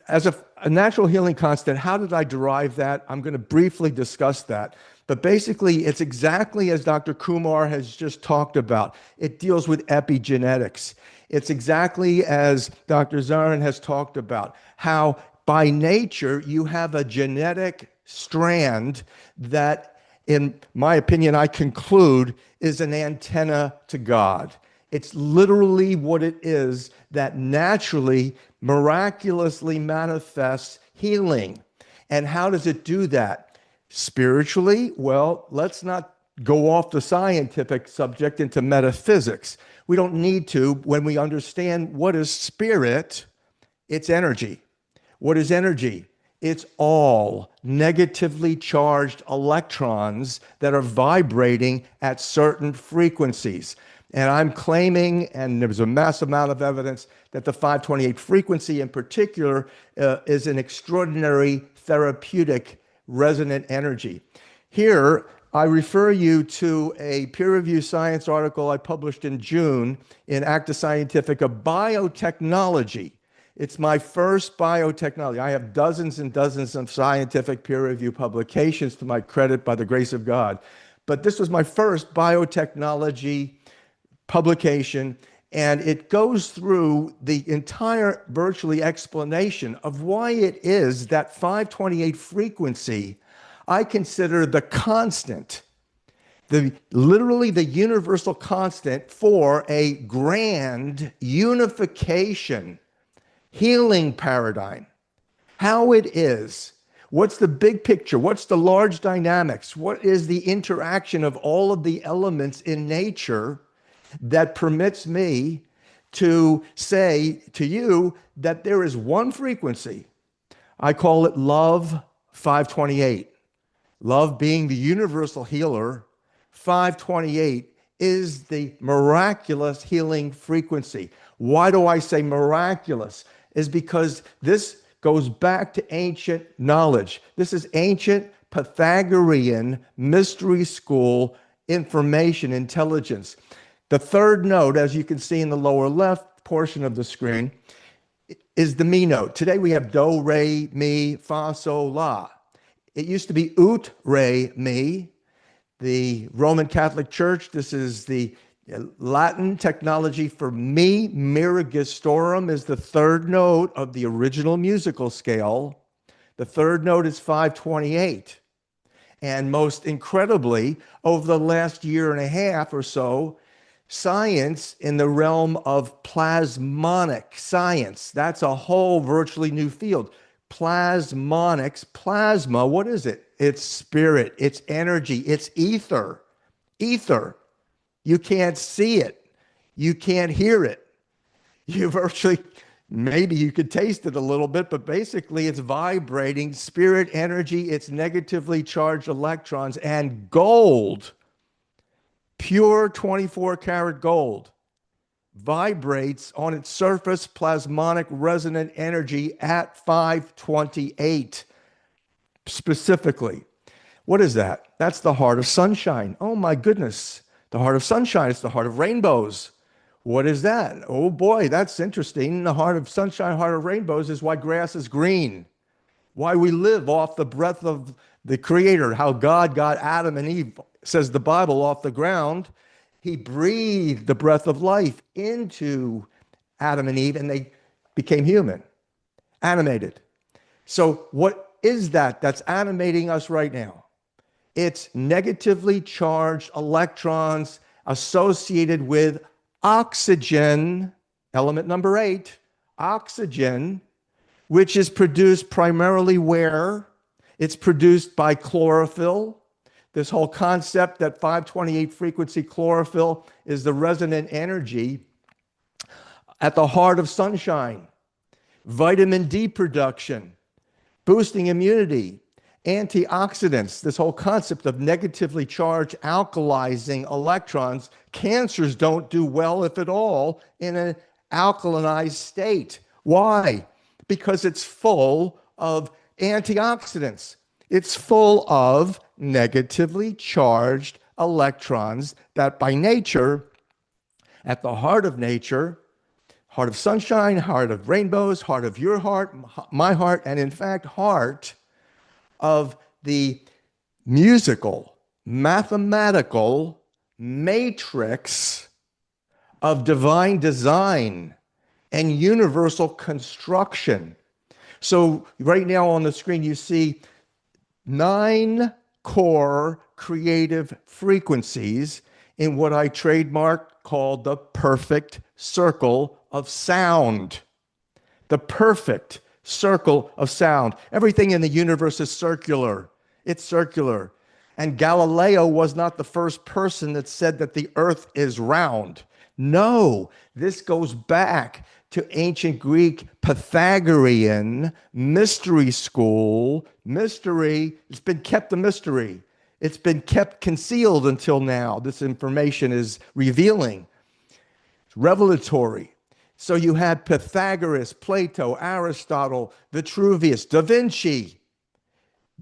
as a natural healing constant, how did I derive that? I'm going to briefly discuss that. But basically, it's exactly as Dr. Kumar has just talked about. It deals with epigenetics. It's exactly as Dr. Zarin has talked about, how by nature you have a genetic strand that, in my opinion, I conclude is an antenna to God. It's literally what it is that naturally, miraculously manifests healing. And how does it do that? Spiritually, well, let's not go off the scientific subject into metaphysics. We don't need to. When we understand what is spirit, it's energy. What is energy? It's all negatively charged electrons that are vibrating at certain frequencies. And I'm claiming, and there's a massive amount of evidence, that the 528 frequency in particular is an extraordinary therapeutic resonant energy. Here, I refer you to a peer-reviewed science article I published in June in Acta Scientifica Biotechnology. It's my first biotechnology. I have dozens and dozens of scientific peer-reviewed publications to my credit, by the grace of God. But this was my first biotechnology publication, and it goes through the entire virtually explanation of why it is that 528 frequency I consider the constant, literally the universal constant for a grand unification healing paradigm. How it is, what's the big picture, what's the large dynamics, what is the interaction of all of the elements in nature that permits me to say to you that there is one frequency. I call it love 528. Love being the universal healer, 528 is the miraculous healing frequency. Why do I say miraculous? Is because this goes back to ancient knowledge. This is ancient Pythagorean mystery school information, intelligence. The third note, as you can see in the lower left portion of the screen, is the mi note. Today we have do, re, mi, fa, sol, la. It used to be ut, re, mi, the Roman Catholic Church. This is the Latin technology for mi. Mirigistorum is the third note of the original musical scale. The third note is 528. And most incredibly, over the last year and a half or so, science in the realm of plasmonic science, that's a whole virtually new field. Plasmonics, plasma, what is it? It's spirit, it's energy, it's ether. Ether. You can't see it. You can't hear it. You virtually, maybe you could taste it a little bit, but basically it's vibrating spirit energy, it's negatively charged electrons, and gold, pure 24 karat gold, vibrates on its surface plasmonic resonant energy at 528 specifically. What is that? That's the heart of sunshine. Oh my goodness. The heart of sunshine is the heart of rainbows. What is that? Oh boy, that's interesting. The heart of sunshine, heart of rainbows is why grass is green, why we live off the breath of the Creator, how God got Adam and Eve, says the Bible, off the ground. He breathed the breath of life into Adam and Eve, and they became human, animated. So what is that that's animating us right now? It's negatively charged electrons associated with oxygen, element number 8, oxygen, which is produced primarily where? It's produced by chlorophyll. This whole concept that 528 frequency chlorophyll is the resonant energy at the heart of sunshine. Vitamin D production, boosting immunity, antioxidants, this whole concept of negatively charged alkalizing electrons. Cancers don't do well, if at all, in an alkalinized state. Why? Because it's full of antioxidants. It's full of negatively charged electrons that by nature, at the heart of nature, heart of sunshine, heart of rainbows, heart of your heart, my heart, and in fact, heart of the musical, mathematical matrix of divine design and universal construction. So right now on the screen, you see 9 core creative frequencies in what I trademarked called the perfect circle of sound. The perfect circle of sound. Everything in the universe is circular. It's circular. And Galileo was not the first person that said that the earth is round. No, this goes back to ancient Greek Pythagorean mystery school. Mystery, it's been kept a mystery. It's been kept concealed until now. This information is revealing. It's revelatory. So you had Pythagoras, Plato, Aristotle, Vitruvius, Da Vinci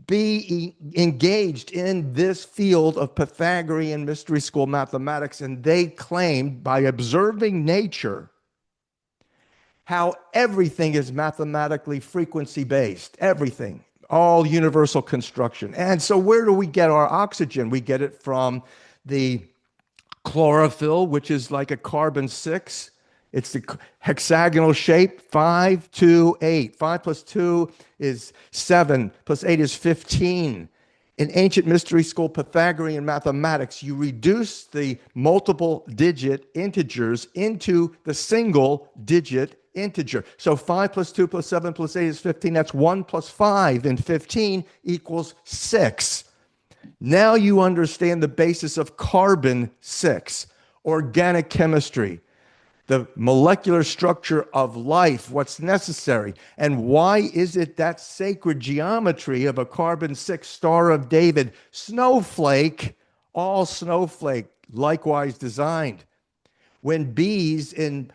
be engaged in this field of Pythagorean mystery school mathematics, and they claimed by observing nature how everything is mathematically frequency based, everything, all universal construction. And so where do we get our oxygen? We get it from the chlorophyll, which is like a carbon-6. It's the hexagonal shape, 5, 2, 8. 5 plus 2 is 7, plus 8 is 15. In ancient mystery school Pythagorean mathematics, you reduce the multiple digit integers into the single digit integer. So 5 plus 2 plus 7 plus 8 is 15. That's 1 plus 5, and 15 equals 6. Now you understand the basis of carbon-6, organic chemistry, the molecular structure of life, what's necessary. And why is it that sacred geometry of a carbon-6 Star of David snowflake, all snowflake, likewise designed? When bees in